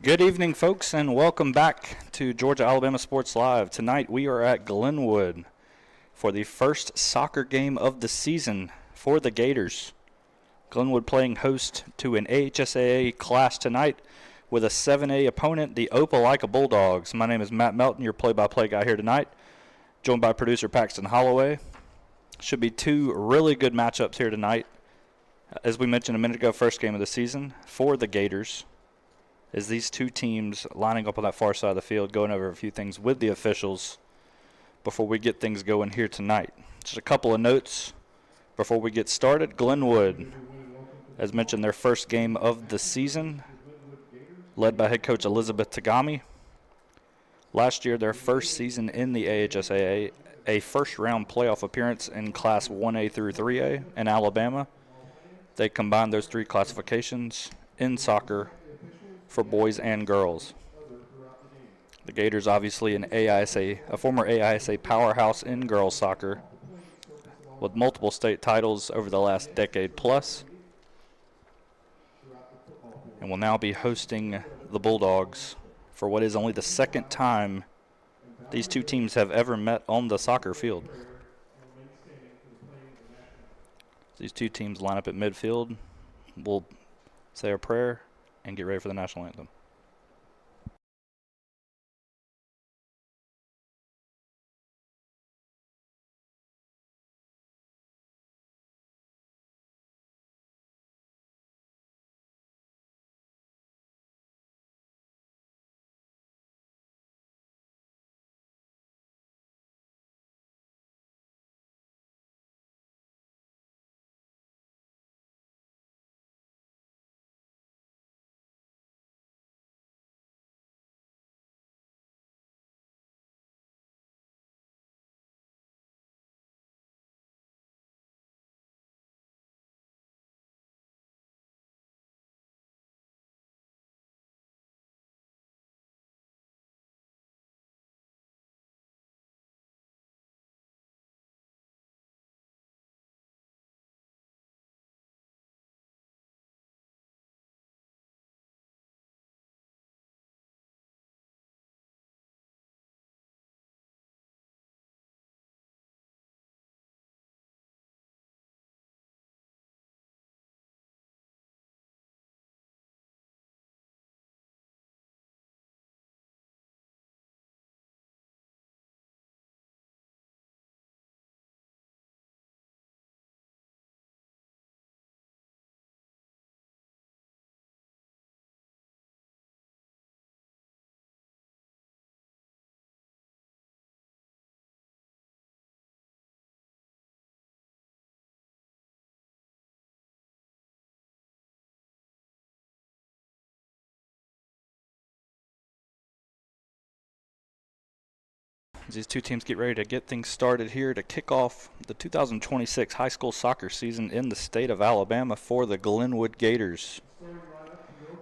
Good evening, folks, and welcome back to Georgia Alabama Sports Live. Tonight we are at Glenwood for the first soccer game of the season for the Gators. Glenwood playing host to an AHSAA clash tonight with a 7A opponent, the Opelika Bulldogs. My name is Matt Melton, your play-by-play guy here tonight, joined by producer Paxton Holloway. Should be two really good matchups here tonight. As we mentioned a minute ago, first game of the season for the Gators. Is these two teams lining up on that far side of the field, going over a few things with the officials before we get things going here tonight. Just a couple of notes before we get started. Glenwood, as mentioned, their first game of the season, led by head coach Elizabeth Tagami. Last year, their first season in the AHSAA, a first-round playoff appearance in Class 1A through 3A in Alabama. They combined those three classifications in soccer for boys and girls. The Gators, obviously a former AISA powerhouse in girls soccer with multiple state titles over the last decade plus, and will now be hosting the Bulldogs for what is only the second time these two teams have ever met on the soccer field. These two teams line up at midfield. We'll say a prayer and get ready for the national anthem. As these two teams get ready to get things started here to kick off the 2026 high school soccer season in the state of Alabama for the Glenwood Gators.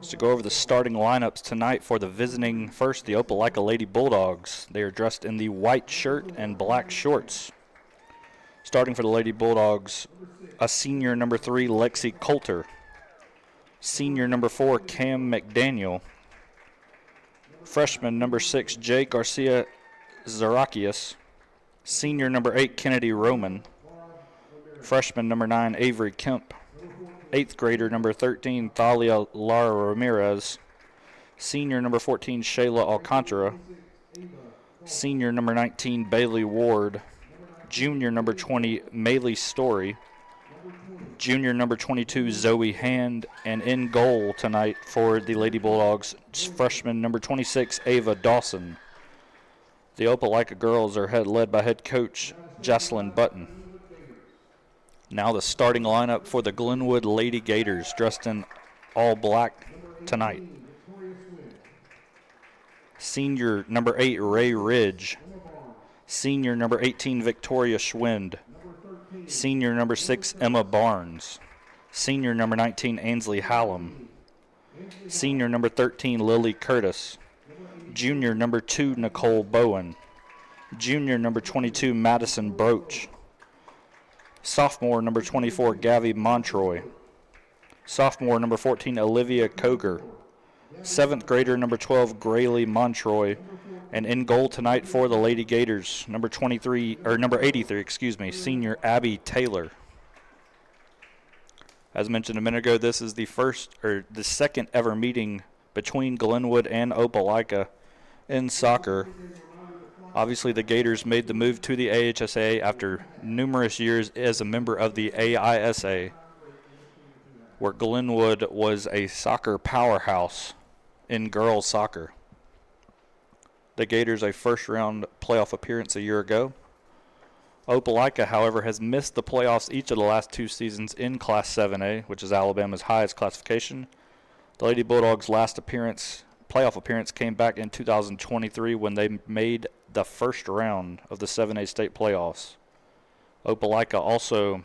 Just to go over the starting lineups tonight for the visiting first, the Opelika Lady Bulldogs. They are dressed in the white shirt and black shorts. Starting for the Lady Bulldogs, a senior number 3, Lexi Coulter. Senior number 4, Cam McDaniel. Freshman number 6, Jay Garcia Zarakias. Senior number 8, Kennedy Roman. Freshman number 9, Avery Kemp. 8th grader number 13, Thalia Lara Ramirez. Senior number 14, Shayla Alcantara. Senior number 19, Bailey Ward. Junior number 20, Maylee Story. Junior number 22, Zoe Hand. And in goal tonight for the Lady Bulldogs, freshman number 26, Ava Dawson. The Opelika girls are led by head coach Jocelyn Button. Now the starting lineup for the Glenwood Lady Gators, dressed in all black tonight. Senior number 8, Ray Ridge. Senior number 18, Victoria Schwind. Senior number 6, Emma Barnes. Senior number 19, Ainsley Hallam. Senior number 13, Lily Curtis. Junior number 2, Nicole Bowen. Junior number 22, Madison Broach. Sophomore number 24, Gavi Montroy. Sophomore number 14, Olivia Koger. 7th grader number 12 Graylee Montroy. And in goal tonight for the Lady Gators, number 83, senior Abby Taylor. As mentioned a minute ago, this is the second ever meeting between Glenwood and Opelika in soccer. Obviously, the Gators made the move to the AHSA after numerous years as a member of the AISA, where Glenwood was a soccer powerhouse in girls soccer. The Gators a first-round playoff appearance a year ago. Opelika, however, has missed the playoffs each of the last 2 seasons in Class 7A, which is Alabama's highest classification. The Lady Bulldogs' last playoff appearance came back in 2023 when they made the first round of the 7A state playoffs. Opelika also,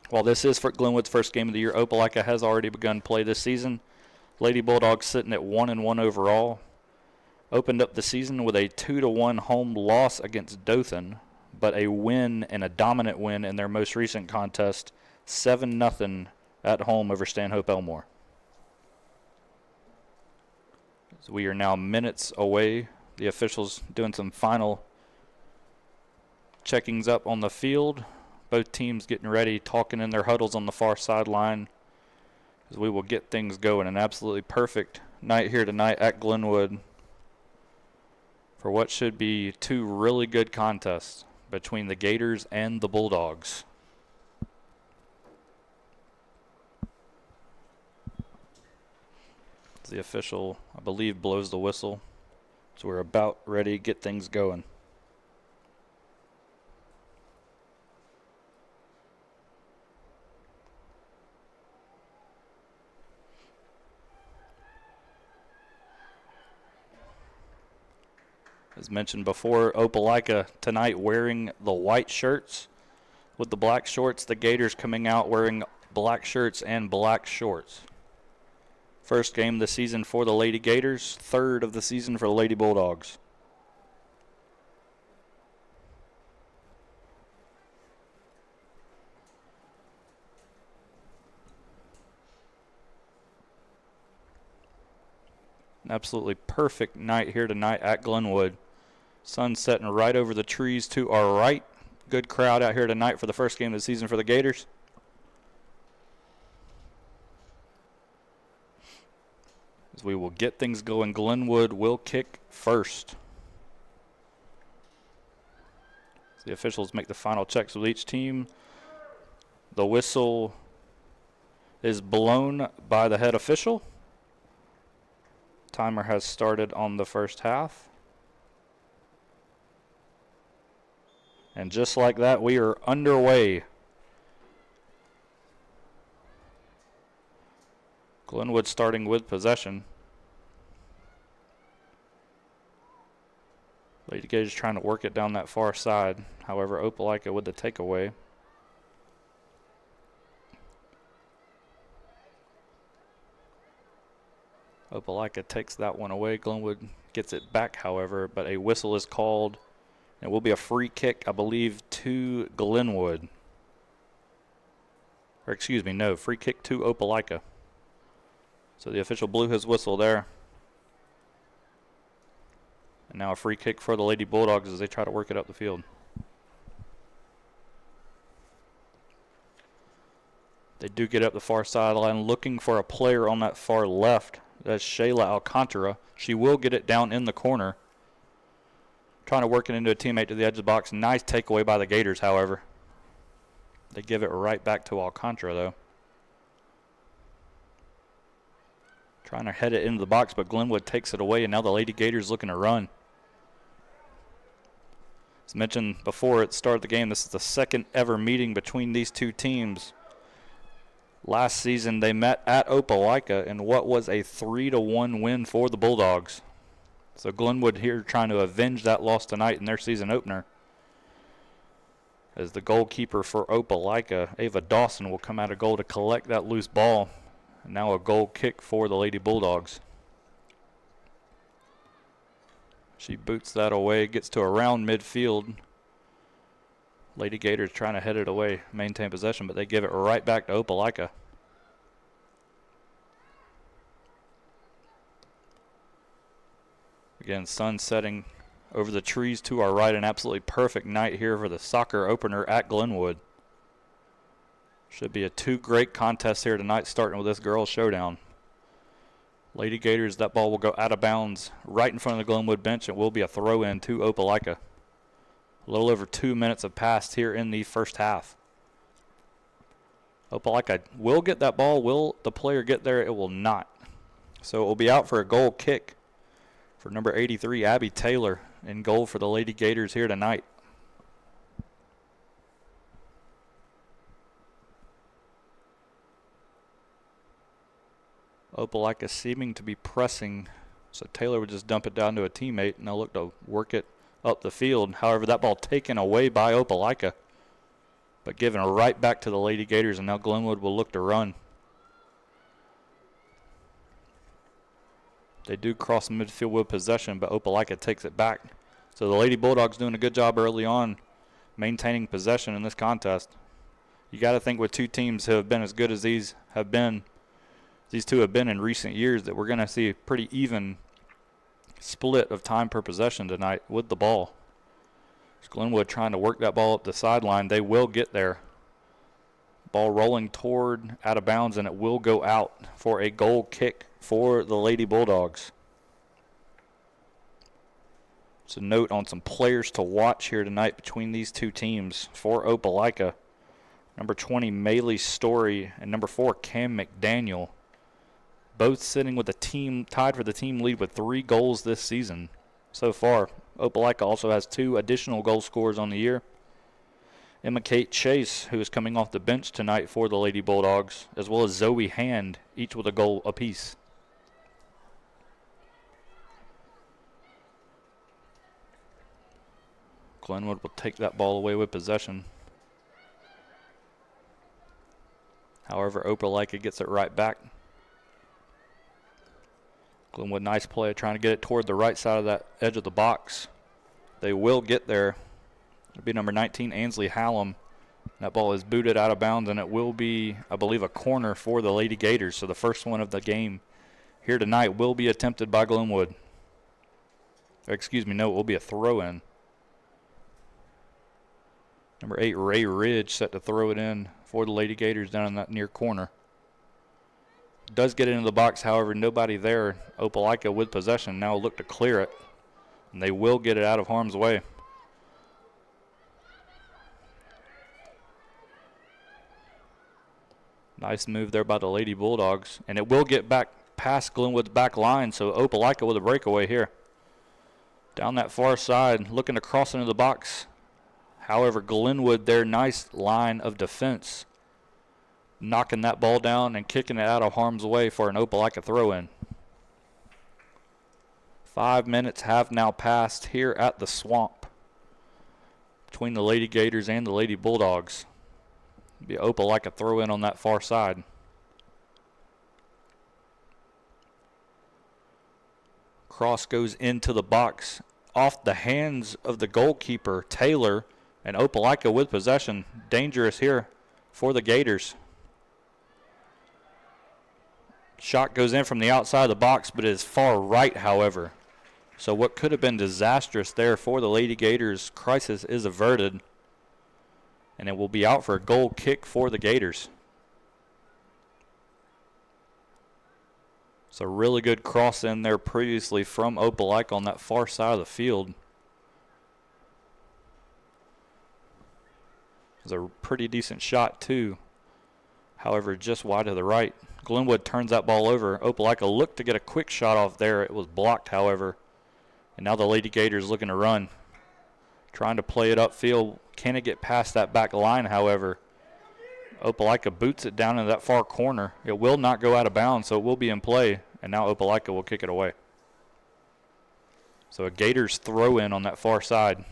while this is for Glenwood's first game of the year, Opelika has already begun play this season. Lady Bulldogs sitting at 1-1 overall. Opened up the season with a 2-1 home loss against Dothan, but a win and a dominant win in their most recent contest, 7-0 at home over Stanhope Elmore. So we are now minutes away. The officials doing some final checkings up on the field. Both teams getting ready, talking in their huddles on the far sideline, as we will get things going. An absolutely perfect night here tonight at Glenwood for what should be 2 really good contests between the Gators and the Bulldogs. The official, I believe, blows the whistle. So we're about ready to get things going. As mentioned before, Opelika tonight wearing the white shirts with the black shorts. The Gators coming out wearing black shirts and black shorts. First game of the season for the Lady Gators, third of the season for the Lady Bulldogs. An absolutely perfect night here tonight at Glenwood. Sun setting right over the trees to our right. Good crowd out here tonight for the first game of the season for the Gators. As we will get things going, Glenwood will kick first. As the officials make the final checks with each team. The whistle is blown by the head official. Timer has started on the first half. And just like that, we are underway. Glenwood starting with possession. Lady Gators trying to work it down that far side. However, Opelika with the takeaway. Opelika takes that one away. Glenwood gets it back, however, but a whistle is called. It will be a free kick, I believe, to Glenwood. Or excuse me, no, free kick to Opelika. So the official blew his whistle there. And now a free kick for the Lady Bulldogs as they try to work it up the field. They do get up the far sideline looking for a player on that far left. That's Shayla Alcantara. She will get it down in the corner. Trying to work it into a teammate to the edge of the box. Nice takeaway by the Gators, however. They give it right back to Alcantara, though. Trying to head it into the box, but Glenwood takes it away, and now the Lady Gators looking to run. As mentioned before at the start of the game, this is the second ever meeting between these two teams. Last season, they met at Opelika in what was a 3-1 win for the Bulldogs. So Glenwood here trying to avenge that loss tonight in their season opener. As the goalkeeper for Opelika, Ava Dawson, will come out of goal to collect that loose ball. And now a goal kick for the Lady Bulldogs. She boots that away, gets to around midfield. Lady Gators trying to head it away, maintain possession, but they give it right back to Opelika. Again, sun setting over the trees to our right. An absolutely perfect night here for the soccer opener at Glenwood. Should be a two great contests here tonight, starting with this girls' showdown. Lady Gators, that ball will go out of bounds right in front of the Glenwood bench. It will be a throw-in to Opelika. A little over 2 minutes have passed here in the first half. Opelika will get that ball. Will the player get there? It will not. So it will be out for a goal kick for number 83, Abby Taylor, in goal for the Lady Gators here tonight. Opelika seeming to be pressing, so Taylor would just dump it down to a teammate, and they'll look to work it up the field. However, that ball taken away by Opelika, but given right back to the Lady Gators, and now Glenwood will look to run. They do cross the midfield with possession, but Opelika takes it back. So the Lady Bulldogs doing a good job early on maintaining possession in this contest. You got to think with two teams who have been as good as these two have been in recent years, that we're going to see a pretty even split of time per possession tonight with the ball. It's Glenwood trying to work that ball up the sideline. They will get there. Ball rolling toward out of bounds, and it will go out for a goal kick for the Lady Bulldogs. It's a note on some players to watch here tonight between these two teams. For Opelika, number 20, Maylee Story, and number 4, Cam McDaniel. Both sitting with the team, tied for the team lead with 3 goals this season so far. Opelika also has 2 additional goal scorers on the year. Emma Kate Chase, who is coming off the bench tonight for the Lady Bulldogs, as well as Zoe Hand, each with a goal apiece. Glenwood will take that ball away with possession. However, Opelika gets it right back. Glenwood, nice play, trying to get it toward the right side of that edge of the box. They will get there. It'll be number 19, Ansley Hallam. That ball is booted out of bounds, and it will be, I believe, a corner for the Lady Gators. So the first one of the game here tonight will be attempted by Glenwood. Or excuse me, no, it will be a throw-in. Number 8, Ray Ridge, set to throw it in for the Lady Gators down in that near corner. Does get into the box, however, nobody there. Opelika with possession now look to clear it, and they will get it out of harm's way. Nice move there by the Lady Bulldogs, and it will get back past Glenwood's back line, so Opelika with a breakaway here. Down that far side, looking to cross into the box. However, Glenwood, their nice line of defense, knocking that ball down and kicking it out of harm's way for an Opelika throw-in. 5 minutes have now passed here at the Swamp between the Lady Gators and the Lady Bulldogs. Be Opelika throw-in on that far side. Cross goes into the box off the hands of the goalkeeper, Taylor, and Opelika with possession. Dangerous here for the Gators. Shot goes in from the outside of the box, but it is far right, however. So what could have been disastrous there for the Lady Gators, crisis is averted. And it will be out for a goal kick for the Gators. It's a really good cross in there previously from Opelika on that far side of the field. It's a pretty decent shot too. However, just wide to the right. Glenwood turns that ball over. Opelika looked to get a quick shot off there. It was blocked, however. And now the Lady Gators looking to run. Trying to play it upfield. Can it get past that back line, however? Opelika boots it down into that far corner. It will not go out of bounds, so it will be in play. And now Opelika will kick it away. So a Gators throw in on that far side.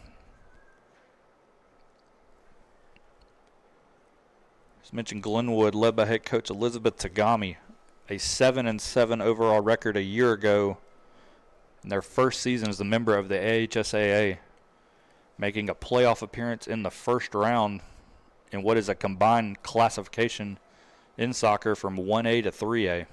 As mentioned, Glenwood led by head coach Elizabeth Tagami. A 7-7 overall record a year ago. In their first season as a member of the AHSAA. Making a playoff appearance in the first round in what is a combined classification in soccer from 1A to 3A.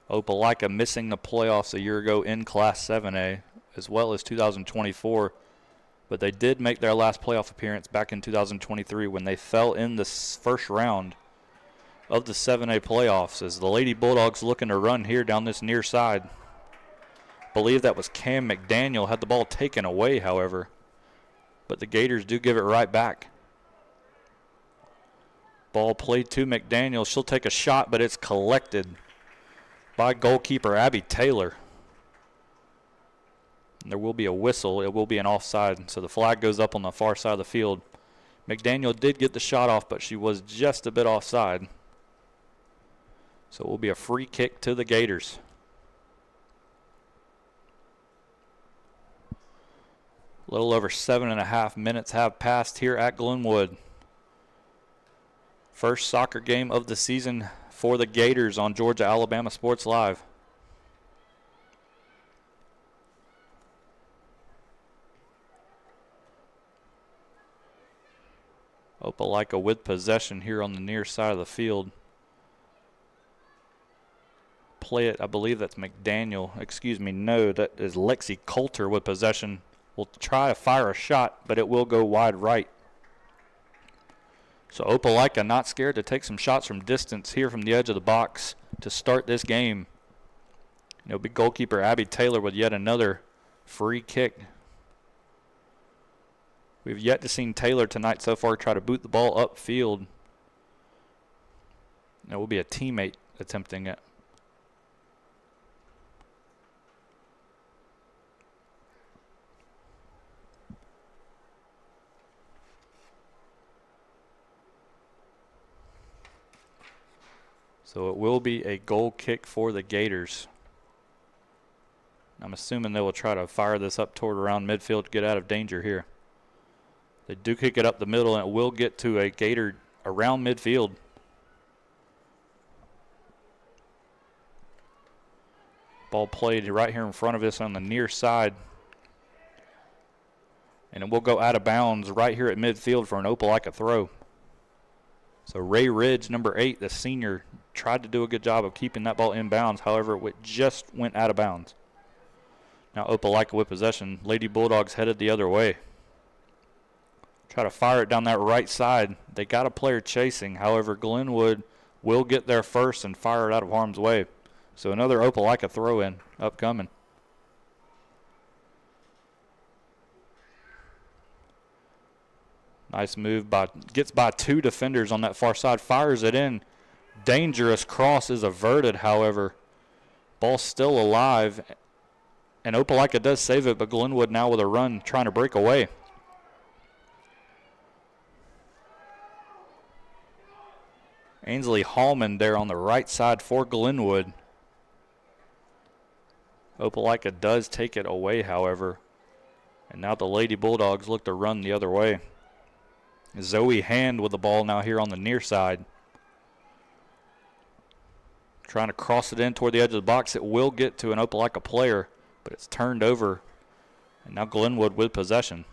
Opelika missing the playoffs a year ago in Class 7A, as well as 2024. But they did make their last playoff appearance back in 2023 when they fell in the first round of the 7A playoffs, as the Lady Bulldogs looking to run here down this near side. Believe that was Cam McDaniel, had the ball taken away, however. But the Gators do give it right back. Ball played to McDaniel. She'll take a shot, but it's collected by goalkeeper Abby Taylor. And there will be a whistle. It will be an offside. So the flag goes up on the far side of the field. McDaniel did get the shot off, but she was just a bit offside. So it will be a free kick to the Gators. A little over 7.5 minutes have passed here at Glenwood. First soccer game of the season for the Gators on Georgia Alabama Sports Live. Opelika with possession here on the near side of the field. Play it, I believe that's McDaniel. Excuse me, no, that is Lexi Coulter with possession. Will try to fire a shot, but it will go wide right. So Opelika not scared to take some shots from distance here from the edge of the box to start this game. It'll be goalkeeper Abby Taylor with yet another free kick. We've yet to see Taylor tonight so far try to boot the ball upfield. It will be a teammate attempting it. So it will be a goal kick for the Gators. I'm assuming they will try to fire this up toward around midfield to get out of danger here. They do kick it up the middle, and it will get to a Gator around midfield. Ball played right here in front of us on the near side. And it will go out of bounds right here at midfield for an Opelika throw. So Ray Ridge, number 8, the senior, tried to do a good job of keeping that ball in bounds. However, it just went out of bounds. Now Opelika with possession. Lady Bulldogs headed the other way. Try to fire it down that right side. They got a player chasing. However, Glenwood will get there first and fire it out of harm's way. So another Opelika throw-in upcoming. Nice move gets by 2 defenders on that far side, fires it in. Dangerous cross is averted, however. Ball still alive. And Opelika does save it, but Glenwood now with a run trying to break away. Ainsley Hallman there on the right side for Glenwood. Opelika does take it away, however. And now the Lady Bulldogs look to run the other way. Zoe Hand with the ball now here on the near side. Trying to cross it in toward the edge of the box. It will get to an Opelika player, but it's turned over. And now Glenwood with possession.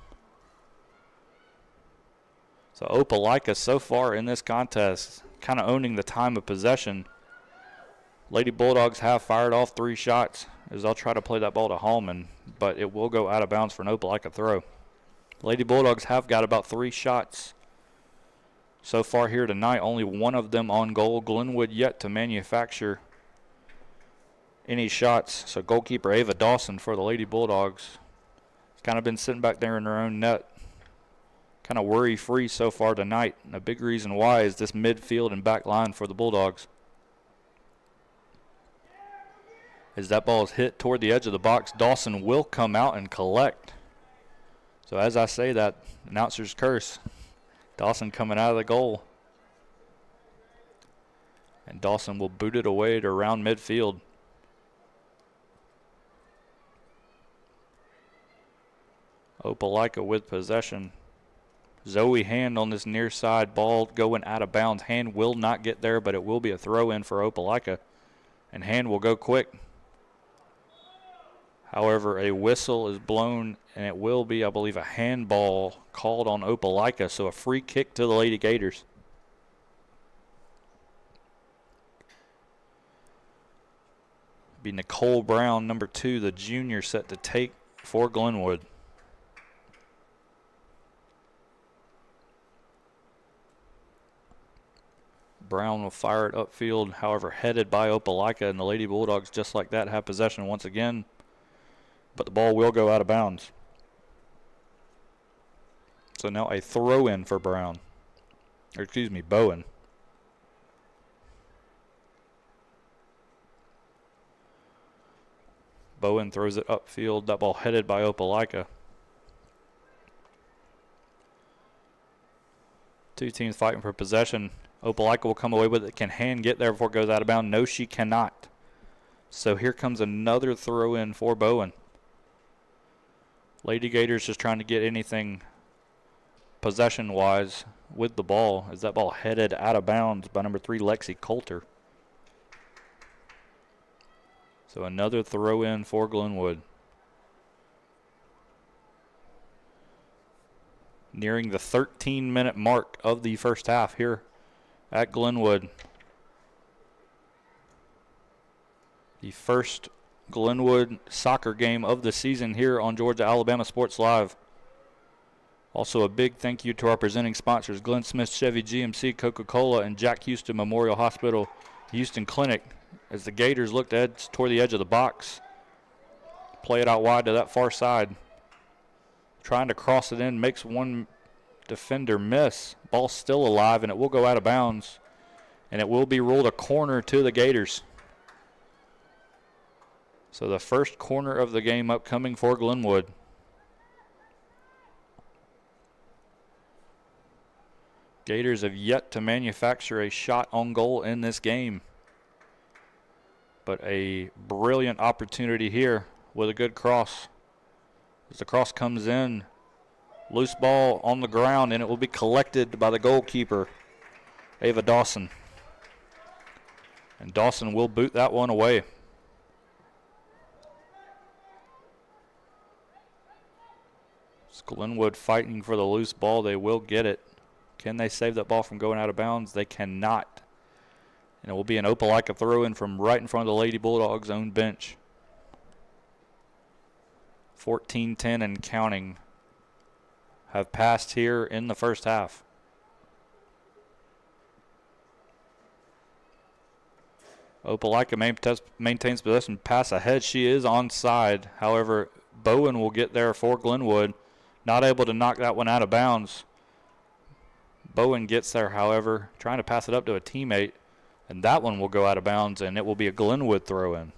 So Opelika so far in this contest kind of owning the time of possession. Lady Bulldogs have fired off 3 shots as they'll try to play that ball to Hallman, but it will go out of bounds for an Opelika throw. Lady Bulldogs have got about 3 shots so far here tonight, only 1 of them on goal. Glenwood yet to manufacture any shots. So goalkeeper Ava Dawson for the Lady Bulldogs has kind of been sitting back there in her own net. Kind of worry-free so far tonight. And a big reason why is this midfield and back line for the Bulldogs. As that ball is hit toward the edge of the box, Dawson will come out and collect. So as I say that, announcer's curse. Dawson coming out of the goal. And Dawson will boot it away to around midfield. Opelika with possession. Zoe Hand on this near side, ball going out of bounds. Hand will not get there, but it will be a throw in for Opelika. And Hand will go quick. However, a whistle is blown, and it will be, I believe, a handball called on Opelika, so a free kick to the Lady Gators. Be Nicole Brown, number 2, the junior, set to take for Glenwood. Brown will fire it upfield, however, headed by Opelika, and the Lady Bulldogs, just like that, have possession once again. But the ball will go out of bounds. So now a throw-in for Brown. Or excuse me, Bowen. Bowen throws it upfield. That ball headed by Opelika. Two teams fighting for possession. Opelika will come away with it. Can hand get there before it goes out of bounds? No, she cannot. So here comes another throw-in for Bowen. Lady Gators just trying to get anything possession-wise with the ball, as that ball headed out of bounds by number 3, Lexi Coulter. So another throw-in for Glenwood. Nearing the 13-minute mark of the first half here at Glenwood. The first Glenwood soccer game of the season here on Georgia Alabama Sports Live. Also a big thank you to our presenting sponsors, Glenn Smith Chevy GMC, Coca-Cola, and Jack Houston Memorial Hospital Houston Clinic, as the Gators look toward the edge of the box. Play it out wide to that far side. Trying to cross it in, makes one defender miss. Ball still alive, and it will go out of bounds. And it will be ruled a corner to the Gators. So the first corner of the game upcoming for Glenwood. Gators have yet to manufacture a shot on goal in this game. But a brilliant opportunity here with a good cross. As the cross comes in, loose ball on the ground, and it will be collected by the goalkeeper, Ava Dawson. And Dawson will boot that one away. It's Glenwood fighting for the loose ball. They will get it. Can they save that ball from going out of bounds? They cannot. And it will be an Opelika throw-in from right in front of the Lady Bulldogs' own bench. 14-10 and counting have passed here in the first half. Opelika maintains possession, pass ahead. She is onside. However, Bowen will get there for Glenwood. Not able to knock that one out of bounds. Bowen gets there, however, trying to pass it up to a teammate. And that one will go out of bounds, and it will be a Glenwood throw-in.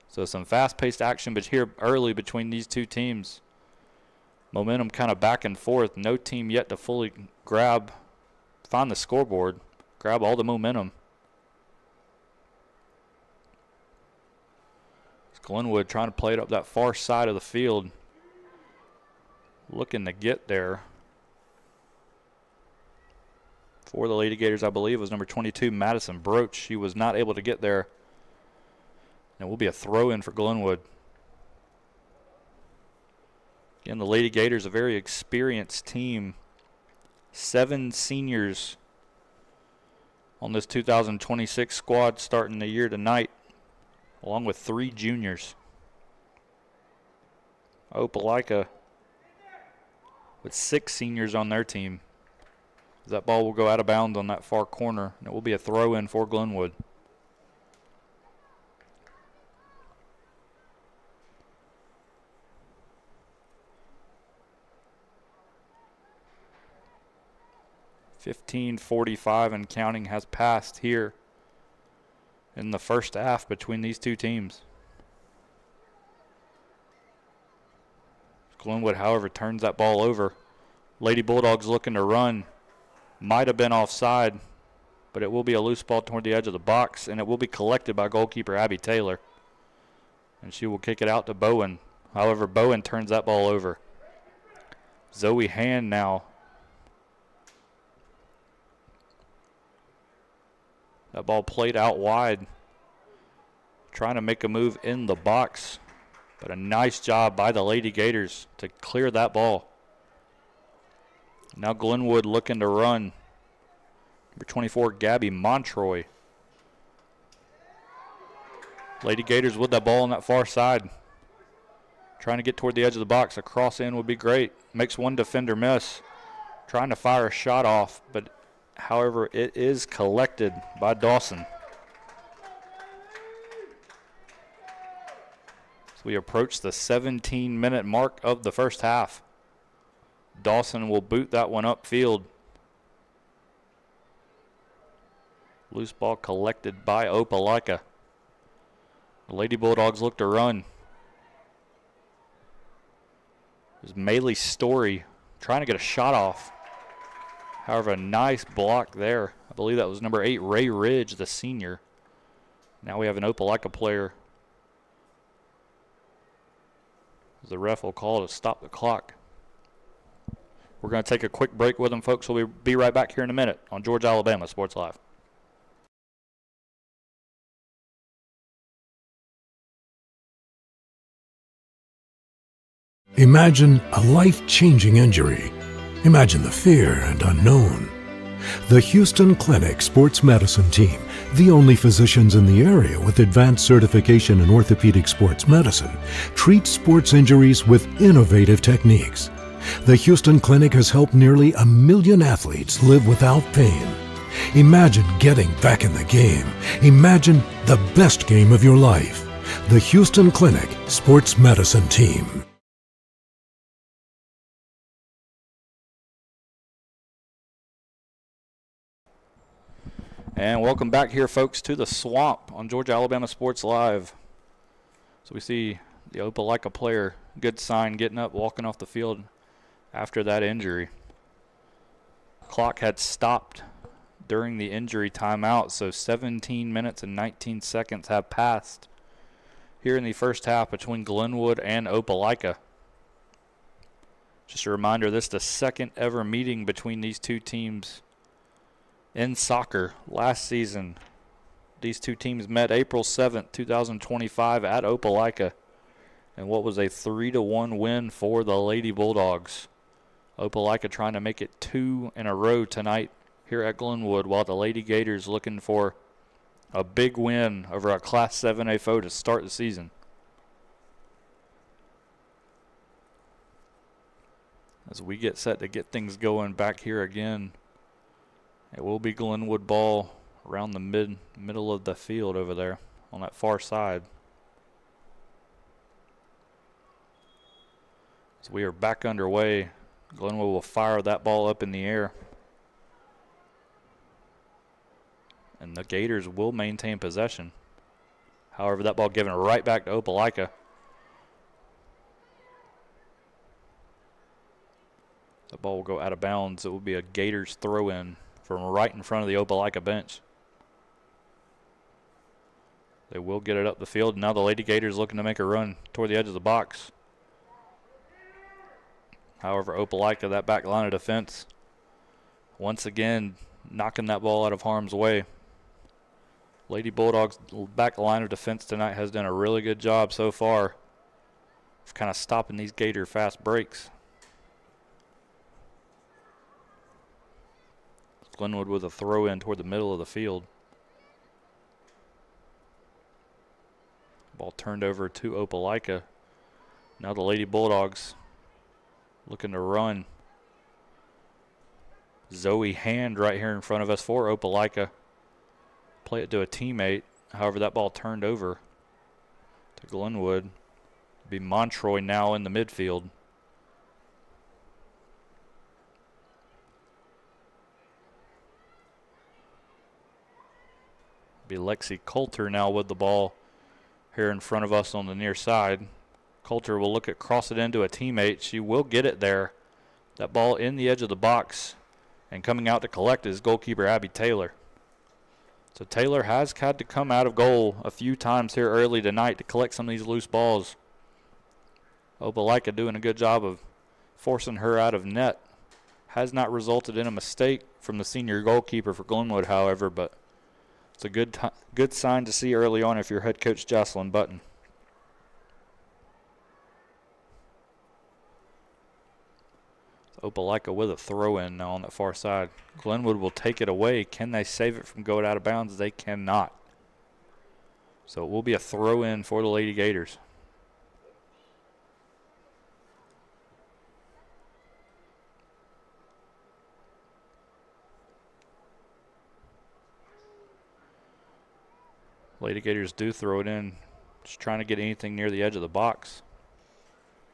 So some fast-paced action but here early between these two teams. Momentum kind of back and forth. No team yet to fully find the scoreboard, grab all the momentum. It's Glenwood trying to play it up that far side of the field. Looking to get there. For the Lady Gators, I believe, was number 22, Madison Broach. She was not able to get there. And it will be a throw-in for Glenwood. Again, the Lady Gators, a very experienced team. 7 seniors on this 2026 squad starting the year tonight, along with 3 juniors. Opelika with 6 seniors on their team. That ball will go out of bounds on that far corner, and it will be a throw-in for Glenwood. .45 and counting has passed here in the first half between these two teams. Glenwood, however, turns that ball over. Lady Bulldogs looking to run. Might have been offside, but it will be a loose ball toward the edge of the box, and it will be collected by goalkeeper Abby Taylor. And she will kick it out to Bowen. However, Bowen turns that ball over. Zoe Hand now. That ball played out wide. Trying to make a move in the box, but a nice job by the Lady Gators to clear that ball. Now Glenwood looking to run. Number 24, Gabby Montroy. Lady Gators with that ball on that far side. Trying to get toward the edge of the box. A cross in would be great. Makes one defender miss. Trying to fire a shot off, but however, it is collected by Dawson. So we approach the 17-minute mark of the first half. Dawson will boot that one upfield. Loose ball collected by Opelika. The Lady Bulldogs look to run. There's Maylee Story trying to get a shot off. However, a nice block there. I believe that was number 8, Ray Ridge, the senior. Now we have an Opelika player. The ref will call to stop the clock. We're going to take a quick break with them, folks. We'll be right back here in a minute on Georgia, Alabama Sports Live. Imagine a life-changing injury. Imagine the fear and unknown. The Houston Clinic Sports Medicine Team, the only physicians in the area with advanced certification in orthopedic sports medicine, treats sports injuries with innovative techniques. The Houston Clinic has helped nearly 1 million athletes live without pain. Imagine getting back in the game. Imagine the best game of your life. The Houston Clinic Sports Medicine Team. And welcome back here, folks, to the Swamp on Georgia, Alabama Sports Live. So we see the Opelika player, good sign, getting up, walking off the field after that injury. Clock had stopped during the injury timeout, so 17 minutes and 19 seconds have passed here in the first half between Glenwood and Opelika. Just a reminder, this is the second ever meeting between these two teams in soccer. Last season, these two teams met April 7th, 2025 at Opelika, and what was a 3-1 win for the Lady Bulldogs. Opelika trying to make it 2 in a row tonight here at Glenwood, while the Lady Gators looking for a big win over a Class 7A foe to start the season. As we get set to get things going back here again, it will be Glenwood ball around the middle of the field over there on that far side. As we are back underway, Glenwood will fire that ball up in the air. And the Gators will maintain possession. However, that ball given right back to Opelika. The ball will go out of bounds. It will be a Gators throw-in from right in front of the Opelika bench. They will get it up the field. Now the Lady Gators looking to make a run toward the edge of the box. However, Opelika, that back line of defense, once again knocking that ball out of harm's way. Lady Bulldogs' back line of defense tonight has done a really good job so far of kind of stopping these Gator fast breaks. Glenwood with a throw in toward the middle of the field. Ball turned over to Opelika. Now the Lady Bulldogs looking to run. Zoe Hand right here in front of us for Opelika. Play it to a teammate. However, that ball turned over to Glenwood. It'll be Montroy now in the midfield. Be Lexi Coulter now with the ball here in front of us on the near side. Coulter will look at cross it into a teammate. She will get it there. That ball in the edge of the box, and coming out to collect is goalkeeper Abby Taylor. So Taylor has had to come out of goal a few times here early tonight to collect some of these loose balls. Opelika doing a good job of forcing her out of net. Has not resulted in a mistake from the senior goalkeeper for Glenwood, however, but it's a good sign to see early on if you're head coach Jocelyn Button. Opelika with a throw-in now on that far side. Glenwood will take it away. Can they save it from going out of bounds? They cannot. So it will be a throw-in for the Lady Gators. Lady Gators do throw it in, just trying to get anything near the edge of the box.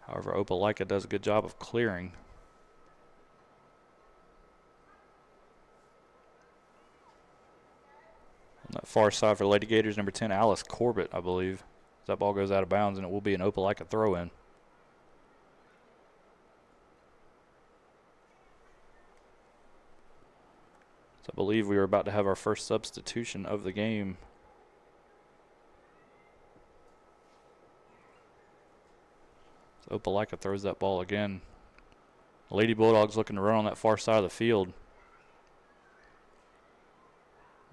However, Opelika does a good job of clearing. On that far side for Lady Gators, number 10, Alice Corbett, I believe. That ball goes out of bounds, and it will be an Opelika throw-in. So I believe we are about to have our first substitution of the game. So Opelika throws that ball again. Lady Bulldogs looking to run on that far side of the field.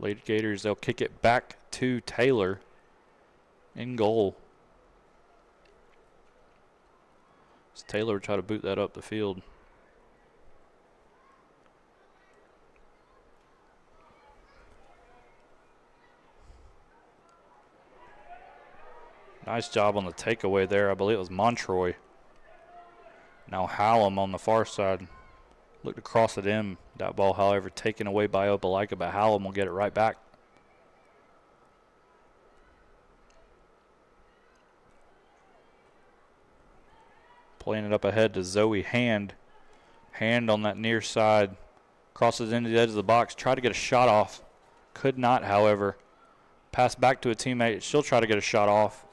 Lady Gators, they'll kick it back to Taylor in goal. So Taylor will try to boot that up the field. Nice job on the takeaway there. I believe it was Montroy. Now Hallam on the far side. Looked to cross it in. That ball, however, taken away by Opelika, but Hallam will get it right back. Playing it up ahead to Zoe Hand. Hand on that near side. Crosses into the edge of the box. Tried to get a shot off. Could not, however. Pass back to a teammate. She'll try to get a shot off.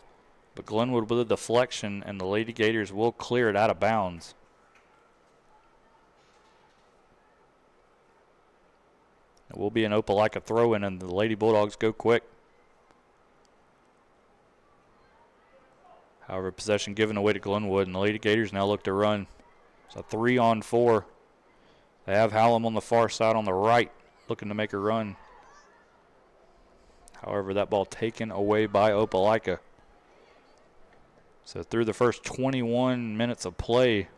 But Glenwood with a deflection, and the Lady Gators will clear it out of bounds. It will be an Opelika throw-in, and the Lady Bulldogs go quick. However, possession given away to Glenwood, and the Lady Gators now look to run. It's a 3-on-4. They have Hallam on the far side on the right, looking to make a run. However, that ball taken away by Opelika. So through the first 21 minutes of play,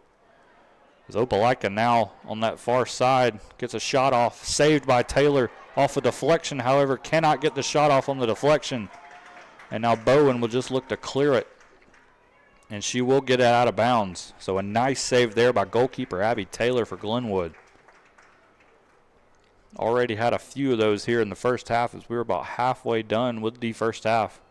as Opelika now on that far side gets a shot off, saved by Taylor off a deflection, however, cannot get the shot off on the deflection. And now Bowen will just look to clear it, and she will get it out of bounds. So a nice save there by goalkeeper Abby Taylor for Glenwood. Already had a few of those here in the first half, as we were about halfway done with the first half.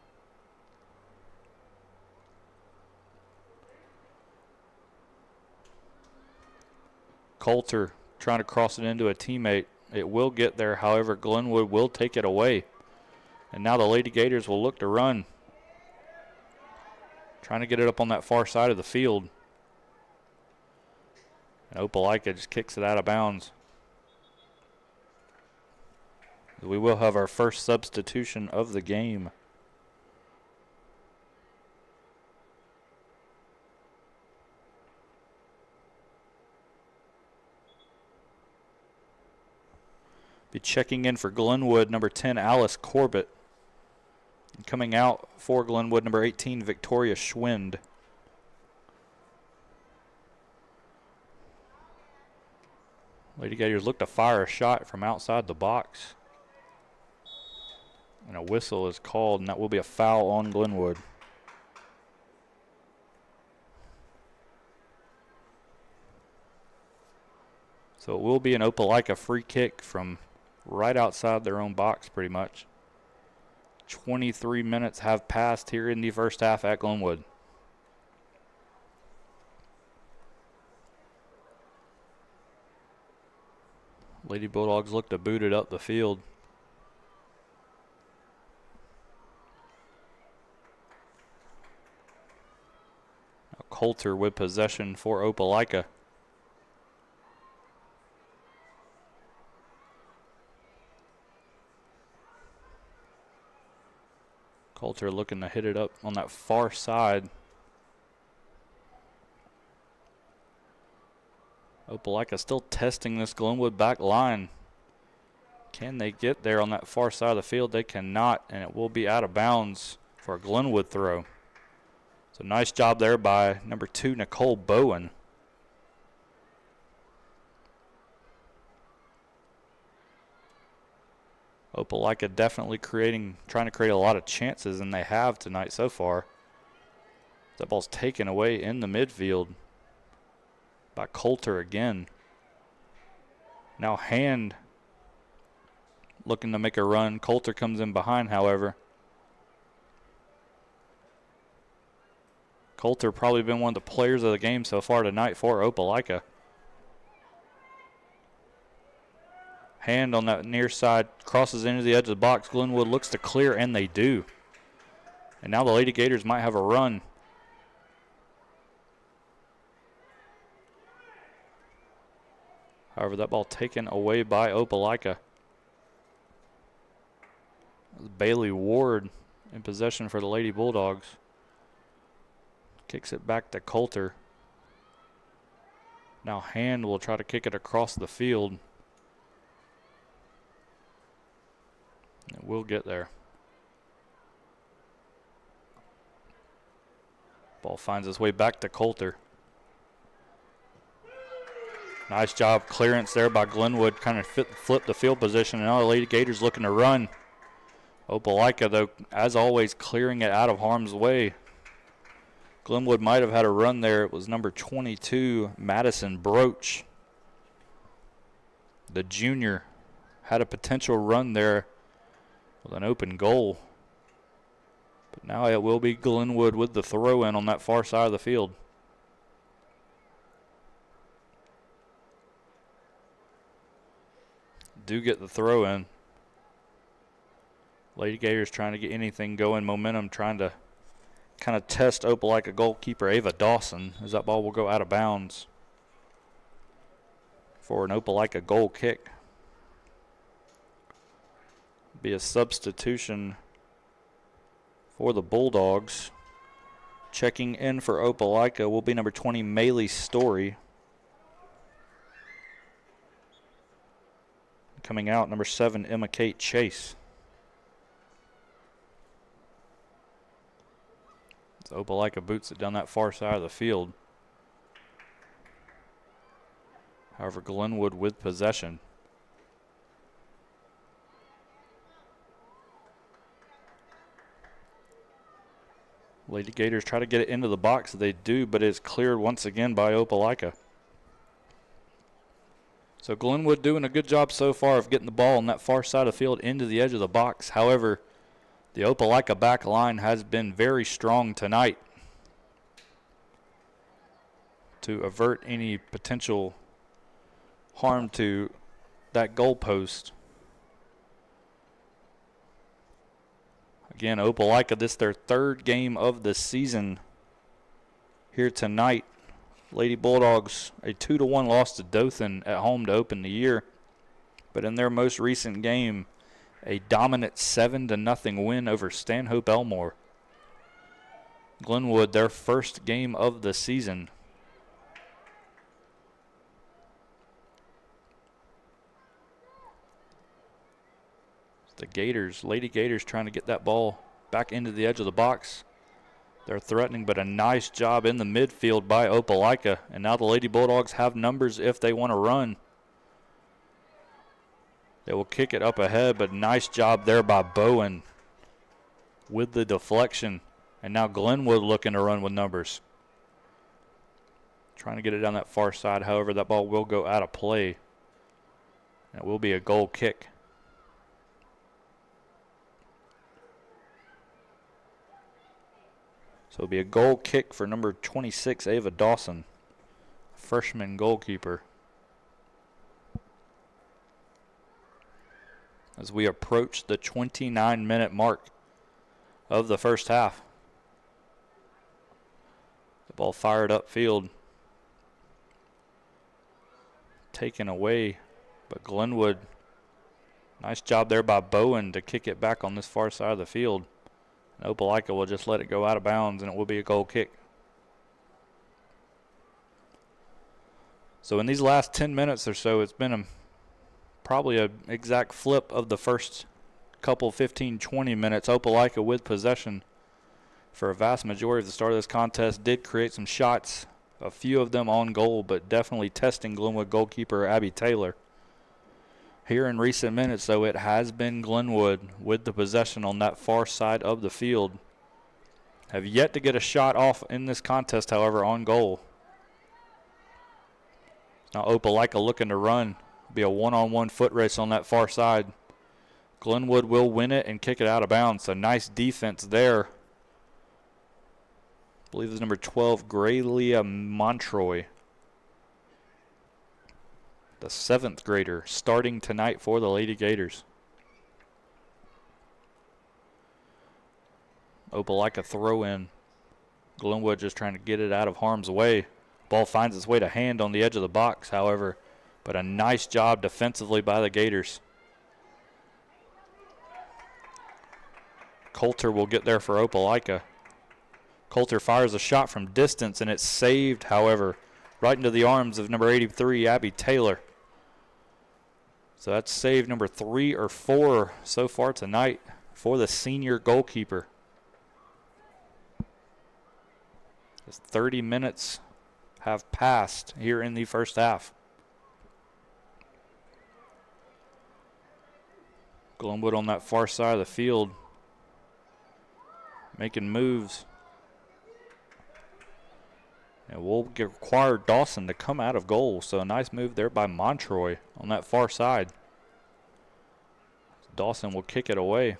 Coulter trying to cross it into a teammate. It will get there. However, Glenwood will take it away. And now the Lady Gators will look to run. Trying to get it up on that far side of the field. And Opelika just kicks it out of bounds. We will have our first substitution of the game. Be checking in for Glenwood, number 10, Alice Corbett. And coming out for Glenwood, number 18, Victoria Schwind. Lady Gators look to fire a shot from outside the box. And a whistle is called, and that will be a foul on Glenwood. So it will be an Opelika free kick from right outside their own box pretty much. 23 minutes have passed here in the first half at Glenwood. Lady Bulldogs look to boot it up the field. Now Coulter with possession for Opelika. Coulter looking to hit it up on that far side. Opelika still testing this Glenwood back line. Can they get there on that far side of the field? They cannot, and it will be out of bounds for a Glenwood throw. So nice job there by number 2, Nicole Bowen. Opelika definitely trying to create a lot of chances, and they have tonight so far. That ball's taken away in the midfield by Coulter again. Now Hand looking to make a run. Coulter comes in behind, however. Coulter probably been one of the players of the game so far tonight for Opelika. Hand on that near side crosses into the edge of the box. Glenwood looks to clear, and they do. And now the Lady Gators might have a run. However, that ball taken away by Opelika. Bailey Ward in possession for the Lady Bulldogs. Kicks it back to Coulter. Now Hand will try to kick it across the field. It will get there. Ball finds its way back to Coulter. Nice job clearance there by Glenwood. Kind of flipped the field position. And now the Lady Gators looking to run. Opelika, though, as always, clearing it out of harm's way. Glenwood might have had a run there. It was number 22, Madison Broach. The junior had a potential run there with an open goal. But now it will be Glenwood with the throw-in on that far side of the field. Do get the throw-in. Lady Gators trying to get anything going, momentum, trying to kind of test Opelika goalkeeper Ava Dawson as that ball will go out of bounds for an Opelika goal kick. Be a substitution for the Bulldogs. Checking in for Opelika will be number 20, Maylee Story. Coming out, number 7, Emma Kate Chase. Opelika boots it down that far side of the field. However, Glenwood with possession. Lady Gators try to get it into the box. They do, but it's cleared once again by Opelika. So Glenwood doing a good job so far of getting the ball on that far side of the field into the edge of the box. However, the Opelika back line has been very strong tonight to avert any potential harm to that goalpost. Again, Opelika, this is their third game of the season here tonight. Lady Bulldogs, a 2-1 loss to Dothan at home to open the year. But in their most recent game, a dominant 7-0 win over Stanhope Elmore. Glenwood, their first game of the season. The Gators, Lady Gators, trying to get that ball back into the edge of the box. They're threatening, but a nice job in the midfield by Opelika. And now the Lady Bulldogs have numbers if they want to run. They will kick it up ahead, but nice job there by Bowen with the deflection. And now Glenwood looking to run with numbers. Trying to get it down that far side. However, that ball will go out of play. It will be a goal kick. So it'll be a goal kick for number 26, Ava Dawson, freshman goalkeeper. As we approach the 29-minute mark of the first half. The ball fired upfield. Taken away, but Glenwood, nice job there by Bowen to kick it back on this far side of the field. And Opelika will just let it go out of bounds, and it will be a goal kick. So in these last 10 minutes or so, it's been probably an exact flip of the first couple 15, 20 minutes. Opelika with possession for a vast majority of the start of this contest. Did create some shots, a few of them on goal, but definitely testing Glenwood goalkeeper Abby Taylor. Here in recent minutes, though, it has been Glenwood with the possession on that far side of the field. Have yet to get a shot off in this contest, however, on goal. Now Opelika looking to run. Be a one-on-one foot race on that far side. Glenwood will win it and kick it out of bounds. So nice defense there. I believe it's number 12, Graylia Montroy. The 7th grader starting tonight for the Lady Gators. Opelika throw in. Glenwood just trying to get it out of harm's way. Ball finds its way to hand on the edge of the box, however, but a nice job defensively by the Gators. Coulter will get there for Opelika. Coulter fires a shot from distance, and it's saved, however, right into the arms of number 83, Abby Taylor. So that's save number 3 or 4 so far tonight for the senior goalkeeper. As 30 minutes have passed here in the first half. Glenwood on that far side of the field, making moves. And we'll require Dawson to come out of goal. So a nice move there by Montroy on that far side. Dawson will kick it away.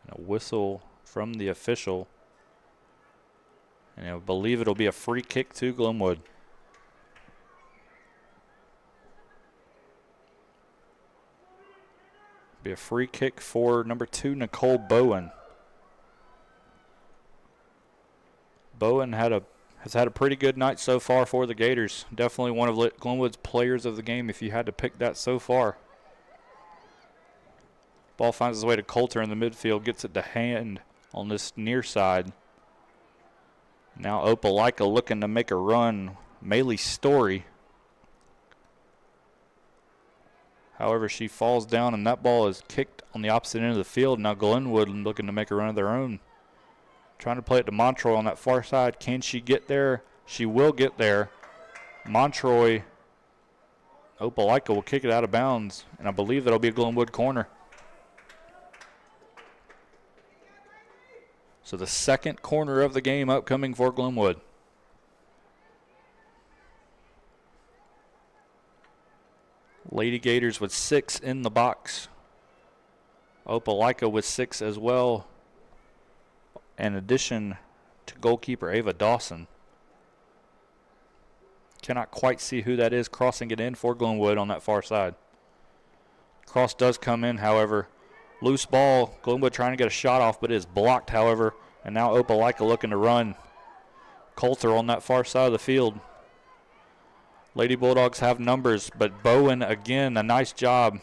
And a whistle from the official. And I believe it'll be a free kick to Glenwood. Be a free kick for number 2, Nicole Bowen. Bowen has had a pretty good night so far for the Gators. Definitely one of Glenwood's players of the game if you had to pick that so far. Ball finds its way to Coulter in the midfield, gets it to hand on this near side. Now Opelika looking to make a run. Maylee Story. However, she falls down, and that ball is kicked on the opposite end of the field. Now Glenwood looking to make a run of their own. Trying to play it to Montroy on that far side. Can she get there? She will get there. Montroy, Opelika will kick it out of bounds, and I believe that'll be a Glenwood corner. So the second corner of the game upcoming for Glenwood. Lady Gators with 6 in the box. Opelika with 6 as well. In addition to goalkeeper Ava Dawson. Cannot quite see who that is crossing it in for Glenwood on that far side. Cross does come in, however. Loose ball. Glenwood trying to get a shot off, but it is blocked, however. And now Opelika looking to run. Coulter on that far side of the field. Lady Bulldogs have numbers, but Bowen again, a nice job.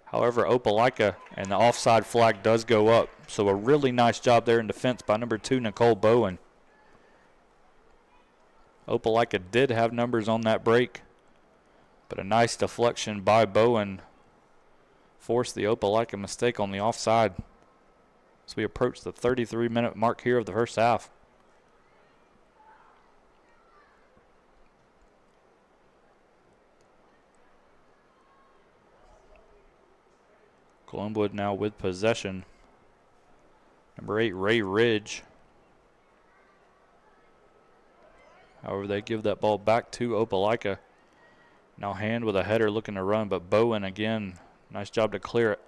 However, Opelika and the offside flag does go up. So a really nice job there in defense by number 2, Nicole Bowen. Opelika did have numbers on that break, but a nice deflection by Bowen forced the Opelika mistake on the offside as we approach the 33-minute mark here of the first half. Glenwood now with possession. Number 8, Ray Ridge. However, they give that ball back to Opelika. Now Hand with a header looking to run, but Bowen again, nice job to clear it.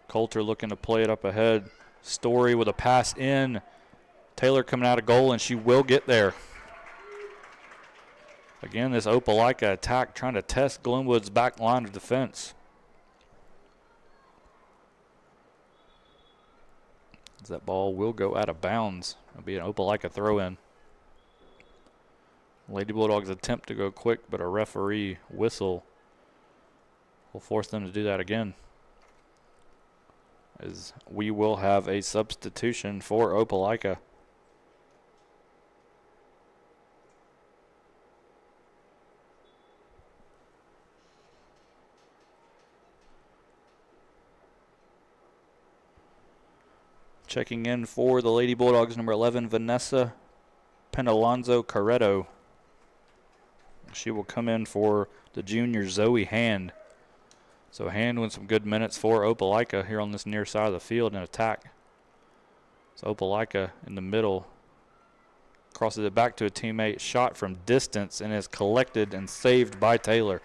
Coulter looking to play it up ahead. Story with a pass in. Taylor coming out of goal, and she will get there. Again, this Opelika attack trying to test Glenwood's back line of defense. That ball will go out of bounds. It'll be an Opelika throw-in. Lady Bulldogs attempt to go quick, but a referee whistle will force them to do that again. As we will have a substitution for Opelika. Checking in for the Lady Bulldogs, number 11, Vanessa Penalonzo Carretto. She will come in for the junior Zoe Hand. So Hand with some good minutes for Opelika here on this near side of the field in attack. So Opelika in the middle crosses it back to a teammate, shot from distance, and is collected and saved by Taylor.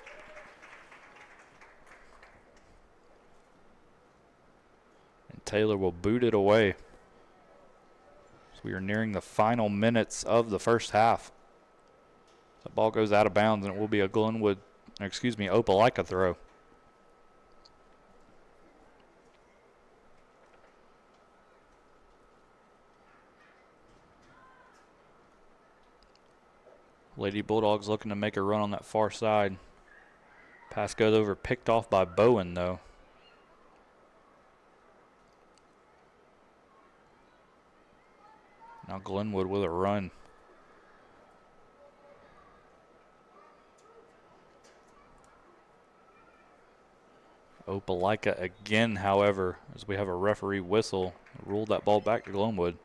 And Taylor will boot it away. So we are nearing the final minutes of the first half. The ball goes out of bounds, and it will be a Opelika throw. Lady Bulldogs looking to make a run on that far side. Pass goes over, picked off by Bowen, though. Now Glenwood with a run. Opelika again, however, as we have a referee whistle, ruled that ball back to Glenwood.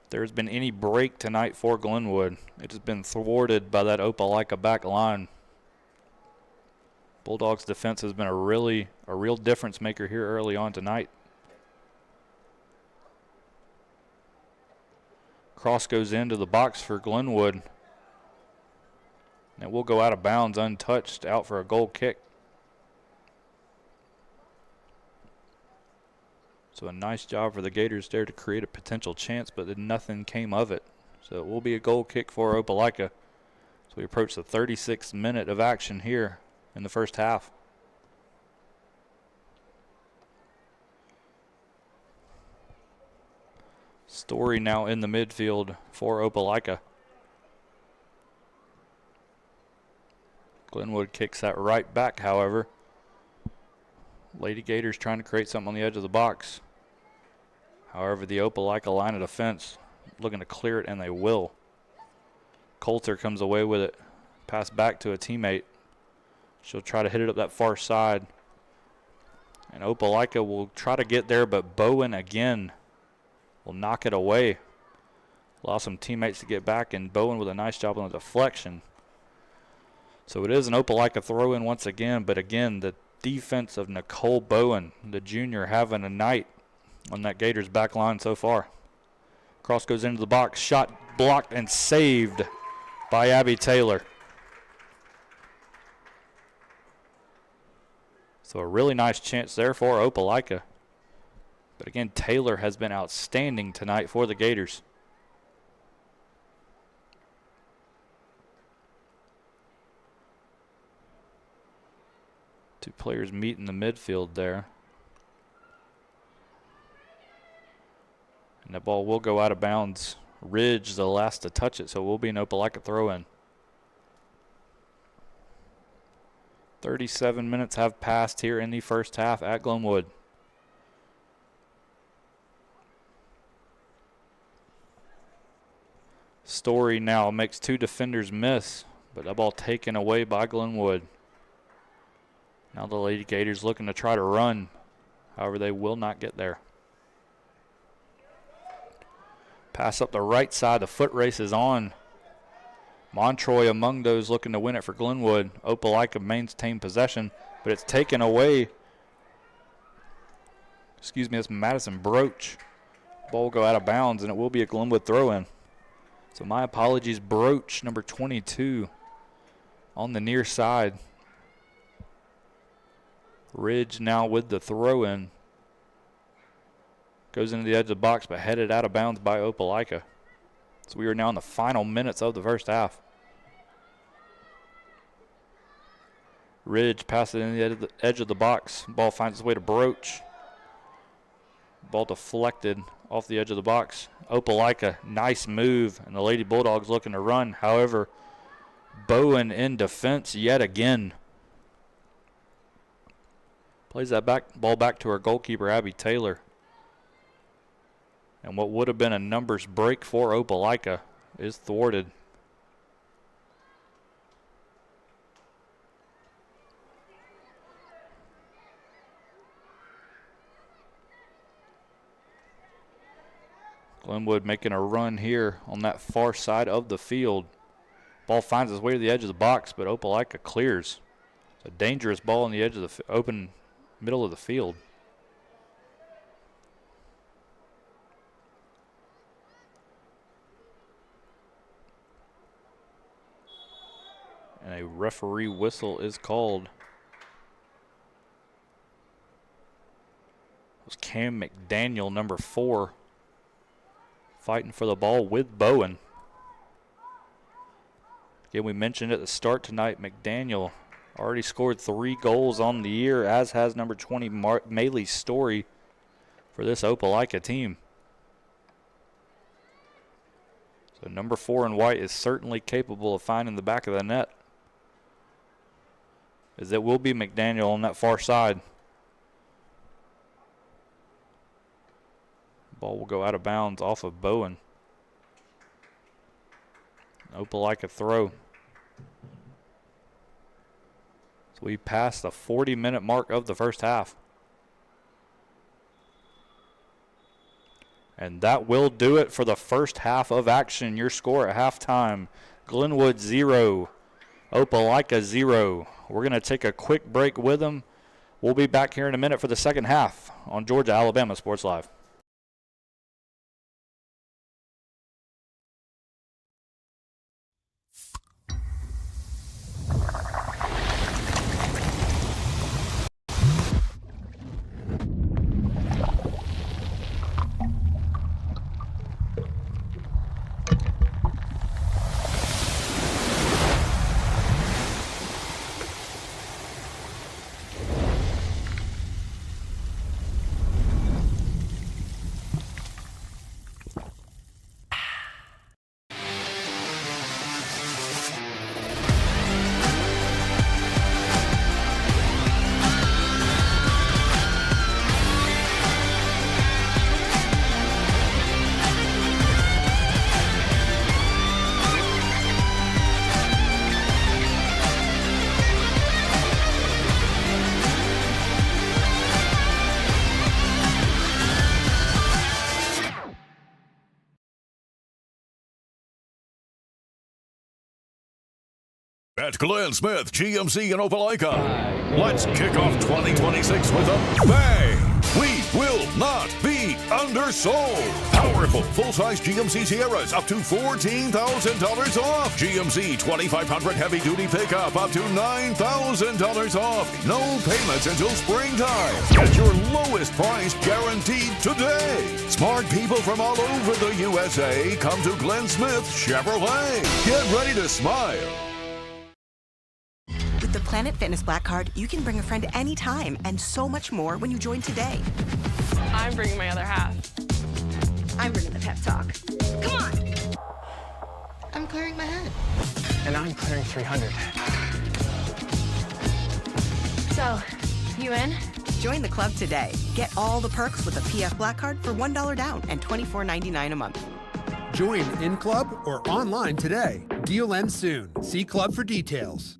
If there's been any break tonight for Glenwood, it has been thwarted by that Opelika back line. Bulldogs defense has been a real difference maker here early on tonight. Cross goes into the box for Glenwood. And it will go out of bounds untouched, out for a goal kick. So a nice job for the Gators there to create a potential chance, but then nothing came of it. So it will be a goal kick for Opelika. So we approach the 36th minute of action here in the first half. Story now in the midfield for Opelika. Glenwood kicks that right back, however. Lady Gators trying to create something on the edge of the box. However, the Opelika line of defense looking to clear it, and they will. Coulter comes away with it. Pass back to a teammate. She'll try to hit it up that far side. And Opelika will try to get there, but Bowen again will knock it away. Allow some teammates to get back, and Bowen with a nice job on the deflection. So it is an Opelika throw-in once again, but again, the defense of Nicole Bowen, the junior, having a night on that Gators back line so far. Cross goes into the box, shot blocked and saved by Abby Taylor. So a really nice chance there for Opelika. But again, Taylor has been outstanding tonight for the Gators. Two players meet in the midfield there. And the ball will go out of bounds. Ridge the last to touch it, so it will be an Opelika throw-in. 37 minutes have passed here in the first half at Glenwood. Story now makes two defenders miss, but that ball taken away by Glenwood. Now the Lady Gators looking to try to run. However, they will not get there. Pass up the right side. The foot race is on. Montroy among those looking to win it for Glenwood. Opelika maintains possession, but it's taken away. It's Madison Broach. Ball will go out of bounds, and it will be a Glenwood throw-in. So my apologies, Broach, number 22, on the near side. Ridge now with the throw-in. Goes into the edge of the box, but headed out of bounds by Opelika. So we are now in the final minutes of the first half. Ridge passes it in the edge of the box. Ball finds its way to Broach. Ball deflected off the edge of the box. Opelika, nice move, and the Lady Bulldogs looking to run. However, Bowen in defense yet again. Plays that ball back to her goalkeeper, Abby Taylor. And what would have been a numbers break for Opelika is thwarted. Glenwood making a run here on that far side of the field. Ball finds its way to the edge of the box, but Opelika clears. It's a dangerous ball on the edge of the open middle of the field. And a referee whistle is called. It was Cam McDaniel, number 4, fighting for the ball with Bowen. Again, we mentioned at the start tonight, McDaniel already scored 3 goals on the year, as has number 20, Maley Story, for this Opelika team. So number 4 in white is certainly capable of finding the back of the net, as it will be McDaniel on that far side. Ball will go out of bounds off of Bowen. Opelika throw. So we passed the 40-minute mark of the first half. And that will do it for the first half of action. Your score at halftime, Glenwood 0, Opelika 0. We're going to take a quick break with them. We'll be back here in a minute for the second half on Georgia Alabama Sports Live. At Glenn Smith GMC in Opelika, let's kick off 2026 with a bang! We will not be undersold. Powerful full-size GMC Sierras up to $14,000 off. GMC 2500 heavy-duty pickup up to $9,000 off. No payments until springtime. Get your lowest price guaranteed today. Smart people from all over the USA come to Glenn Smith Chevrolet. Get ready to smile. With the Planet Fitness Black Card, you can bring a friend anytime and so much more when you join today. I'm bringing my other half. I'm bringing the pep talk. Come on! I'm clearing my head. And I'm clearing 300. So, you in? Join the club today. Get all the perks with a PF Black Card for $1 down and $24.99 a month. Join in club or online today. Deal ends soon. See club for details.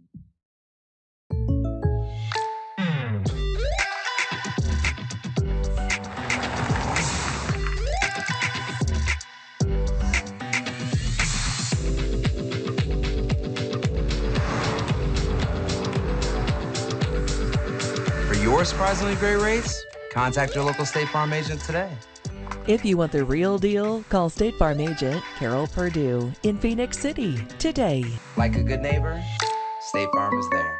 For your surprisingly great rates, contact your local State Farm agent today. If you want the real deal, call State Farm agent Carol Perdue in Phoenix City today. Like a good neighbor, State Farm is there.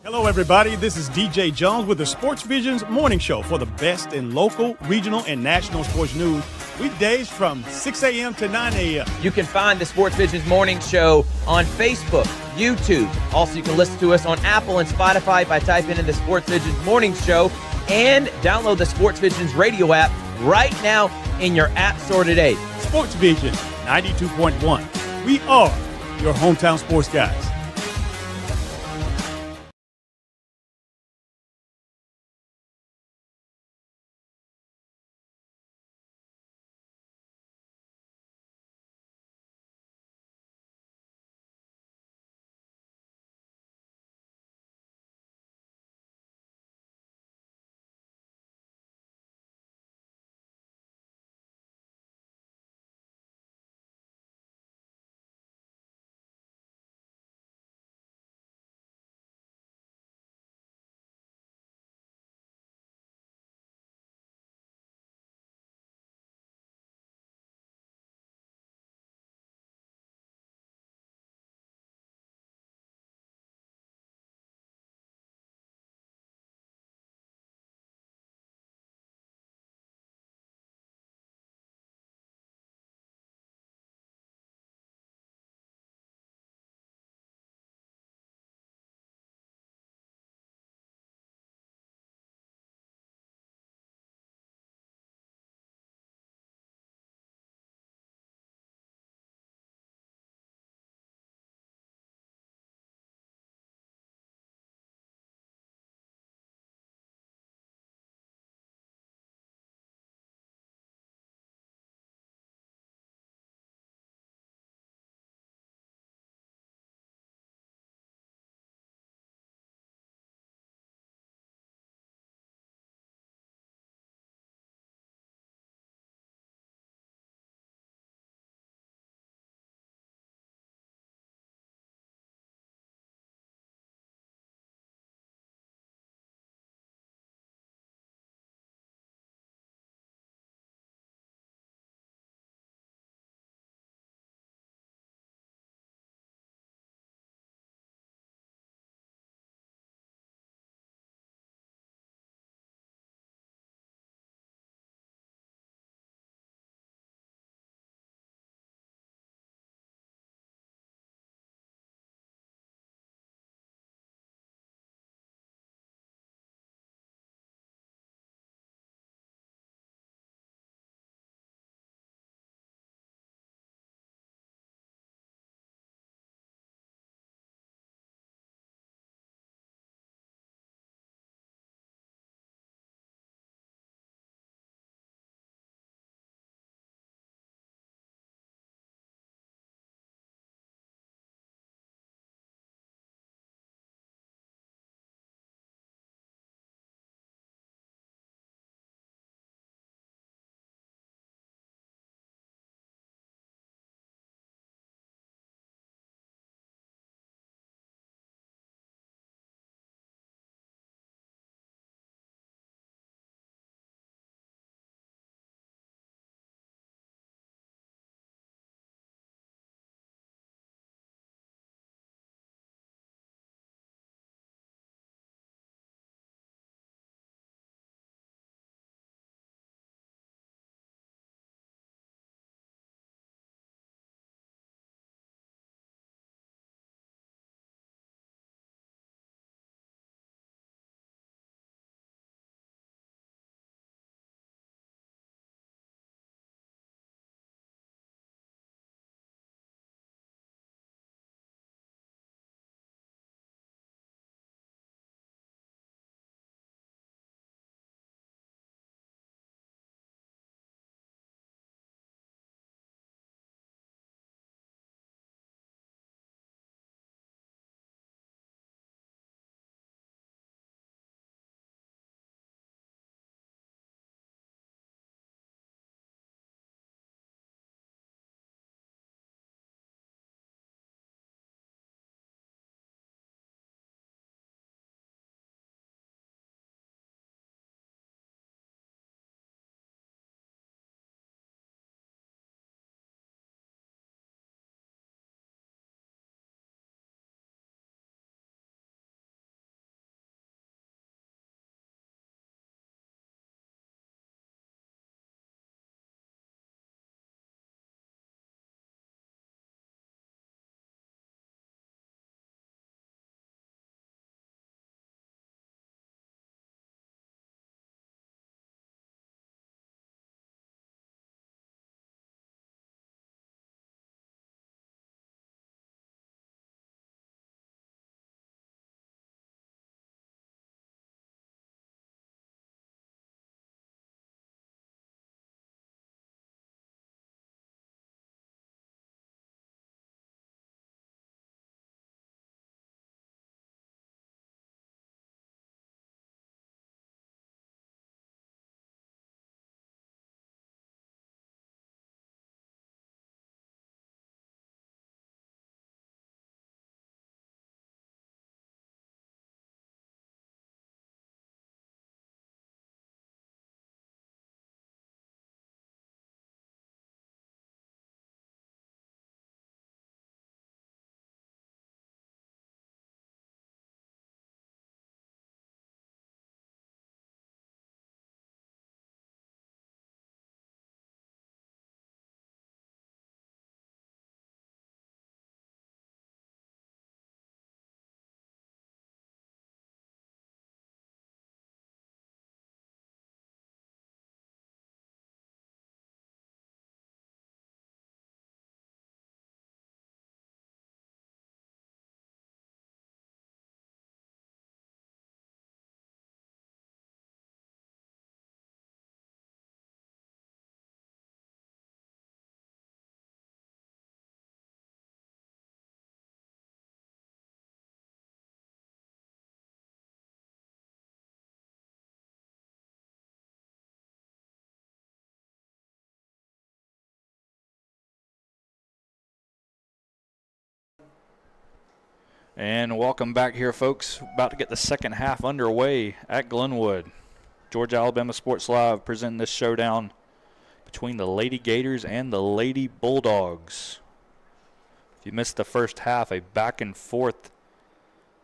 Hello, everybody. This is DJ Jones with the Sports Vision's morning show for the best in local, regional, and national sports news. Weekdays from 6 a.m. to 9 a.m. You can find the Sports Vision's morning show on Facebook, YouTube. Also, you can listen to us on Apple and Spotify by typing in the Sports Vision's morning show, and download the Sports Vision's radio app right now in your app store today. Sports Vision 92.1. We are your hometown sports guys. And welcome back here, folks. About to get the second half underway at Glenwood. Georgia Alabama Sports Live presenting this showdown between the Lady Gators and the Lady Bulldogs. If you missed the first half, a back and forth,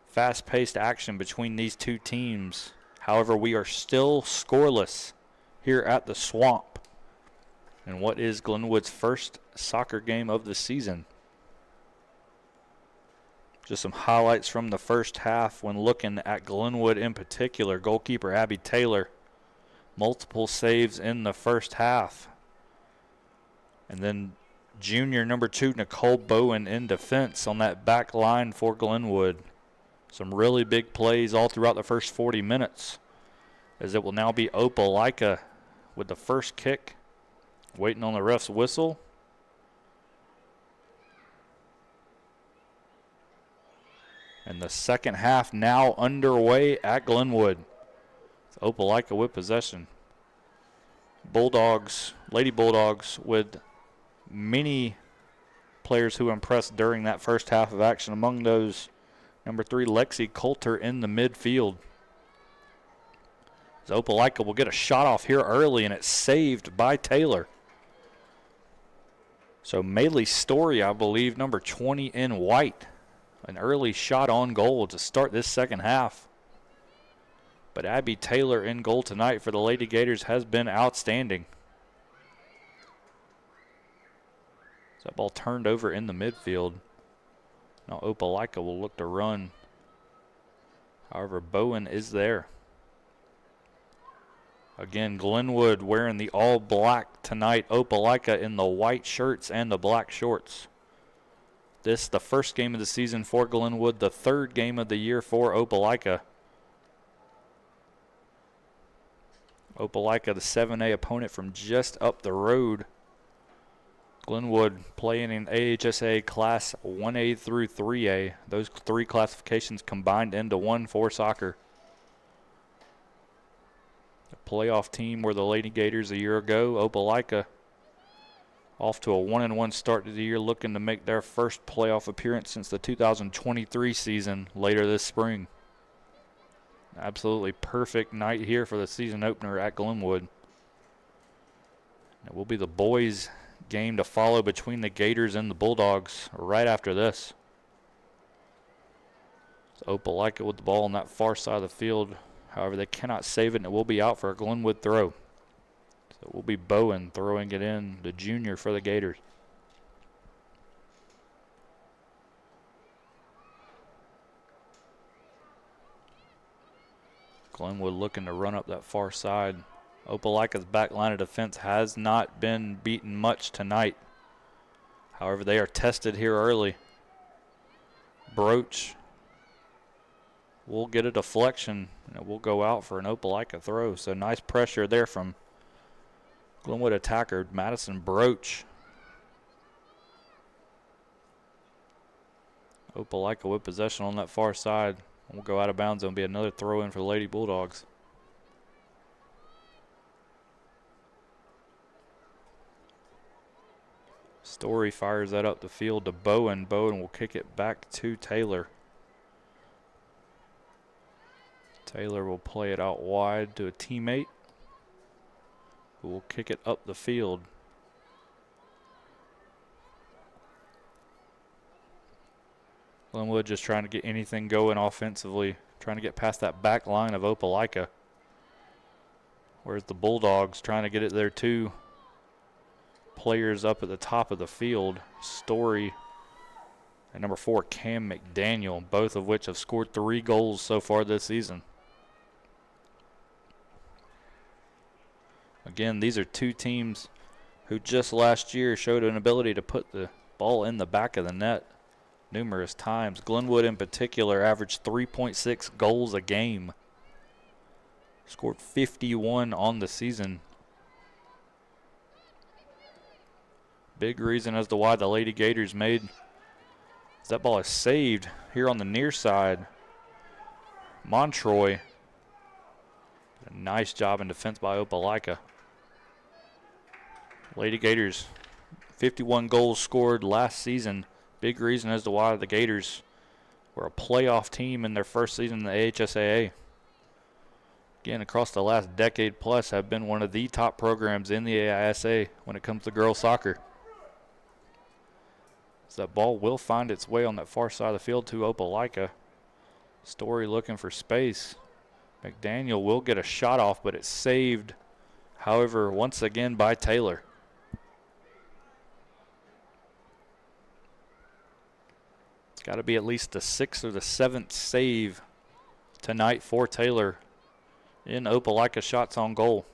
fast-paced action between these two teams. However, we are still scoreless here at the Swamp in what is Glenwood's first soccer game of the season. Just some highlights from the first half when looking at Glenwood in particular. Goalkeeper Abby Taylor, multiple saves in the first half. And then junior number 2, Nicole Bowen, in defense on that back line for Glenwood. Some really big plays all throughout the first 40 minutes, as it will now be Opelika with the first kick, waiting on the ref's whistle. And the second half now underway at Glenwood. It's Opelika with possession. Bulldogs, Lady Bulldogs, with many players who impressed during that first half of action. Among those, number 3, Lexi Coulter in the midfield. As Opelika will get a shot off here early, and it's saved by Taylor. So Maylee Story, I believe, number 20 in white. An early shot on goal to start this second half. But Abby Taylor in goal tonight for the Lady Gators has been outstanding. That ball turned over in the midfield. Now Opelika will look to run. However, Bowen is there. Again, Glenwood wearing the all black tonight. Opelika in the white shirts and the black shorts. This the first game of the season for Glenwood, the third game of the year for Opelika. Opelika, the 7A opponent from just up the road. Glenwood playing in AHSA Class 1A through 3A. Those 3 classifications combined into one for soccer. The playoff team were the Lady Gators a year ago. Opelika off to a 1-1 start to the year, looking to make their first playoff appearance since the 2023 season later this spring. Absolutely perfect night here for the season opener at Glenwood. It will be the boys' game to follow between the Gators and the Bulldogs right after this. So Opelika with the ball on that far side of the field. However, they cannot save it, and it will be out for a Glenwood throw. So it will be Bowen throwing it in, the junior for the Gators. Glenwood looking to run up that far side. Opelika's back line of defense has not been beaten much tonight. However, they are tested here early. Broach will get a deflection, and it will go out for an Opelika throw. So nice pressure there from Glenwood attacker Madison Broach. Opelika with possession on that far side. We'll go out of bounds and be another throw in for the Lady Bulldogs. Story fires that up the field to Bowen. Bowen will kick it back to Taylor. Taylor will play it out wide to a teammate who will kick it up the field. Glenwood just trying to get anything going offensively, trying to get past that back line of Opelika. Whereas the Bulldogs trying to get it there too. Players up at the top of the field, Story and number 4, Cam McDaniel, both of which have scored 3 goals so far this season. Again, these are 2 teams who just last year showed an ability to put the ball in the back of the net numerous times. Glenwood in particular averaged 3.6 goals a game. Scored 51 on the season. Big reason as to why the Lady Gators made that ball is saved here on the near side. Montroy. A nice job in defense by Opelika. Lady Gators, 51 goals scored last season. Big reason as to why the Gators were a playoff team in their first season in the AHSAA. Again, across the last decade plus, have been one of the top programs in the AISA when it comes to girls soccer. So that ball will find its way on that far side of the field to Opelika. Story looking for space. McDaniel will get a shot off, but it's saved, however, once again by Taylor. It's got to be at least the 6th or the 7th save tonight for Taylor in Opelika shots on goal.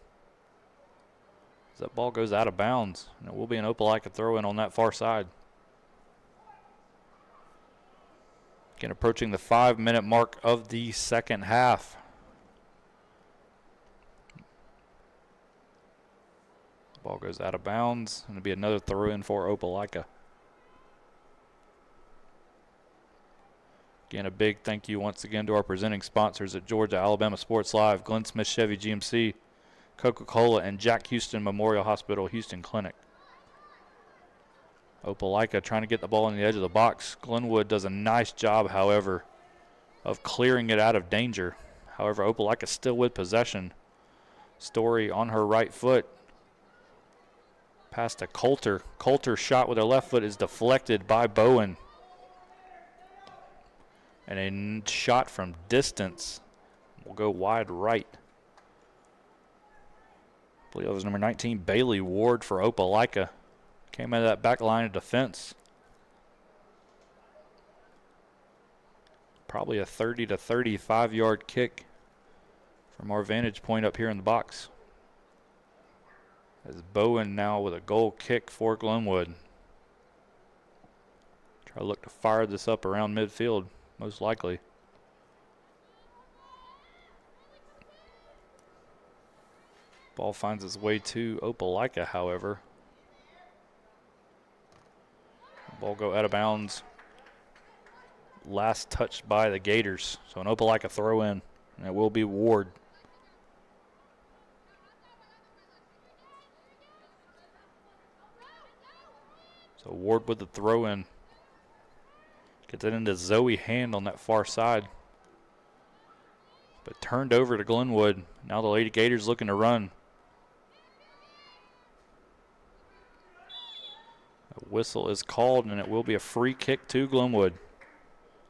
As that ball goes out of bounds, and it will be an Opelika throw-in on that far side. Again, approaching the 5-minute mark of the second half. Ball goes out of bounds, and it'll be another throw-in for Opelika. Again, a big thank you once again to our presenting sponsors at Georgia Alabama Sports Live, Glenn Smith Chevy GMC, Coca-Cola, and Jack Houston Memorial Hospital Houston Clinic. Opelika trying to get the ball on the edge of the box. Glenwood does a nice job, however, of clearing it out of danger. However, Opelika still with possession. Story on her right foot. Pass to Coulter. Coulter's shot with her left foot is deflected by Bowen. And a shot from distance will go wide right. I believe it was number 19, Bailey Ward for Opelika. Came out of that back line of defense. Probably a 30 to 35 yard kick from our vantage point up here in the box. As Bowen now with a goal kick for Glenwood. Try to look to fire this up around midfield, most likely. Ball finds its way to Opelika, however. Ball go out of bounds. Last touched by the Gators. So an Opelika throw in, and it will be Ward. So Ward with the throw in. Gets it into Zoe Hand on that far side. But turned over to Glenwood. Now the Lady Gators looking to run. A whistle is called, and it will be a free kick to Glenwood.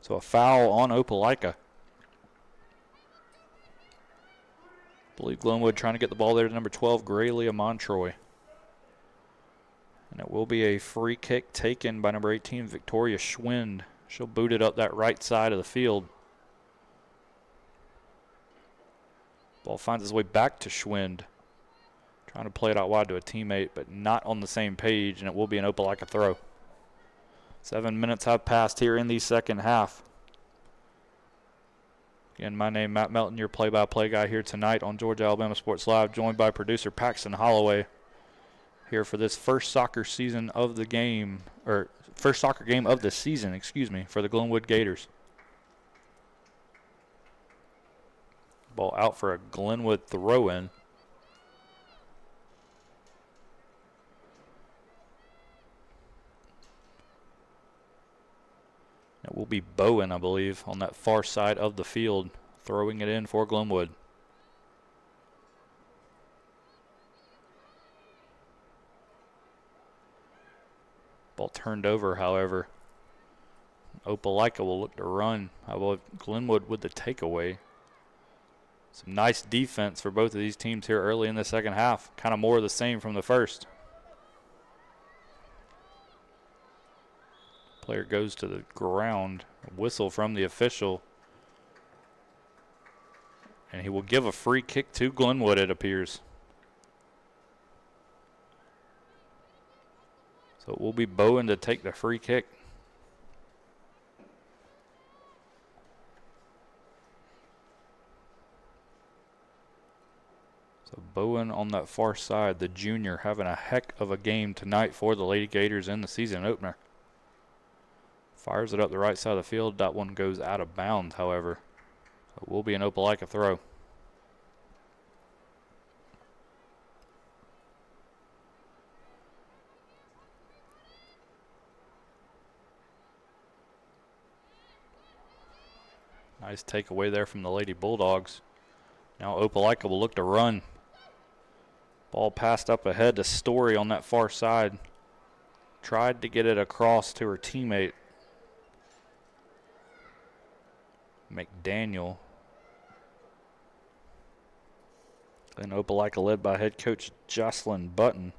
So a foul on Opelika. I believe Glenwood trying to get the ball there to number 12, Graylia Montroy. And it will be a free kick taken by number 18, Victoria Schwind. She'll boot it up that right side of the field. Ball finds its way back to Schwind. Trying to play it out wide to a teammate, but not on the same page, and it will be an Opelika throw. 7 minutes have passed here in the second half. Again, my name, Matt Melton, your play-by-play guy here tonight on Georgia Alabama Sports Live, joined by producer Paxton Holloway here for this first soccer season of the game, or first soccer game of the season, excuse me, for the Glenwood Gators. Ball out for a Glenwood throw-in. It will be Bowen, I believe, on that far side of the field, throwing it in for Glenwood. Ball turned over, however. Opelika will look to run. However, Glenwood with the takeaway. Some nice defense for both of these teams here early in the second half. Kind of more of the same from the first. Player goes to the ground. A whistle from the official. And he will give a free kick to Glenwood, it appears. So it will be Bowen to take the free kick. So Bowen on that far side, the junior, having a heck of a game tonight for the Lady Gators in the season opener. Fires it up the right side of the field. That one goes out of bounds, however. So it will be an Opelika throw. Nice takeaway there from the Lady Bulldogs. Now Opelika will look to run. Ball passed up ahead to Story on that far side. Tried to get it across to her teammate, McDaniel. Then Opelika led by head coach Jocelyn Button.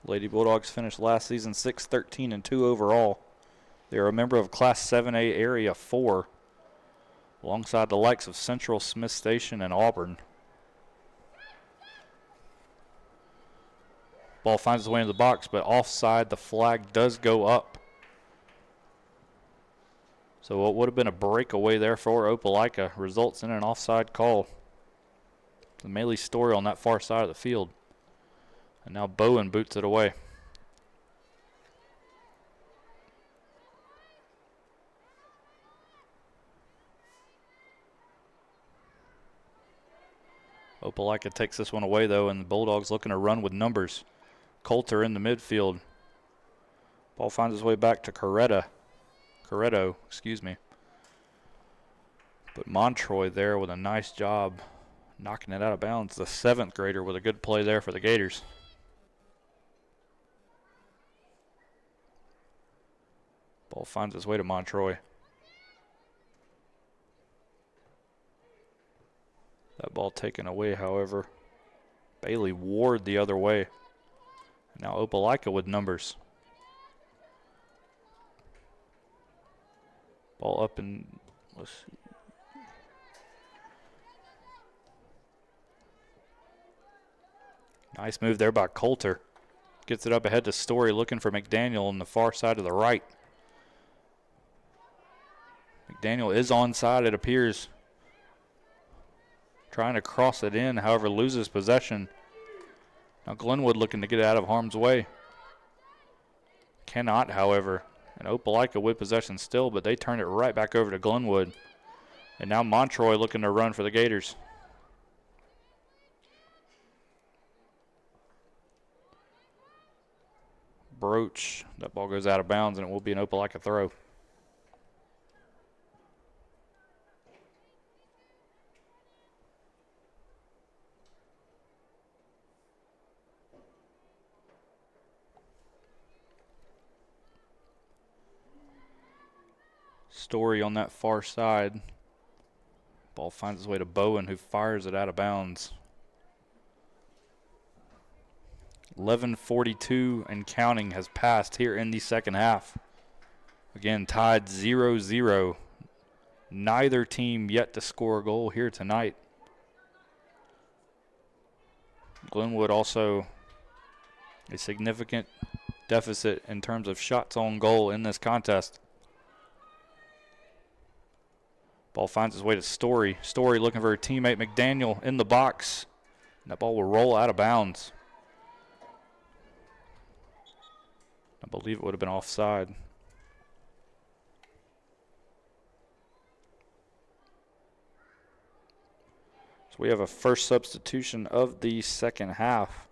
Lady Bulldogs finished last season 6-13-2 overall. They are a member of Class 7A Area 4, alongside the likes of Central, Smith Station, and Auburn. Ball finds its way into the box, but offside, the flag does go up. So what would have been a breakaway there for Opelika results in an offside call. The Melee Story on that far side of the field. And now Bowen boots it away. Opelika takes this one away, though, and the Bulldogs looking to run with numbers. Coulter in the midfield. Ball finds its way back to Corretto, excuse me. But Montroy there with a nice job knocking it out of bounds. The 7th grader with a good play there for the Gators. Ball finds its way to Montroy. That ball taken away, however. Bailey Ward the other way. Now Opelika with numbers. Ball up and let's see. Nice move there by Coulter. Gets it up ahead to Story, looking for McDaniel on the far side of the right. McDaniel is onside, it appears. Trying to cross it in, however, loses possession. Now Glenwood looking to get out of harm's way. Cannot, however. And Opelika with possession still, but they turn it right back over to Glenwood. And now Montroy looking to run for the Gators. Broach, that ball goes out of bounds, and it will be an Opelika throw. Story on that far side. Ball finds its way to Bowen, who fires it out of bounds. 11:42 and counting has passed here in the second half. Again, tied 0-0. Neither team yet to score a goal here tonight. Glenwood also a significant deficit in terms of shots on goal in this contest. Ball finds its way to Story. Story looking for her teammate McDaniel in the box. And that ball will roll out of bounds. I believe it would have been offside. So we have a first substitution of the second half.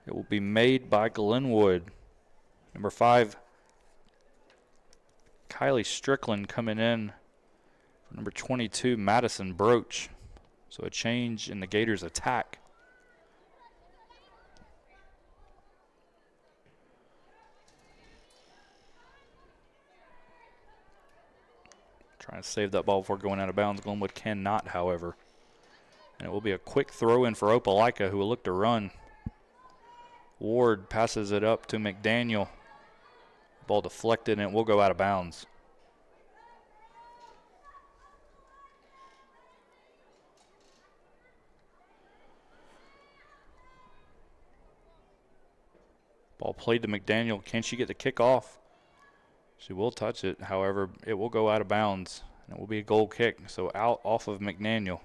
It will be made by Glenwood. Number 5, Kylie Strickland coming in for number 22, Madison Broach. So a change in the Gators' attack. Trying to save that ball before going out of bounds. Glenwood cannot, however. And it will be a quick throw in for Opelika, who will look to run. Ward passes it up to McDaniel. Ball deflected, and it will go out of bounds. Ball played to McDaniel. Can she get the kick off? She will touch it. However, it will go out of bounds. And it will be a goal kick. So out off of McDaniel.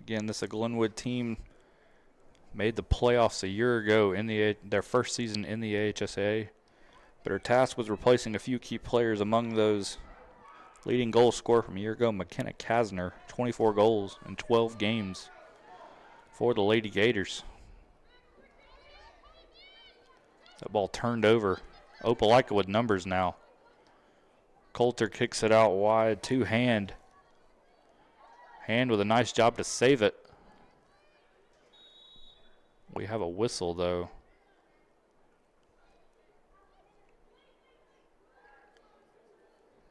Again, this is a Glenwood team made the playoffs a year ago in their first season in the AHSA. But her task was replacing a few key players, among those leading goal scorer from a year ago, McKenna Kasner, 24 goals in 12 games for the Lady Gators. That ball turned over. Opelika with numbers now. Coulter kicks it out wide to Hand. Hand with a nice job to save it. We have a whistle, though.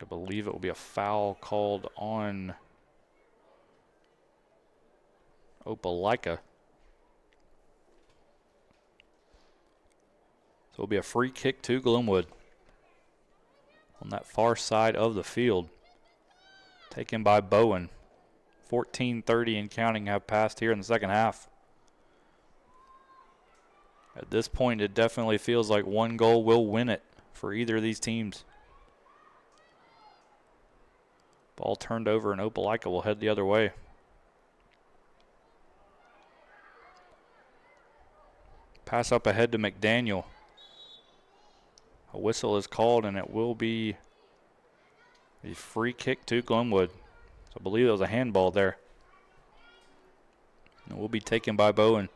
I believe it will be a foul called on Opelika. So it'll be a free kick to Glenwood on that far side of the field. Taken by Bowen. 14:30 and counting have passed here in the second half. At this point, it definitely feels like one goal will win it for either of these teams. Ball turned over, and Opelika will head the other way. Pass up ahead to McDaniel. A whistle is called, and it will be a free kick to Glenwood. So I believe it was a handball there. And it will be taken by Bowen.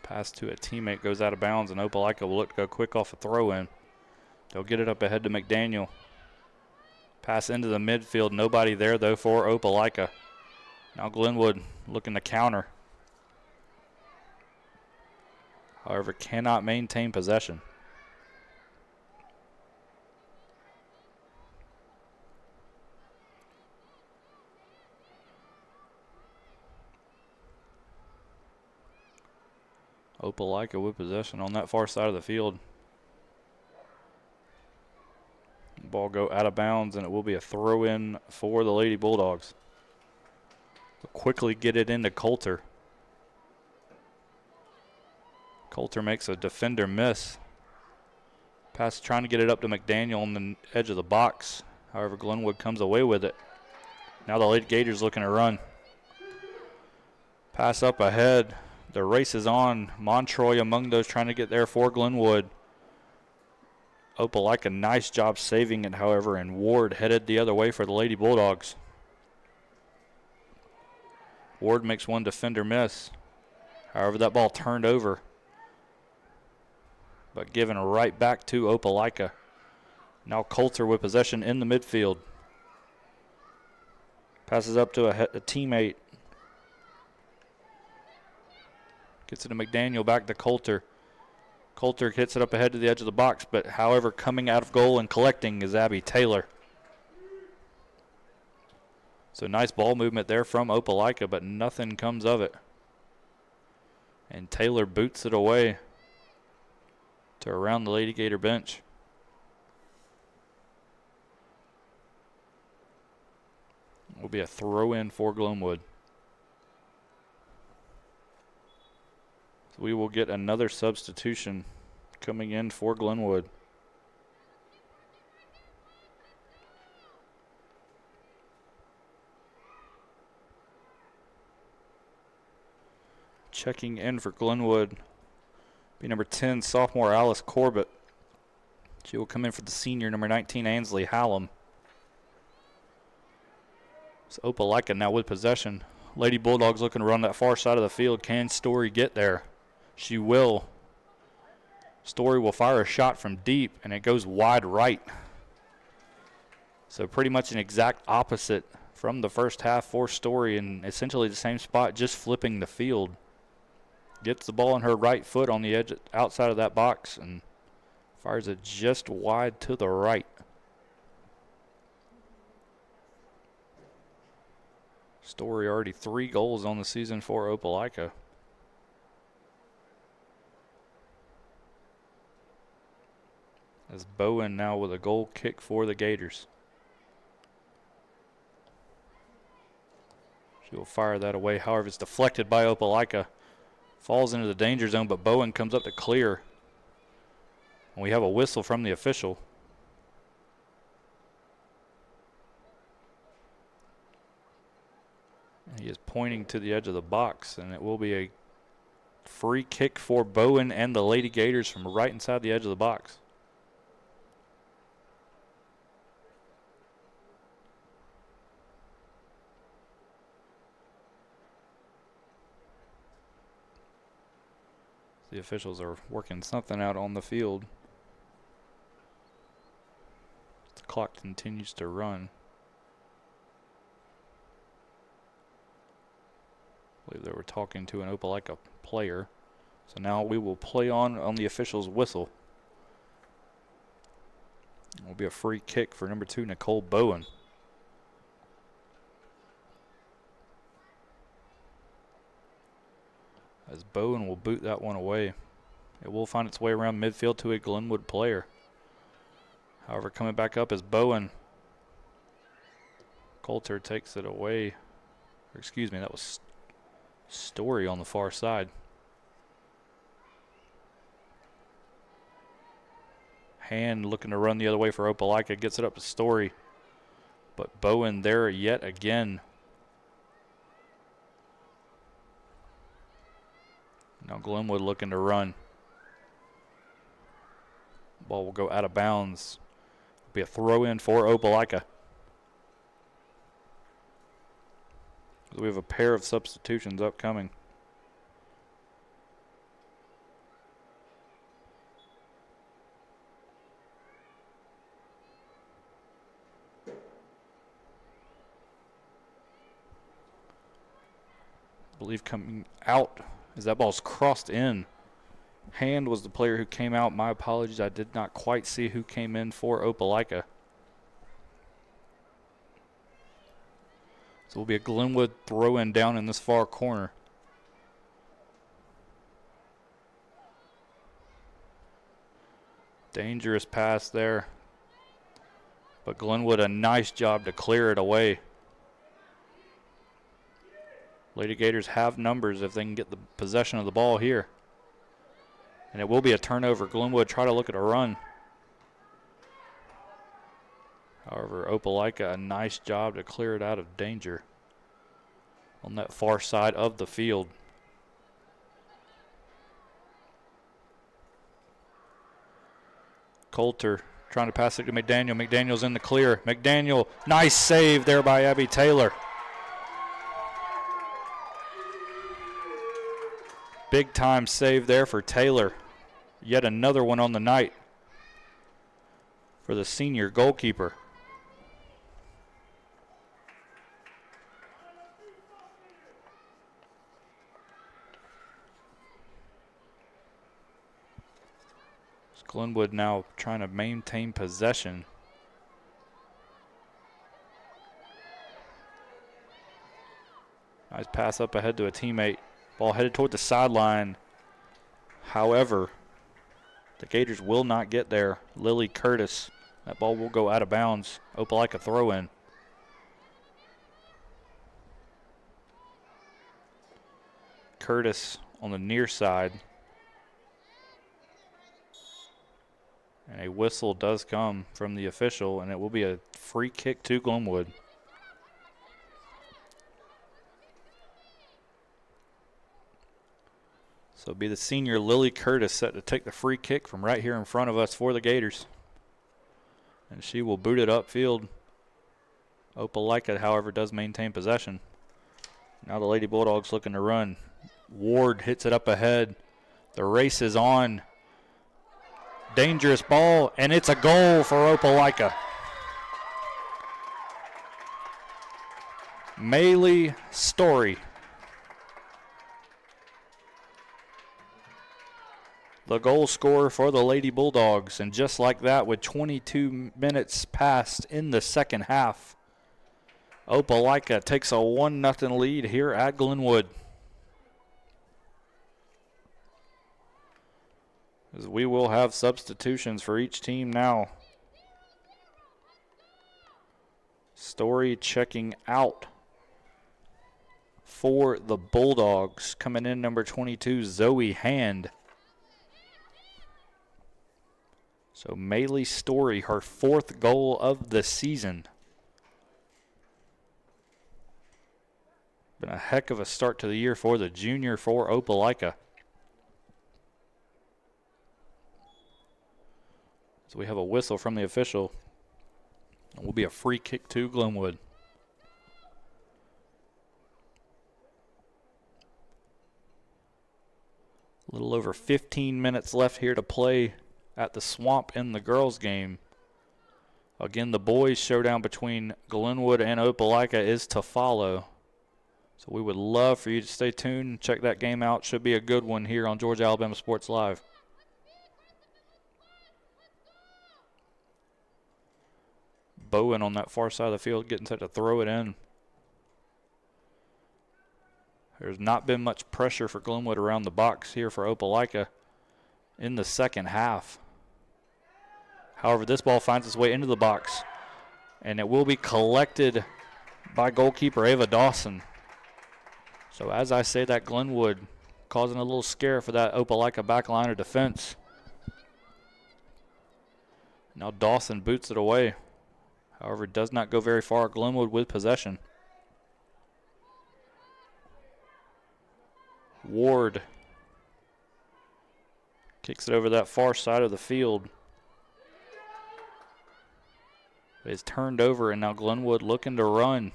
Pass to a teammate goes out of bounds, and Opelika will look to go quick off a throw-in. They'll get it up ahead to McDaniel. Pass into the midfield. Nobody there, though, for Opelika. Now Glenwood looking to counter. However, cannot maintain possession. Opelika with possession on that far side of the field. Ball go out of bounds, and it will be a throw-in for the Lady Bulldogs. They'll quickly get it into Coulter. Coulter makes a defender miss. Pass trying to get it up to McDaniel on the edge of the box. However, Glenwood comes away with it. Now the Lady Gators looking to run. Pass up ahead. The race is on. Montroy among those trying to get there for Glenwood. Opelika, nice job saving it, however, and Ward headed the other way for the Lady Bulldogs. Ward makes one defender miss. However, that ball turned over, but given right back to Opelika. Now Coulter with possession in the midfield. Passes up to a teammate. Gets it to McDaniel, back to Coulter. Coulter hits it up ahead to the edge of the box, but however, coming out of goal and collecting is Abby Taylor. So nice ball movement there from Opelika, but nothing comes of it. And Taylor boots it away to around the Lady Gator bench. Will be a throw-in for Glenwood. So we will get another substitution coming in for Glenwood. Checking in for Glenwood be number 10, sophomore Alice Corbett. She will come in for the senior, number 19, Ansley Hallam. So Opelika now with possession. Lady Bulldogs looking to run that far side of the field. Can Story get there? She will. Story will fire a shot from deep, and it goes wide right. So pretty much an exact opposite from the first half for Story, and essentially the same spot, just flipping the field. Gets the ball on her right foot on the edge outside of that box and fires it just wide to the right. Story already 3 goals on the season for Opelika. As Bowen now with a goal kick for the Gators. She will fire that away. However, it's deflected by Opelika. Falls into the danger zone, but Bowen comes up to clear. And we have a whistle from the official. He is pointing to the edge of the box, and it will be a free kick for Bowen and the Lady Gators from right inside the edge of the box. The officials are working something out on the field. The clock continues to run. I believe they were talking to an Opelika player. So now we will play on the official's whistle. It will be a free kick for number 2, Nicole Bowen. As Bowen will boot that one away. It will find its way around midfield to a Glenwood player. However, coming back up is Bowen. Coulter takes it away. Or excuse me, that was Story on the far side. Hand looking to run the other way for Opelika. Gets it up to Story. But Bowen there yet again. Now Glenwood looking to run. Ball will go out of bounds. It'll be a throw in for Opelika. We have a pair of substitutions upcoming. I believe coming out as that ball's crossed in. Hand was the player who came out. My apologies, I did not quite see who came in for Opelika. So it will be a Glenwood throw-in down in this far corner. Dangerous pass there. But Glenwood, a nice job to clear it away. Lady Gators have numbers if they can get the possession of the ball here. And it will be a turnover. Glenwood try to look at a run. However, Opelika, a nice job to clear it out of danger on that far side of the field. Coulter trying to pass it to McDaniel. McDaniel's in the clear. McDaniel, nice save there by Abby Taylor. Big time save there for Taylor. Yet another one on the night for the senior goalkeeper. Glenwood now trying to maintain possession. Nice pass up ahead to a teammate. Ball headed toward the sideline. However, the Gators will not get there. Lily Curtis, that ball will go out of bounds. Opelika throw in. Curtis on the near side. And a whistle does come from the official, and it will be a free kick to Glenwood. So it'll be the senior Lily Curtis set to take the free kick from right here in front of us for the Gators. And she will boot it upfield. Opelika, however, does maintain possession. Now the Lady Bulldogs looking to run. Ward hits it up ahead. The race is on. Dangerous ball, and it's a goal for Opelika. Maylee Story. The goal scorer for the Lady Bulldogs. And just like that, with 22 minutes passed in the second half, Opelika takes a 1-0 lead here at Glenwood. As we will have substitutions for each team now. Story checking out for the Bulldogs. Coming in number 22, Zoe Hand. So Maylee Story, her 4th goal of the season. Been a heck of a start to the year for the junior for Opelika. So we have a whistle from the official. It will be a free kick to Glenwood. A little over 15 minutes left here to play at the Swamp in the girls' game. Again, the boys' showdown between Glenwood and Opelika is to follow. So we would love for you to stay tuned and check that game out. Should be a good one here on Georgia Alabama Sports Live. Bowen on that far side of the field getting set to throw it in. There's not been much pressure for Glenwood around the box here for Opelika in the second half. However, this ball finds its way into the box, and it will be collected by goalkeeper Ava Dawson. So as I say that, Glenwood causing a little scare for that Opelika backliner defense. Now Dawson boots it away. However, it does not go very far. Glenwood with possession. Ward kicks it over that far side of the field. It's turned over, and now Glenwood looking to run.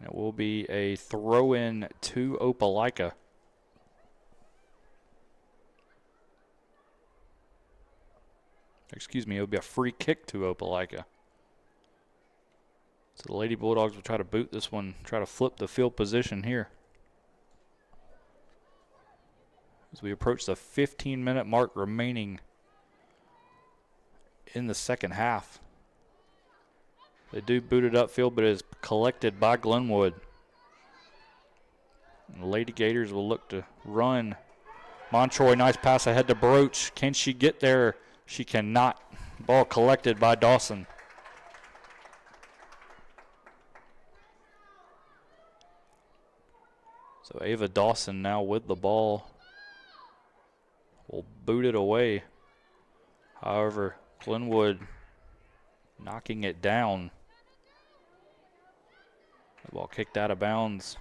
It will be a throw-in to Opelika. Excuse me, it will be a free kick to Opelika. So the Lady Bulldogs will try to boot this one, try to flip the field position here. As we approach the 15-minute mark remaining in the second half. They do boot it upfield, but it is collected by Glenwood. And the Lady Gators will look to run. Montroy, nice pass ahead to Broach. Can she get there? She cannot. Ball collected by Dawson. So Ava Dawson now with the ball will boot it away. However, Glenwood knocking it down. The ball kicked out of bounds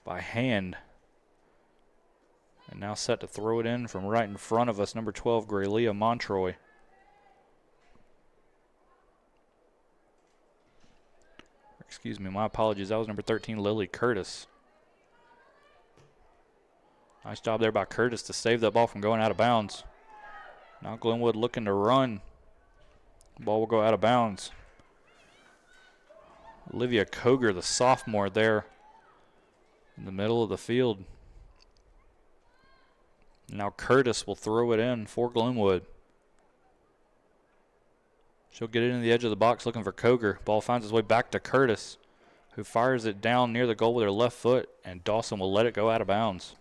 by hand. And now set to throw it in from right in front of us, number 12, Graylia Montroy. Excuse me, my apologies. That was number 13, Lily Curtis. Nice job there by Curtis to save that ball from going out of bounds. Now Glenwood looking to run. Ball will go out of bounds. Olivia Koger, the sophomore, there in the middle of the field. Now Curtis will throw it in for Glenwood. She'll get it in the edge of the box looking for Koger. Ball finds its way back to Curtis, who fires it down near the goal with her left foot, and Dawson will let it go out of bounds.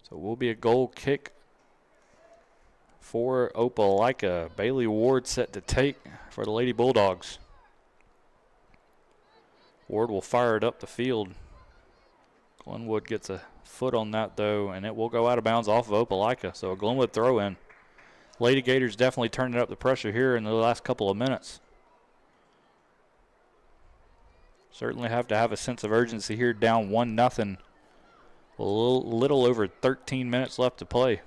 So it will be a goal kick for Opelika. Bailey Ward set to take for the Lady Bulldogs. Ward will fire it up the field. Glenwood gets a foot on that, though, and it will go out of bounds off of Opelika. So a Glenwood throw in. Lady Gators definitely turning up the pressure here in the last couple of minutes. Certainly have to have a sense of urgency here, down 1-0. A little over 13 minutes left to play.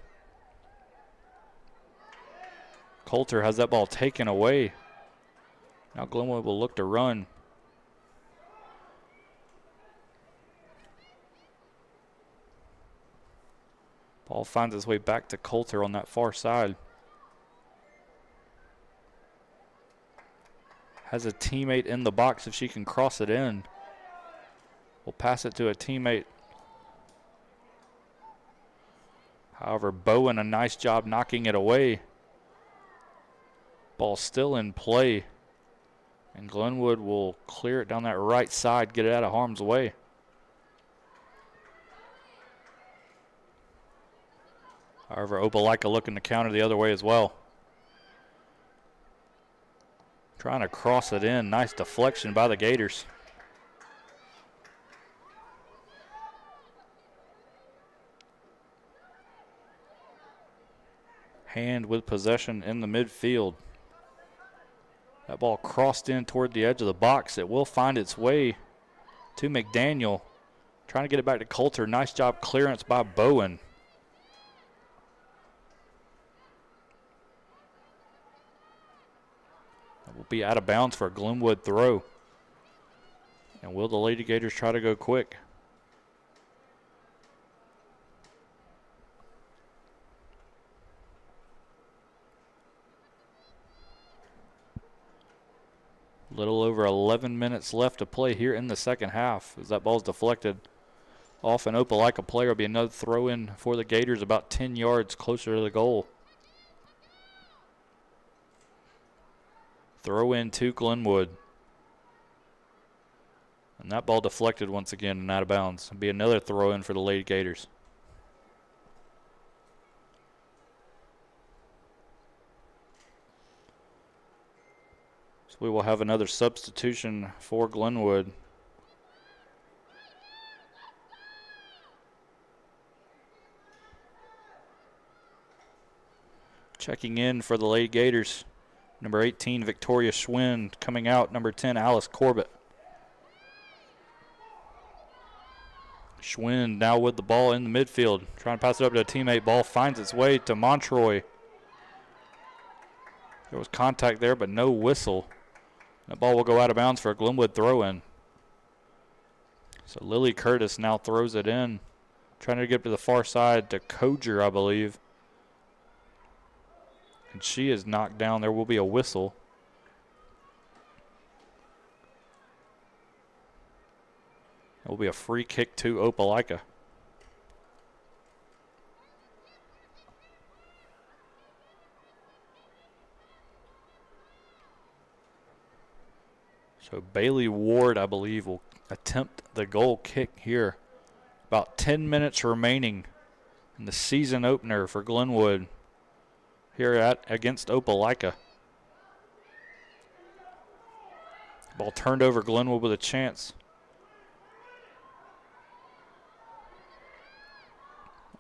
Coulter has that ball taken away. Now Glenwood will look to run. Ball finds its way back to Coulter on that far side. Has a teammate in the box if she can cross it in. We'll pass it to a teammate. However, Bowen, a nice job knocking it away. Ball still in play. And Glenwood will clear it down that right side, get it out of harm's way. However, Opelika looking to counter the other way as well. Trying to cross it in. Nice deflection by the Gators. Hand with possession in the midfield. That ball crossed in toward the edge of the box. It will find its way to McDaniel. Trying to get it back to Coulter. Nice job clearance by Bowen. It will be out of bounds for a Glenwood throw. And will the Lady Gators try to go quick? Little over 11 minutes left to play here in the second half. As that ball's deflected off an Opelika player, will be another throw in for the Gators about 10 yards closer to the goal. Throw in to Glenwood. And that ball deflected once again and out of bounds. It'll be another throw in for the Lady Gators. So we will have another substitution for Glenwood. Checking in for the Lady Gators, number 18, Victoria Schwind. Coming out, number 10, Alice Corbett. Schwind now with the ball in the midfield, trying to pass it up to a teammate. Ball finds its way to Montroy. There was contact there, but no whistle. That ball will go out of bounds for a Glenwood throw-in. So Lily Curtis now throws it in, trying to get to the far side to Koger, I believe. And she is knocked down. There will be a whistle. It will be a free kick to Opelika. So Bailey Ward, I believe, will attempt the goal kick here. About 10 minutes remaining in the season opener for Glenwood here against Opelika. Ball turned over. Glenwood with a chance.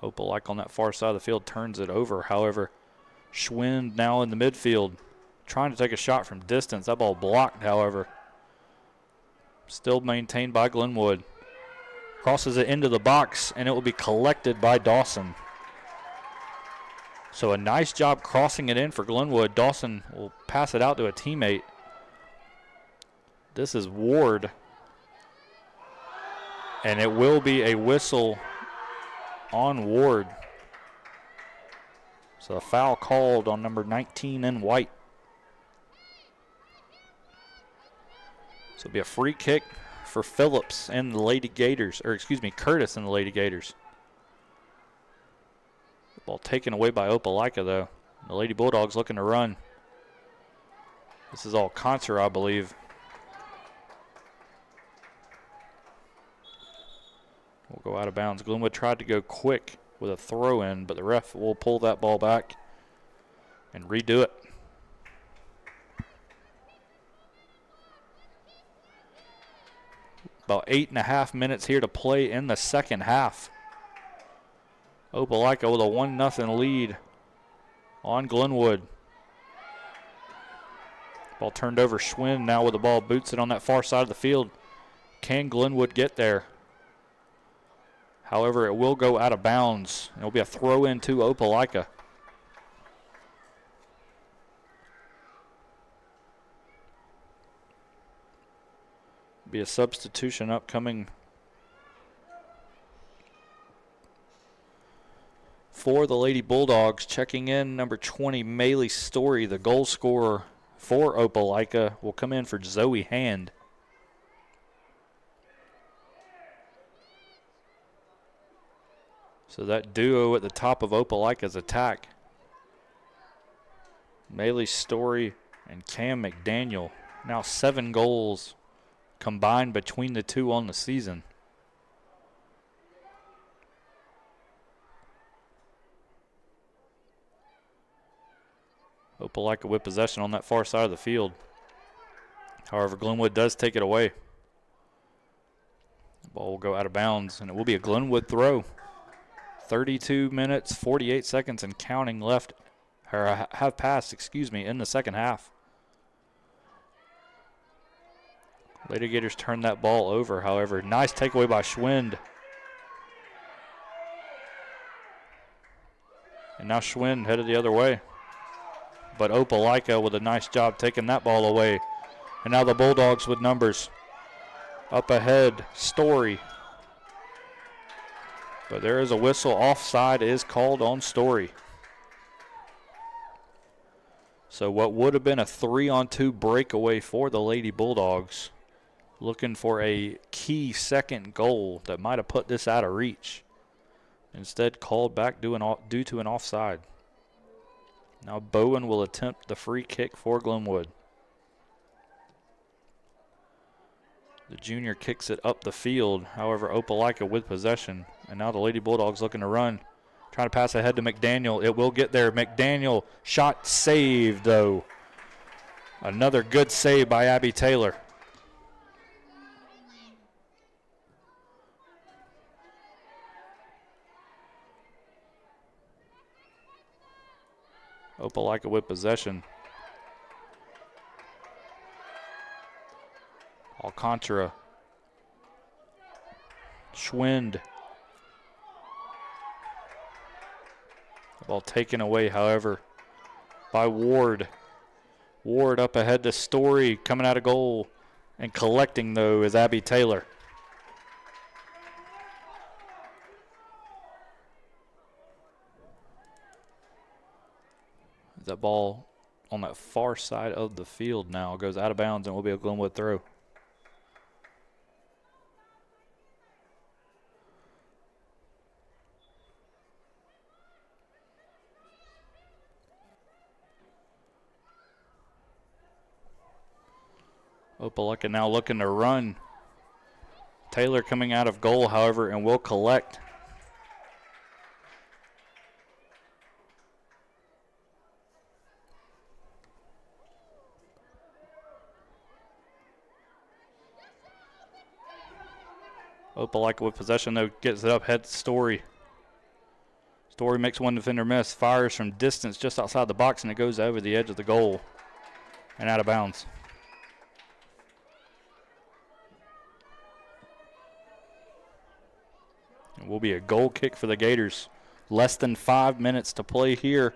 Opelika on that far side of the field turns it over. However, Schwind now in the midfield, trying to take a shot from distance. That ball blocked, however. Still maintained by Glenwood. Crosses it into the box, and it will be collected by Dawson. So a nice job crossing it in for Glenwood. Dawson will pass it out to a teammate. This is Ward. And it will be a whistle on Ward. So a foul called on number 19 in white. So it'll be a free kick for Phillips and the Lady Gators, or excuse me, Curtis and the Lady Gators. The ball taken away by Opelika though. The Lady Bulldogs looking to run. This is all concert, I believe. Will go out of bounds. Glenwood tried to go quick with a throw in, but the ref will pull that ball back and redo it. About 8.5 minutes here to play in the second half. Opelika with a 1-0 lead on Glenwood. Ball turned over. Schwind now with the ball, boots it on that far side of the field. Can Glenwood get there? However, it will go out of bounds. It will be a throw in to Opelika. Be a substitution upcoming for the Lady Bulldogs. Checking in, number 20, Maylee Story, the goal scorer for Opelika, will come in for Zoe Hand. So that duo at the top of Opelika's attack, Maylee Story and Cam McDaniel, now 7 goals combined between the two on the season. Opelika with possession on that far side of the field. However, Glenwood does take it away. The ball will go out of bounds, and it will be a Glenwood throw. 32 minutes, 48 seconds, and counting left or have passed, in the second half. Lady Gators turned that ball over, however. Nice takeaway by Schwind. And now Schwind headed the other way. But Opelika with a nice job taking that ball away. And now the Bulldogs with numbers. Up ahead, Story. But there is a whistle. Offside is called on Story. So what would have been a 3-on-2 breakaway for the Lady Bulldogs. Looking for a key second goal that might have put this out of reach. Instead called back due to an offside. Now Bowen will attempt the free kick for Glenwood. The junior kicks it up the field. However, Opelika with possession. And now the Lady Bulldogs looking to run. Trying to pass ahead to McDaniel. It will get there. McDaniel shot saved, though. Another good save by Abby Taylor. Opelika with possession. Alcantara. Schwind. The ball taken away, however, by Ward. Ward up ahead to Story, coming out of goal. And collecting, though, is Abby Taylor. That ball on that far side of the field now goes out of bounds and will be a Glenwood throw. Opelika now looking to run. Taylor coming out of goal, however, and will collect. Opelika with possession, though, gets it up, head to Story. Story makes one defender miss, fires from distance just outside the box, and it goes over the edge of the goal and out of bounds. It will be a goal kick for the Gators. Less than 5 minutes to play here.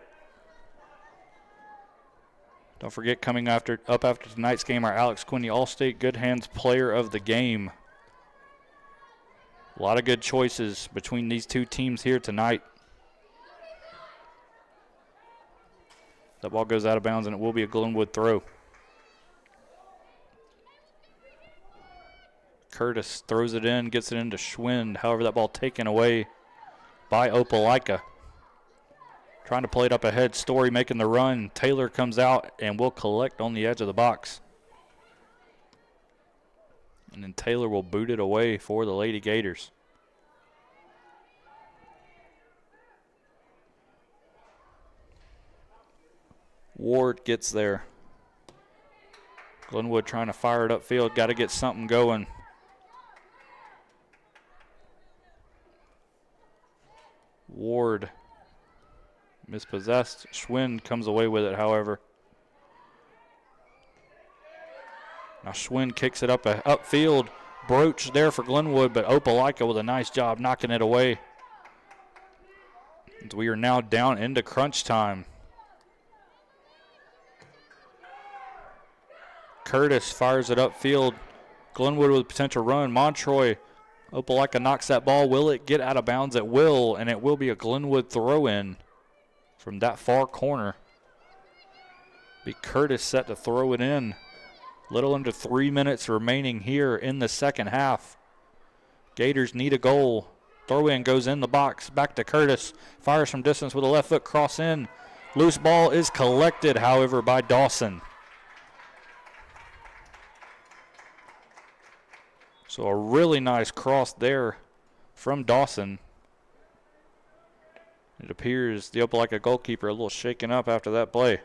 Don't forget, coming up after tonight's game, our Alex Quinney All-State Good Hands Player of the Game. A lot of good choices between these two teams here tonight. That ball goes out of bounds, and it will be a Glenwood throw. Curtis throws it in, gets it into Schwind. However, that ball taken away by Opelika. Trying to play it up ahead. Story making the run. Taylor comes out and will collect on the edge of the box. And then Taylor will boot it away for the Lady Gators. Ward gets there. Glenwood trying to fire it upfield. Got to get something going. Ward mispossessed. Schwind comes away with it, however. Now Schwind kicks it upfield. Broach there for Glenwood, but Opelika with a nice job knocking it away. As we are now down into crunch time. Curtis fires it upfield. Glenwood with a potential run. Montroy. Opelika knocks that ball. Will it get out of bounds? It will, and it will be a Glenwood throw-in from that far corner. Be Curtis set to throw it in. Little under 3 minutes remaining here in the second half. Gators need a goal. Throw-in goes in the box. Back to Curtis. Fires from distance with a left foot cross in. Loose ball is collected, however, by Dawson. So a really nice cross there from Dawson. It appears the Opelika goalkeeper a little shaken up after that play.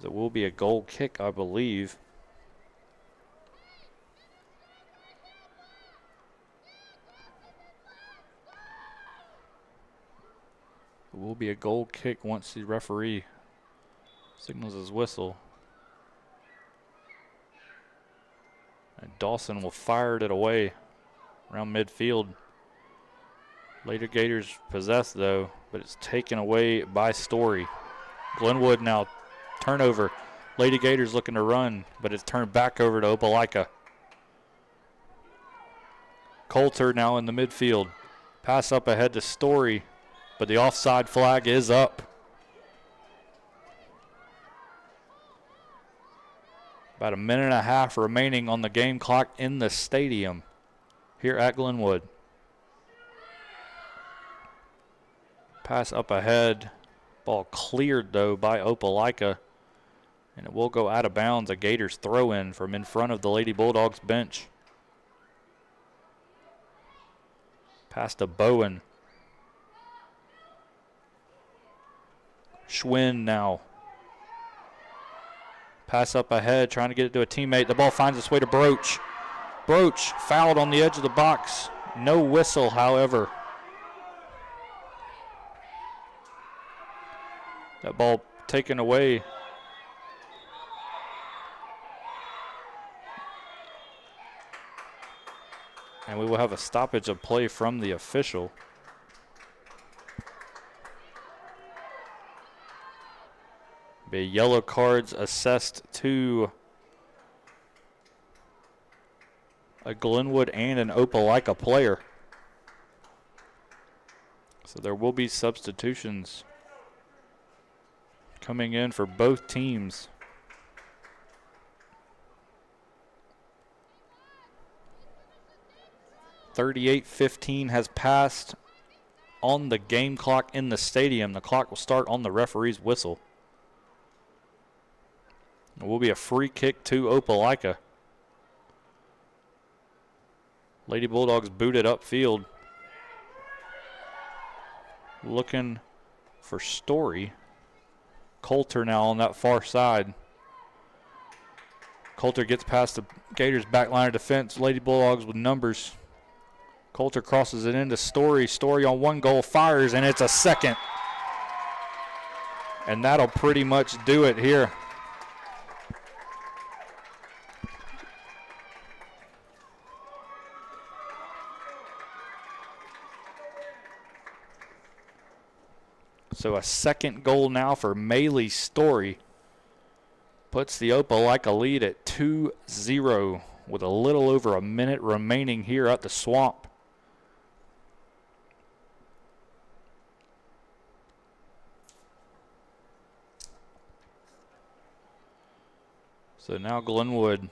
It will be a goal kick, I believe. be a goal kick once the referee signals his whistle. And Dawson will fire it away around midfield. Later Gators possess though, but it's taken away by Story. Glenwood now turnover. Lady Gators looking to run, but it's turned back over to Opelika. Coulter now in the midfield. Pass up ahead to Story, but the offside flag is up. About a minute and a half remaining on the game clock in the stadium here at Glenwood. Pass up ahead. Ball cleared, though, by Opelika. And it will go out of bounds. A Gators throw-in from in front of the Lady Bulldogs bench. Pass to Bowen. Schwinn now. Pass up ahead, trying to get it to a teammate. The ball finds its way to Broach. Broach fouled on the edge of the box. No whistle, however. That ball taken away. And we will have a stoppage of play from the official. Be yellow cards assessed to a Glenwood and an Opelika player. So there will be substitutions coming in for both teams. .38:15 has passed on the game clock in the stadium. The clock will start on the referee's whistle. It will be a free kick to Opelika. Lady Bulldogs booted upfield. Looking for Story. Coulter now on that far side. Coulter gets past the Gators' back line of defense. Lady Bulldogs with numbers. Coulter crosses it into Story. Story on one goal, fires, and it's a second. And that'll pretty much do it here. So a second goal now for Maylee Story. Puts the Opelika lead at 2-0 with a little over a minute remaining here at the Swamp. So now Glenwood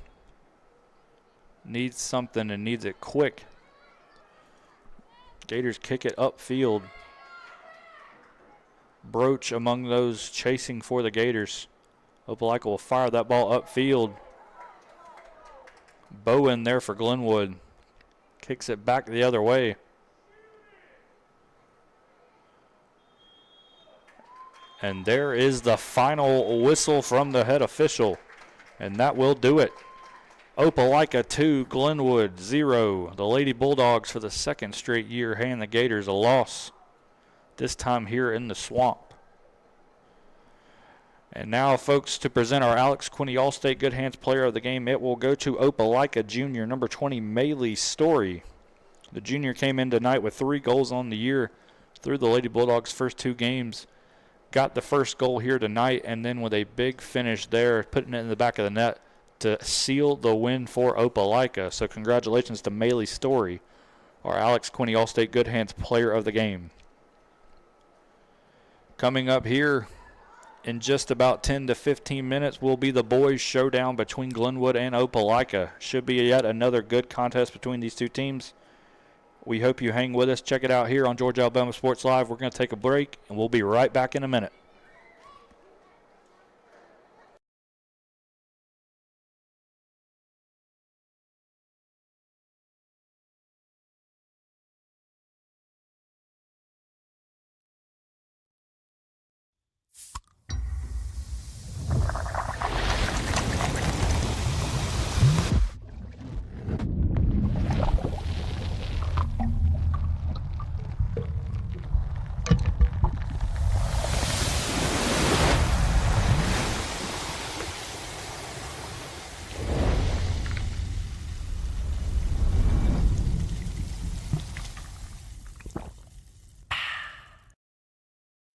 needs something and needs it quick. Gators kick it upfield. Broach among those chasing for the Gators. Opelika will fire that ball upfield. Bowen there for Glenwood. Kicks it back the other way. And there is the final whistle from the head official. And that will do it. Opelika 2, Glenwood 0. The Lady Bulldogs for the second straight year hand the Gators a loss. This time here in the Swamp. And now, folks, to present our Alex Quinney All-State Good Hands Player of the Game, it will go to Opelika Junior, number 20, Maylee Story. The junior came in tonight with 3 goals on the year through the Lady Bulldogs' first 2 games. Got the first goal here tonight, and then with a big finish there, putting it in the back of the net to seal the win for Opelika. So congratulations to Maylee Story, our Alex Quinney All-State Good Hands Player of the Game. Coming up here in just about 10 to 15 minutes will be the boys' showdown between Glenwood and Opelika. Should be yet another good contest between these two teams. We hope you hang with us. Check it out here on Georgia Alabama Sports Live. We're going to take a break, and we'll be right back in a minute.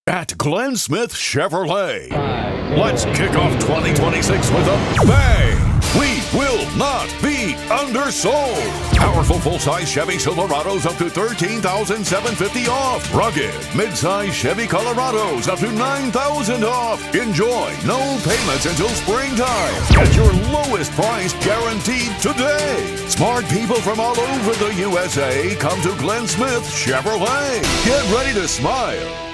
at Glenn Smith Chevrolet. Let's kick off 2026 with a bang! We will not be undersold. Powerful full-size Chevy Silverados up to $13,750 off. Rugged mid-size Chevy Colorados up to $9,000 off. Enjoy no payments until springtime. Get your lowest price guaranteed today. Smart people from all over the USA come to Glenn Smith Chevrolet. Get ready to smile.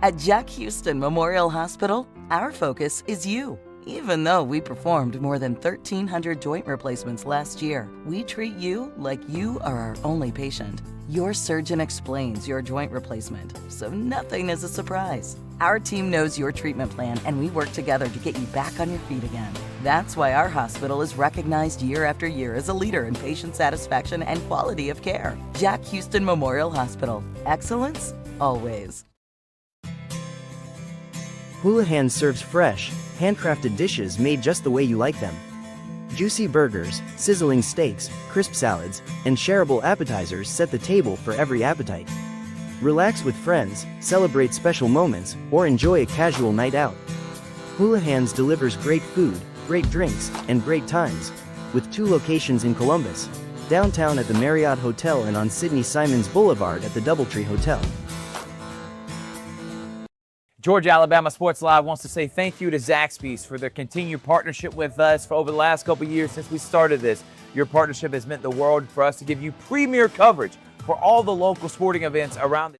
At Jack Houston Memorial Hospital, our focus is you. Even though we performed more than 1,300 joint replacements last year, we treat you like you are our only patient. Your surgeon explains your joint replacement, so nothing is a surprise. Our team knows your treatment plan, and we work together to get you back on your feet again. That's why our hospital is recognized year after year as a leader in patient satisfaction and quality of care. Jack Houston Memorial Hospital. Excellence, always. Houlihan serves fresh, handcrafted dishes made just the way you like them. Juicy burgers, sizzling steaks, crisp salads, and shareable appetizers set the table for every appetite. Relax with friends, celebrate special moments, or enjoy a casual night out. Houlihan's delivers great food, great drinks, and great times, with 2 locations in Columbus, downtown at the Marriott Hotel and on Sidney Simons Boulevard at the Doubletree Hotel. Georgia Alabama Sports Live wants to say thank you to Zaxby's for their continued partnership with us for over the last couple of years since we started this. Your partnership has meant the world for us to give you premier coverage for all the local sporting events around the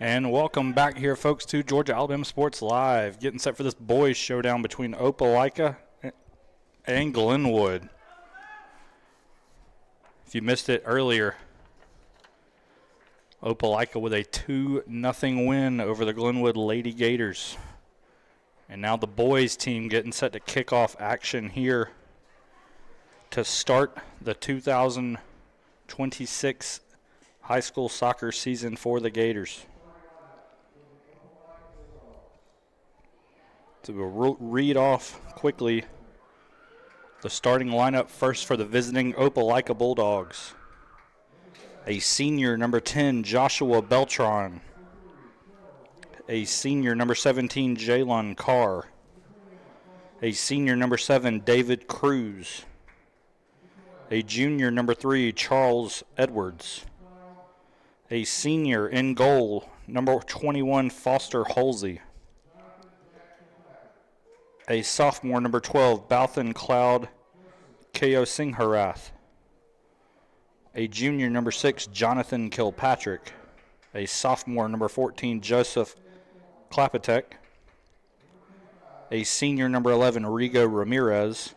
And welcome back here, folks, to Georgia Alabama Sports Live. Getting set for this boys showdown between Opelika and Glenwood. If you missed it earlier, Opelika with a 2-0 win over the Glenwood Lady Gators. And now the boys team getting set to kick off action here to start the 2026 high school soccer season for the Gators. So we'll read off quickly the starting lineup first for the visiting Opelika Bulldogs. A senior, number 10, Joshua Beltran. A senior, number 17, Jalen Carr. A senior, number 7, David Cruz. A junior, number 3, Charles Edwards. A senior in goal, number 21, Foster Halsey. A sophomore, number 12, Balthan Cloud Ko Singharath. A junior, number 6, Jonathan Kilpatrick. A sophomore, number 14, Joseph Klapatek. A senior, number 11, Rigo Ramirez.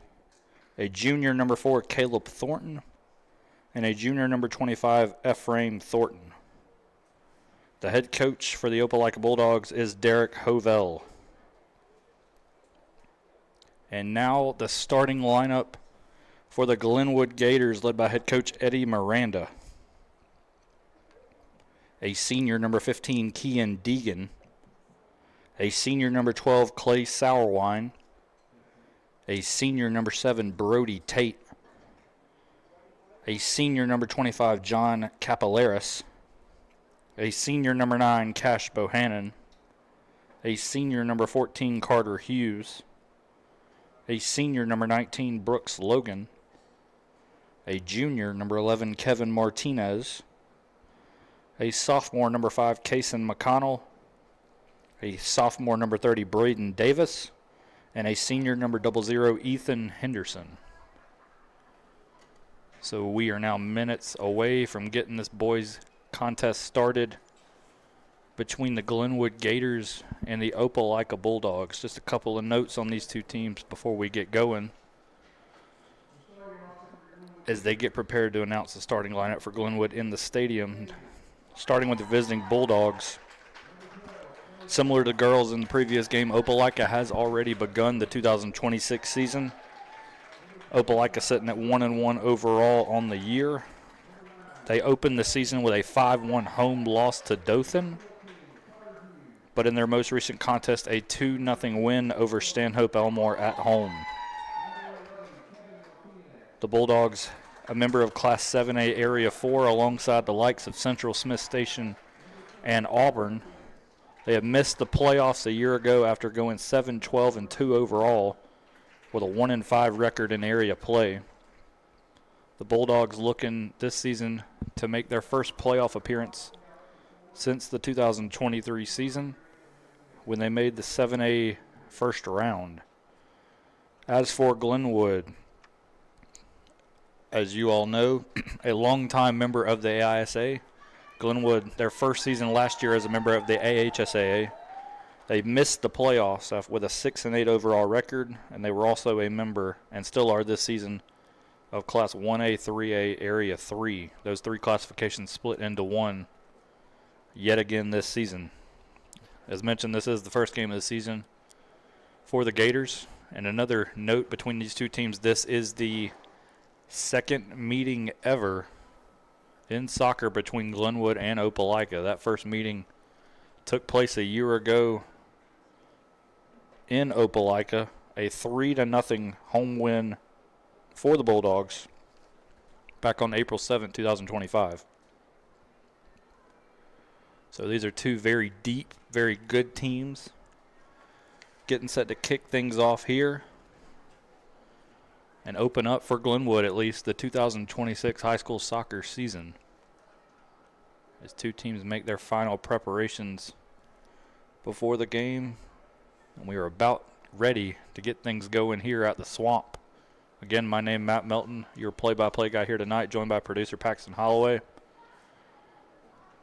A junior, number 4, Caleb Thornton. And a junior, number 25, Ephraim Thornton. The head coach for the Opelika Bulldogs is Derek Hovell. And now the starting lineup for the Glenwood Gators, led by head coach Eddie Miranda. A senior, number 15, Kean Deegan. A senior, number 12, Clay Sourwine. A senior, number 7, Brody Tate. A senior, number 25, John Capillaris. A senior, number 9, Cash Bohannon. A senior, number 14, Carter Hughes. A senior, number 19, Brooks Logan. A junior, number 11, Kevin Martinez. A sophomore, number 5, Kason McConnell. A sophomore, number 30, Braden Davis. And a senior, number 00, Ethan Henderson. So we are now minutes away from getting this boys contest started between the Glenwood Gators and the Opelika Bulldogs. Just a couple of notes on these two teams before we get going, as they get prepared to announce the starting lineup for Glenwood in the stadium. Starting with the visiting Bulldogs. Similar to girls in the previous game, Opelika has already begun the 2026 season. Opelika sitting at 1-1 overall on the year. They opened the season with a 5-1 home loss to Dothan, but in their most recent contest, a 2-0 win over Stanhope Elmore at home. The Bulldogs, a member of Class 7A Area 4, alongside the likes of Central Smith Station and Auburn. They have missed the playoffs a year ago after going 7-12-2 overall with a 1-5 record in area play. The Bulldogs looking this season to make their first playoff appearance since the 2023 season, when they made the 7A first round. As for Glenwood, as you all know, a longtime member of the AISA, Glenwood, their first season last year as a member of the AHSAA, they missed the playoffs with a 6-8 overall record, and they were also a member, and still are this season, of Class 1A, 3A, Area 3. Those three classifications split into one yet again this season. As mentioned, this is the first game of the season for the Gators. And another note between these two teams, this is the second meeting ever in soccer between Glenwood and Opelika. That first meeting took place a year ago in Opelika, a 3-0 home win for the Bulldogs back on April 7th, 2025. So these are two very deep, very good teams getting set to kick things off here and open up for Glenwood, at least, the 2026 high school soccer season, as two teams make their final preparations before the game. And we are about ready to get things going here at the Swamp. Again, my name is Matt Melton, your play-by-play guy here tonight, joined by producer Paxton Holloway.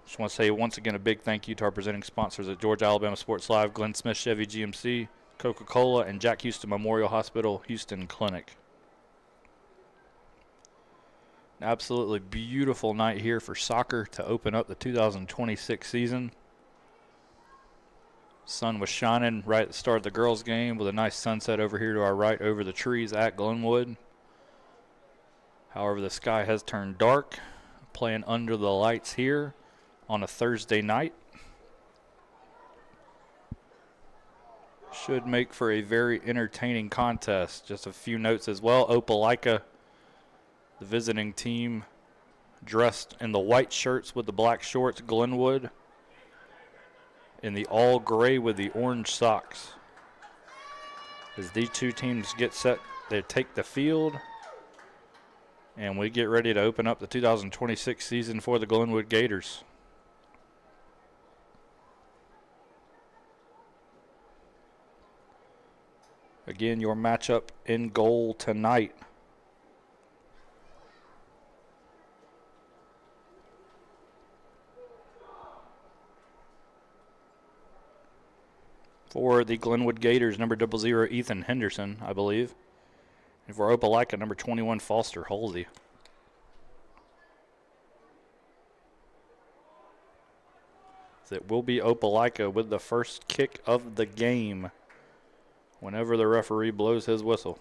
Just want to say once again a big thank you to our presenting sponsors at Georgia Alabama Sports Live, Glenn Smith Chevy GMC, Coca-Cola, and Jack Houston Memorial Hospital Houston Clinic. An absolutely beautiful night here for soccer to open up the 2026 season. Sun was shining right at the start of the girls' game with a nice sunset over here to our right over the trees at Glenwood. However, the sky has turned dark, playing under the lights here on a Thursday night. Should make for a very entertaining contest. Just a few notes as well. Opelika, the visiting team, dressed in the white shirts with the black shorts. Glenwood in the all gray with the orange socks. As these two teams get set, they take the field, and we get ready to open up the 2026 season for the Glenwood Gators. Again, your matchup in goal tonight. For the Glenwood Gators, number 00, Ethan Henderson, I believe. And for Opelika, number 21, Foster Halsey. So it will be Opelika with the first kick of the game whenever the referee blows his whistle.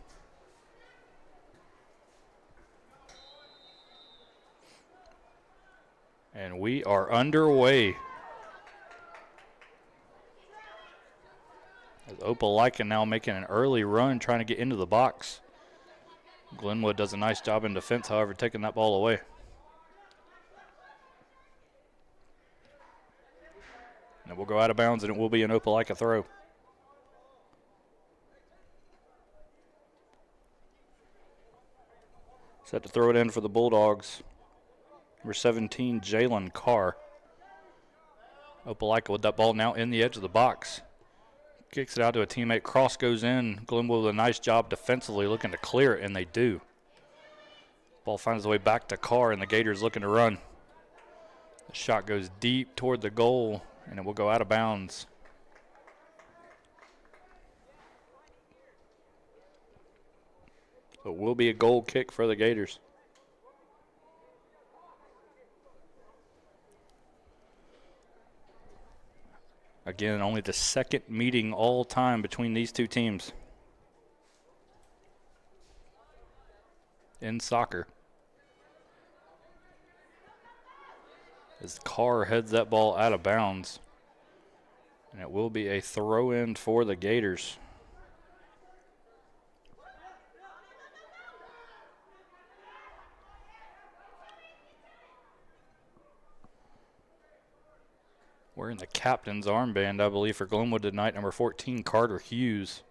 And we are underway. As Opelika now making an early run trying to get into the box. Glenwood does a nice job in defense, however, taking that ball away. And it will go out of bounds, and it will be an Opelika throw. Set to throw it in for the Bulldogs. Number 17, Jalen Carr. Opelika with that ball now in the edge of the box. Kicks it out to a teammate. Cross goes in. Glenwood with a nice job defensively looking to clear it, and they do. Ball finds its way back to Carr, and the Gators looking to run. The shot goes deep toward the goal, and it will go out of bounds. So it will be a goal kick for the Gators. Again, only the second meeting all time between these two teams in soccer. As Carr heads that ball out of bounds, and it will be a throw-in for the Gators. Wearing the captain's armband, I believe, for Glenwood tonight, number 14, Carter Hughes.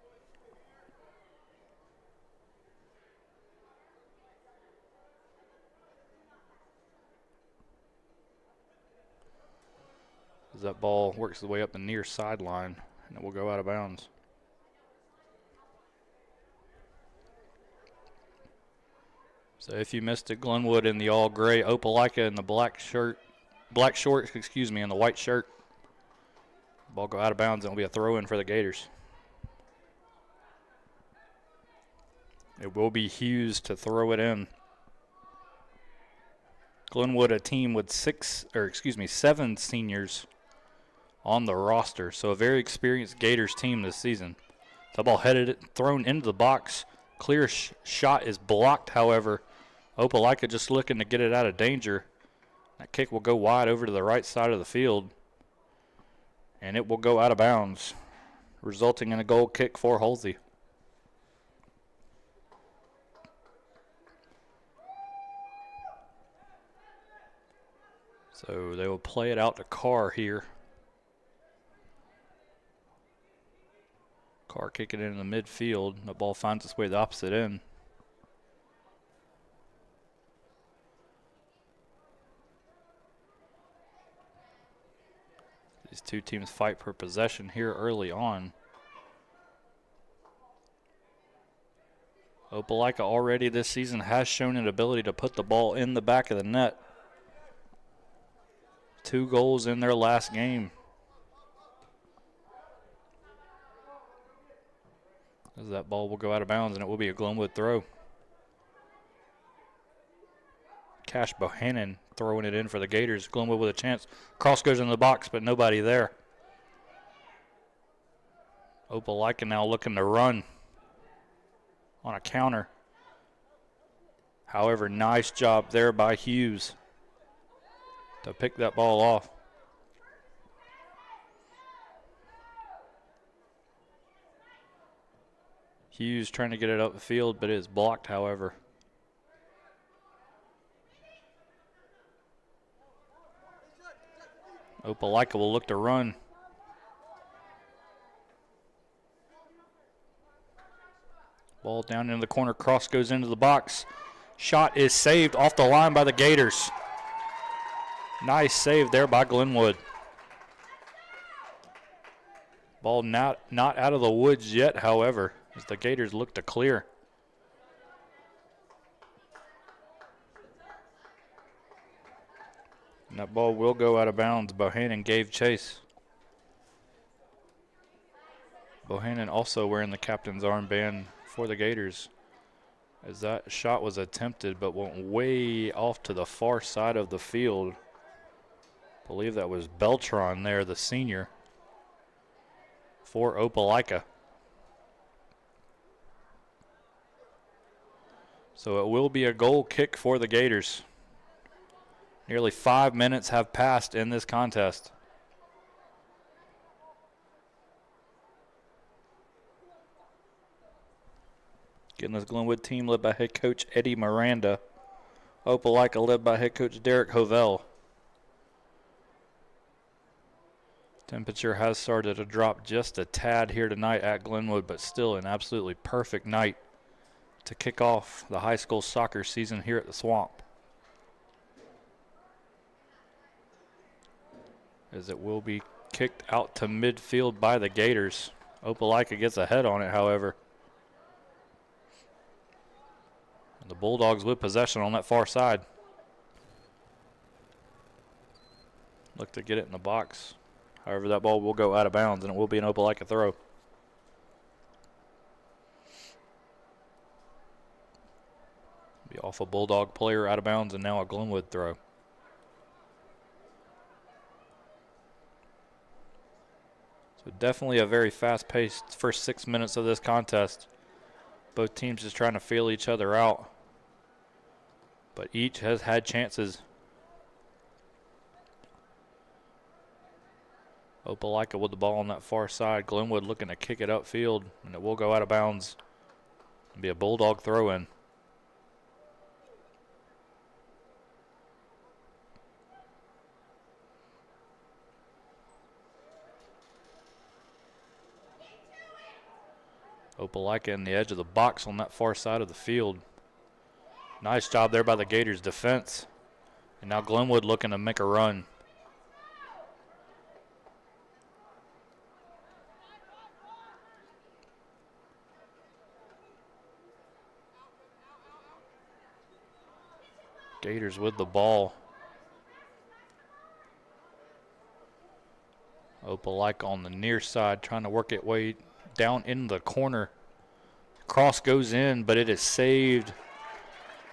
As that ball works its way up the near sideline, and it will go out of bounds. So if you missed it, Glenwood in the all gray, Opelika in the black shorts, in the white shirt. Ball go out of bounds, and it'll be a throw-in for the Gators. It will be Hughes to throw it in. Glenwood, a team with seven seniors on the roster, so a very experienced Gators team this season. The ball thrown into the box. Clear shot is blocked, however. Opelika just looking to get it out of danger. That kick will go wide over to the right side of the field, and it will go out of bounds, resulting in a goal kick for Halsey. So they will play it out to Carr here. Carr kicking it in the midfield. The ball finds its way the opposite end. These two teams fight for possession here early on. Opelika already this season has shown an ability to put the ball in the back of the net. 2 goals in their last game. As that ball will go out of bounds, and it will be a Glenwood throw. Cash Bohannon throwing it in for the Gators. Glenwood with a chance. Cross goes into the box, but nobody there. Opelika now looking to run on a counter. However, nice job there by Hughes to pick that ball off. Hughes trying to get it up the field, but it is blocked, however. Opelika will look to run. Ball down into the corner, cross goes into the box. Shot is saved off the line by the Gators. Nice save there by Glenwood. Ball not out of the woods yet, however, as the Gators look to clear. And that ball will go out of bounds. Bohannon gave chase. Bohannon also wearing the captain's armband for the Gators, as that shot was attempted but went way off to the far side of the field. I believe that was Beltran there, the senior, for Opelika. So it will be a goal kick for the Gators. Nearly 5 minutes have passed in this contest. Getting this Glenwood team led by head coach Eddie Miranda. Opelika led by head coach Derek Hovell. Temperature has started to drop just a tad here tonight at Glenwood, but still an absolutely perfect night to kick off the high school soccer season here at the Swamp. As it will be kicked out to midfield by the Gators. Opelika gets ahead on it, however. And the Bulldogs with possession on that far side. Look to get it in the box. However, that ball will go out of bounds, and it will be an Opelika throw. Be off a Bulldog player, out of bounds, and now a Glenwood throw. So definitely a very fast-paced first 6 minutes of this contest. Both teams just trying to feel each other out, but each has had chances. Opelika with the ball on that far side. Glenwood looking to kick it upfield, and it will go out of bounds and be a Bulldog throw-in. Opelika in the edge of the box on that far side of the field. Nice job there by the Gators defense. And now Glenwood looking to make a run. Gators with the ball. Opelika on the near side trying to work it way down in the corner. Cross goes in, but it is saved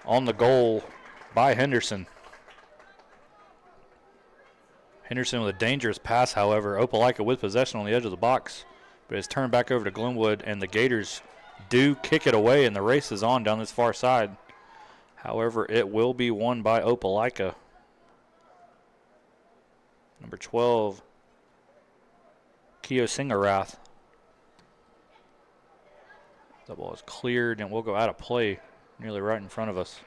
on the goal by Henderson. Henderson with a dangerous pass, however. Opelika with possession on the edge of the box, but it's turned back over to Glenwood, and the Gators do kick it away, and the race is on down this far side. However, it will be won by Opelika. Number 12, Keo Singarath. That ball is cleared and will go out of play nearly right in front of us.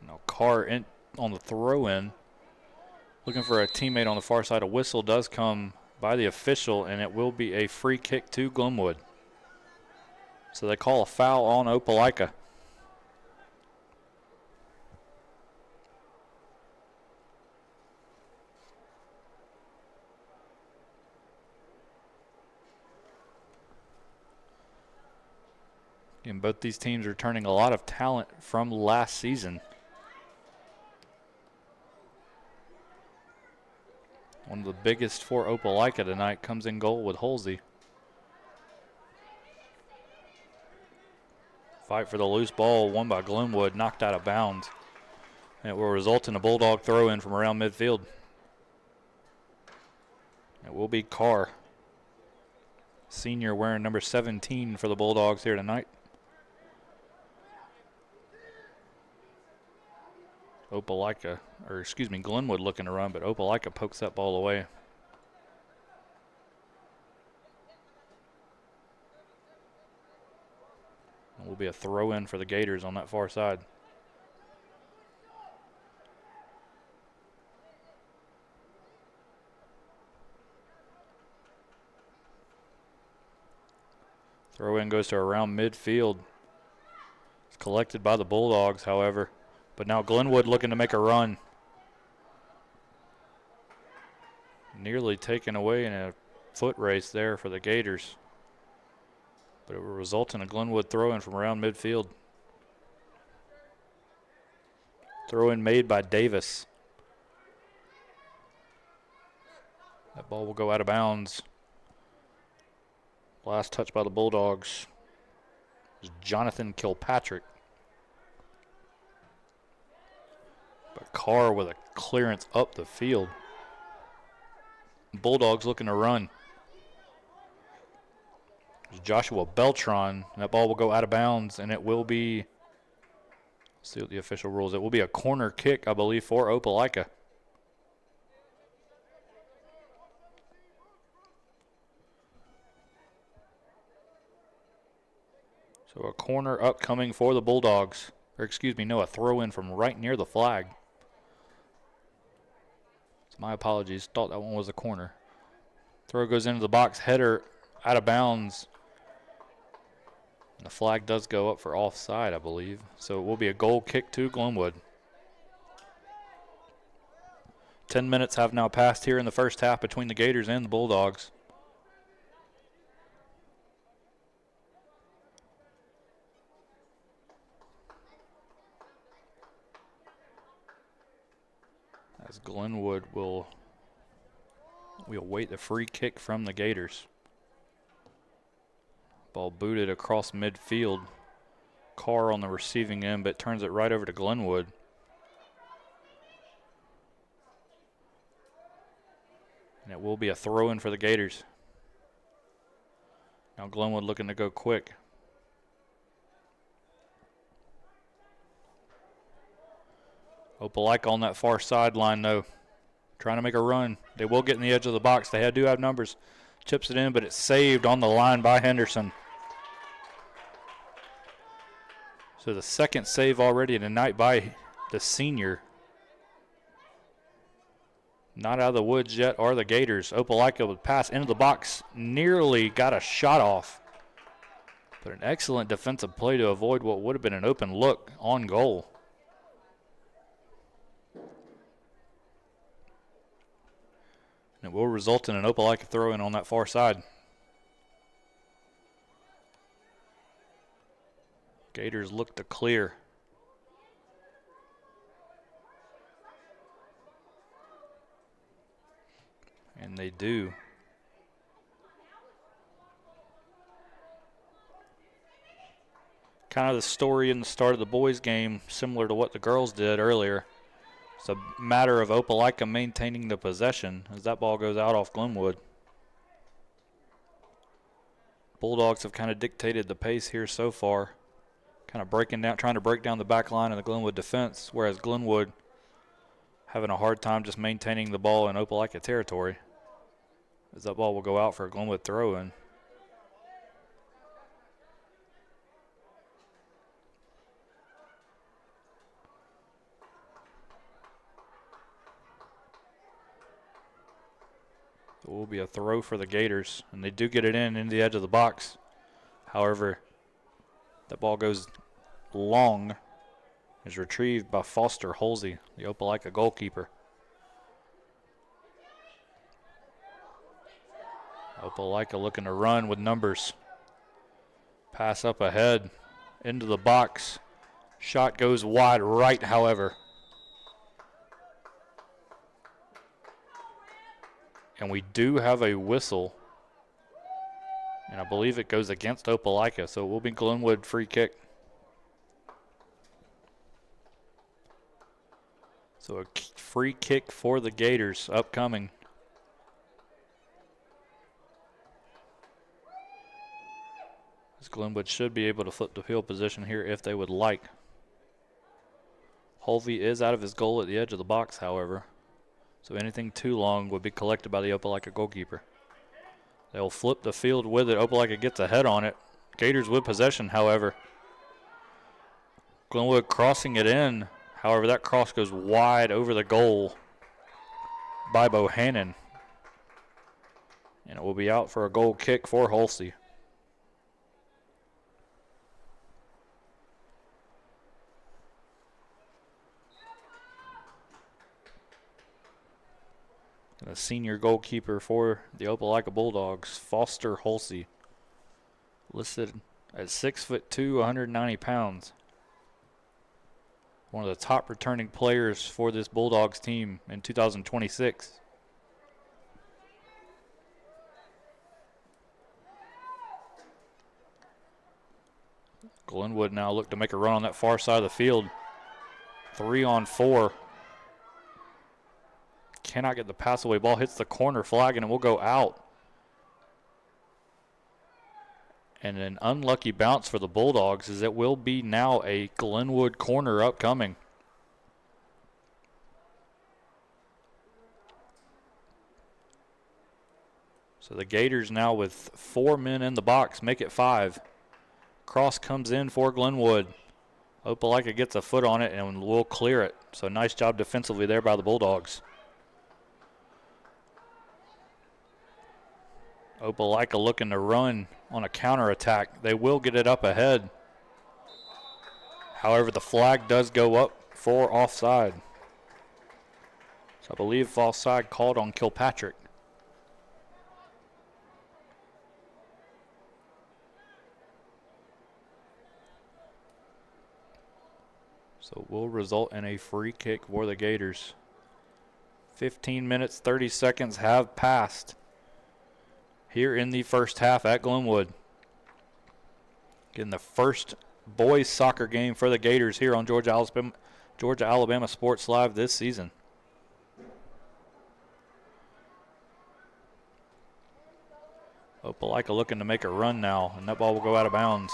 Now Carr in on the throw-in, looking for a teammate on the far side. A whistle does come by the official, and it will be a free kick to Glenwood. So they call a foul on Opelika. And both these teams are returning a lot of talent from last season. one of the biggest for Opelika tonight, comes in goal with Halsey. Fight for the loose ball, won by Glenwood, knocked out of bounds. And it will result in a Bulldog throw-in from around midfield. It will be Carr, senior, wearing number 17 for the Bulldogs here tonight. Glenwood looking to run, but Opelika pokes that ball away. It will be a throw-in for the Gators on that far side. Throw-in goes to around midfield. It's collected by the Bulldogs, however. But now Glenwood looking to make a run. Nearly taken away in a foot race there for the Gators. But it will result in a Glenwood throw-in from around midfield. Throw-in made by Davis. That ball will go out of bounds. Last touch by the Bulldogs is Jonathan Kilpatrick. But Carr with a clearance up the field. Bulldogs looking to run. There's Joshua Beltran, and that ball will go out of bounds, and it will be, let's see what the official rules, it will be a corner kick, I believe, for Opelika. So a corner upcoming for the Bulldogs. Or excuse me, no, a throw-in from right near the flag. So my apologies, thought that one was a corner. Throw goes into the box, header out of bounds. And the flag does go up for offside, I believe. So it will be a goal kick to Glenwood. 10 minutes have now passed here in the first half between the Gators and the Bulldogs. As Glenwood will await the free kick from the Gators. Ball booted across midfield. Carr on the receiving end, but turns it right over to Glenwood. And it will be a throw-in for the Gators. Now Glenwood looking to go quick. Opelika on that far sideline, though, trying to make a run. They will get in the edge of the box. They do have numbers. Chips it in, but it's saved on the line by Henderson. So the second save already tonight by the senior. Not out of the woods yet are the Gators. Opelika would pass into the box. Nearly got a shot off. But an excellent defensive play to avoid what would have been an open look on goal. And it will result in an Opelika throw-in on that far side. Gators look to clear. And they do. Kind of the story in the start of the boys' game, similar to what the girls did earlier. It's a matter of Opelika maintaining the possession as that ball goes out off Glenwood. Bulldogs have kind of dictated the pace here so far. Kind of trying to break down the back line of the Glenwood defense, whereas Glenwood having a hard time just maintaining the ball in Opelika territory. As that ball will go out for a Glenwood throw-in. It will be a throw for the Gators, and they do get it into the edge of the box. However, that ball goes long, is retrieved by Foster Halsey, the Opelika goalkeeper. Opelika looking to run with numbers. Pass up ahead into the box. Shot goes wide right, however. And we do have a whistle. And I believe it goes against Opelika, so it will be Glenwood free kick. So a free kick for the Gators upcoming. As Glenwood should be able to flip the field position here if they would like. Holvey is out of his goal at the edge of the box, however. So anything too long would be collected by the Opelika goalkeeper. They'll flip the field with it. Opelika gets ahead on it. Gators with possession, however. Glenwood crossing it in. However, that cross goes wide over the goal by Bohannon. And it will be out for a goal kick for Holsey. And the senior goalkeeper for the Opelika Bulldogs, Foster Holsey, listed at 6'2", 190 pounds. One of the top returning players for this Bulldogs team in 2026. Glenwood now look to make a run on that far side of the field. 3-on-4. Cannot get the pass away. Ball hits the corner flag and it will go out. And an unlucky bounce for the Bulldogs as it will be now a Glenwood corner upcoming. So the Gators now with 4 men in the box make it 5. Cross comes in for Glenwood. Opelika gets a foot on it and will clear it. So nice job defensively there by the Bulldogs. Opelika looking to run on a counterattack. They will get it up ahead. However, the flag does go up for offside. So I believe offside called on Kilpatrick. So it will result in a free kick for the Gators. 15 minutes, 30 seconds have passed here in the first half at Glenwood. Getting the first boys soccer game for the Gators here on Georgia Alabama Sports Live this season. Opelika looking to make a run now, and that ball will go out of bounds.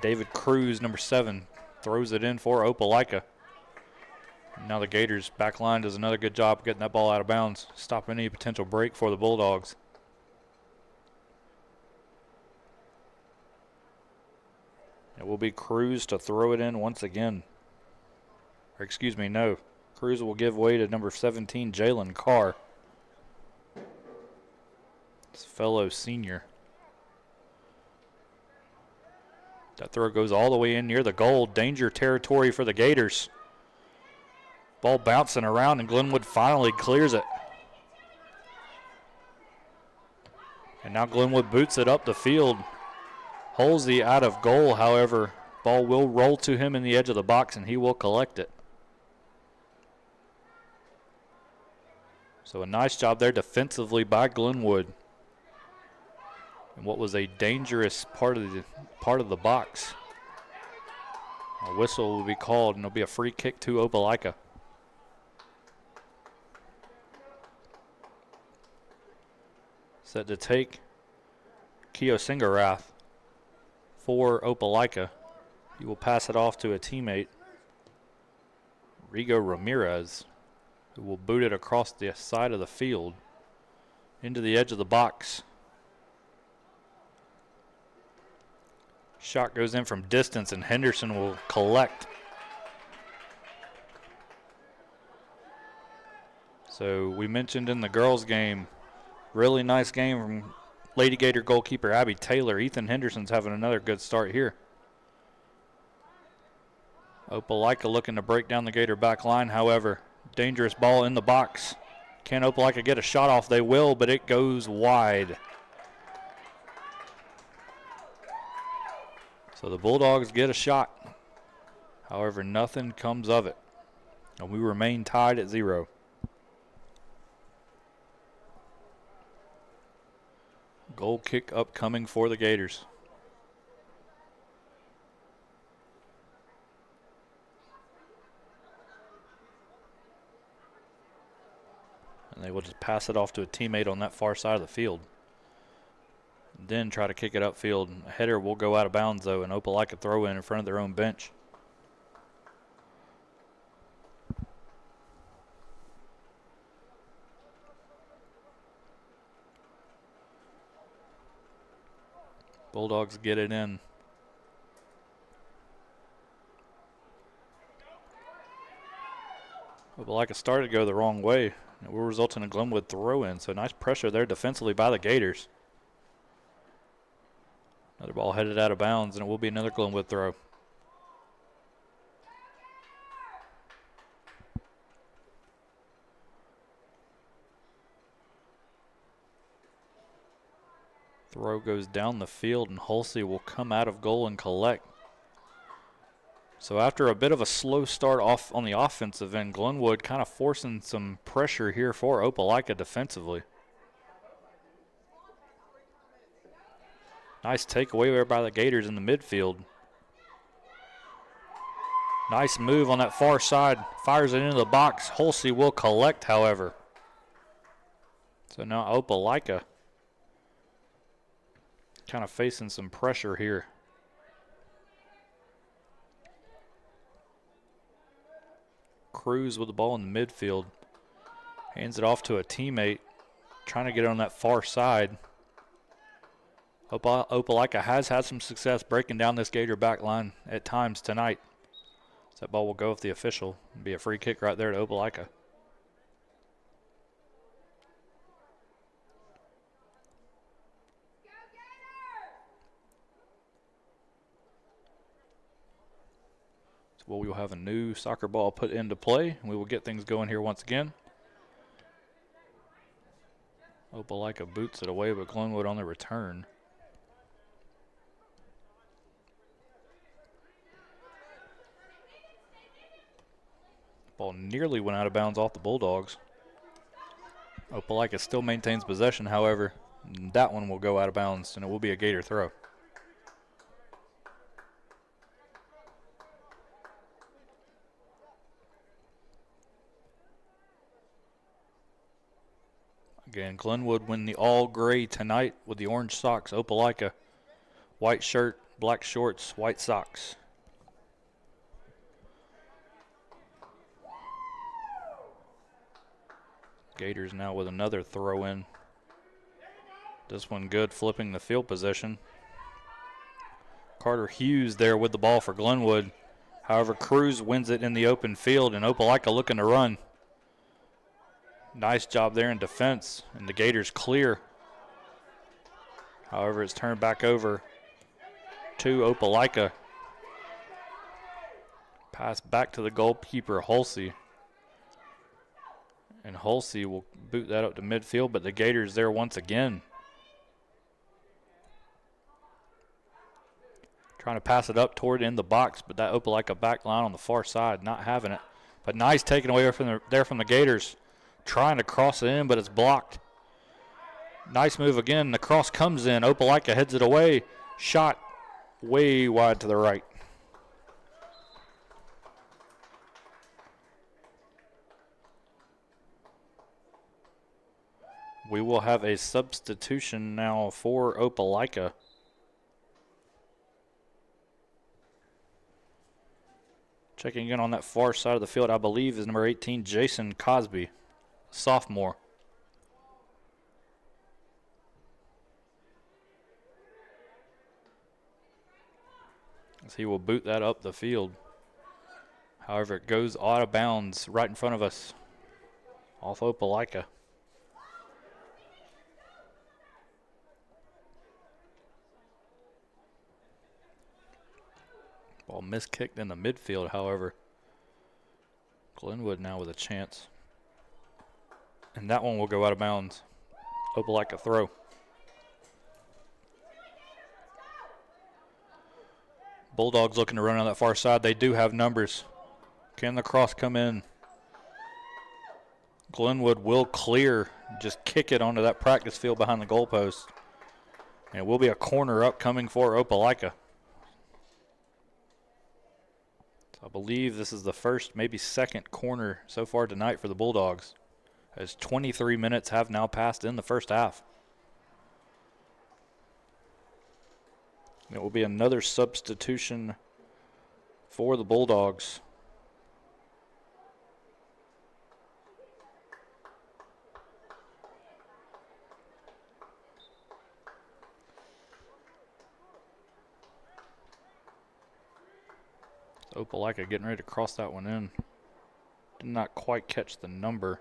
David Cruz, number 7, throws it in for Opelika. Now the Gators back line does another good job getting that ball out of bounds, stopping any potential break for the Bulldogs. It will be Cruz to throw it in once again. Or excuse me, no. Cruz will give way to number 17, Jalen Carr. His fellow senior. That throw goes all the way in near the goal. Danger territory for the Gators. Ball bouncing around and Glenwood finally clears it. And now Glenwood boots it up the field. Holsey out of goal, however. Ball will roll to him in the edge of the box and he will collect it. So a nice job there defensively by Glenwood. And what was a dangerous part of the box. A whistle will be called and it'll be a free kick to Opelika. Set to take Keo Singarath for Opelika. He will pass it off to a teammate, Rigo Ramirez, who will boot it across the side of the field into the edge of the box. Shot goes in from distance and Henderson will collect. So we mentioned in the girls' game, really nice game from Lady Gator goalkeeper Abby Taylor. Ethan Henderson's having another good start here. Opelika looking to break down the Gator back line. However, dangerous ball in the box. Can Opelika get a shot off? They will, but it goes wide. So the Bulldogs get a shot. However, nothing comes of it. And we remain tied at 0. Goal kick upcoming for the Gators. And they will just pass it off to a teammate on that far side of the field. Then try to kick it upfield. A header will go out of bounds, though, and Opelika throw in front of their own bench. Bulldogs get it in. Opelika started to go the wrong way. It will result in a Glenwood throw-in, so nice pressure there defensively by the Gators. Another ball headed out of bounds, and it will be another Glenwood throw. Throw goes down the field, and Hulsey will come out of goal and collect. So after a bit of a slow start off on the offensive end, Glenwood kind of forcing some pressure here for Opelika defensively. Nice takeaway there by the Gators in the midfield. Nice move on that far side. Fires it into the box. Hulsey will collect, however. So now Opelika kind of facing some pressure here. Cruz with the ball in the midfield. Hands it off to a teammate. Trying to get it on that far side. Opelika has had some success breaking down this Gator back line at times tonight. So that ball will go with the official. It'll be a free kick right there to Opelika. So we will have a new soccer ball put into play, and we will get things going here once again. Opelika boots it away, but Glenwood on the return. Ball nearly went out of bounds off the Bulldogs. Opelika still maintains possession, however. That one will go out of bounds, and it will be a Gator throw. Again, Glenwood win the all-gray tonight with the orange socks. Opelika, white shirt, black shorts, white socks. Gators now with another throw-in. This one good, flipping the field position. Carter Hughes there with the ball for Glenwood. However, Cruz wins it in the open field, and Opelika looking to run. Nice job there in defense, and the Gators clear. However, it's turned back over to Opelika. Pass back to the goalkeeper, Hulsey. And Hulsey will boot that up to midfield, but the Gators there once again. Trying to pass it up toward in the box, but that Opelika back line on the far side not having it. But nice taken away from the Gators. Trying to cross it in, but it's blocked. Nice move again. The cross comes in. Opelika heads it away. Shot way wide to the right. We will have a substitution now for Opelika. Checking in on that far side of the field, I believe, is number 18, Jason Cosby, sophomore. As he will boot that up the field. However, it goes out of bounds right in front of us, off Opelika. Ball miskicked in the midfield, however. Glenwood now with a chance. And that one will go out of bounds. Opelika throw. Bulldogs looking to run on that far side. They do have numbers. Can the cross come in? Glenwood will clear. Just kick it onto that practice field behind the goalpost. And it will be a corner upcoming for Opelika. So I believe this is the first, maybe second corner so far tonight for the Bulldogs, as 23 minutes have now passed in the first half. It will be another substitution for the Bulldogs. Opelika getting ready to cross that one in. Did not quite catch the number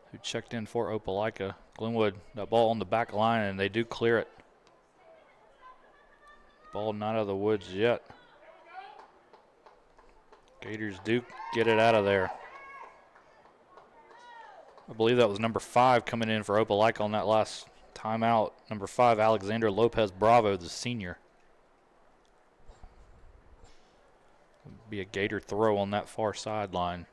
who checked in for Opelika. Glenwood, that ball on the back line, and they do clear it. Ball not out of the woods yet. Gators do get it out of there. I believe that was number 5 coming in for Opelika on that last timeout. Number 5, Alexander Lopez Bravo, the senior. Be a Gator throw on that far sideline.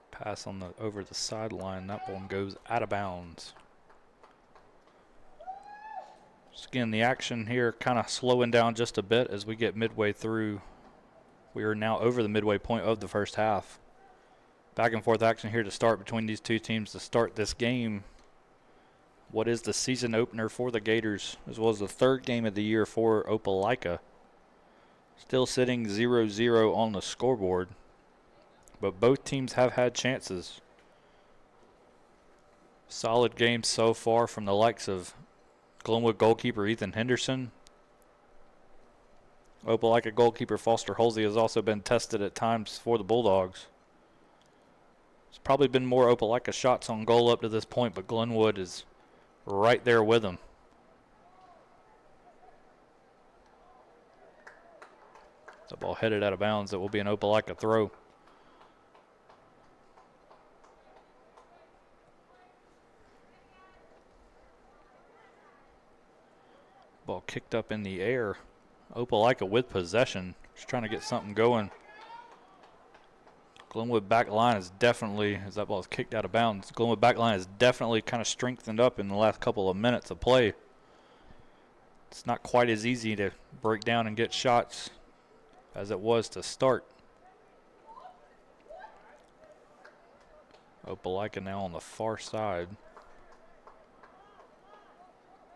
Pass on the over the sideline. That one goes out of bounds. Just again, the action here kind of slowing down just a bit as we get midway through. We are now over the midway point of the first half. Back and forth action here to start between these two teams to start this game. What is the season opener for the Gators, as well as the third game of the year for Opelika. Still sitting 0-0 on the scoreboard, but both teams have had chances. Solid game so far from the likes of Glenwood goalkeeper Ethan Henderson. Opelika goalkeeper Foster Holsey has also been tested at times for the Bulldogs. It's probably been more Opelika shots on goal up to this point, but Glenwood is right there with them. The ball headed out of bounds. It will be an Opelika throw. Ball kicked up in the air. Opelika with possession. Just trying to get something going. Glenwood back line is definitely, as that ball is kicked out of bounds, Glenwood back line is definitely kind of strengthened up in the last couple of minutes of play. It's not quite as easy to break down and get shots as it was to start. Opelika now on the far side.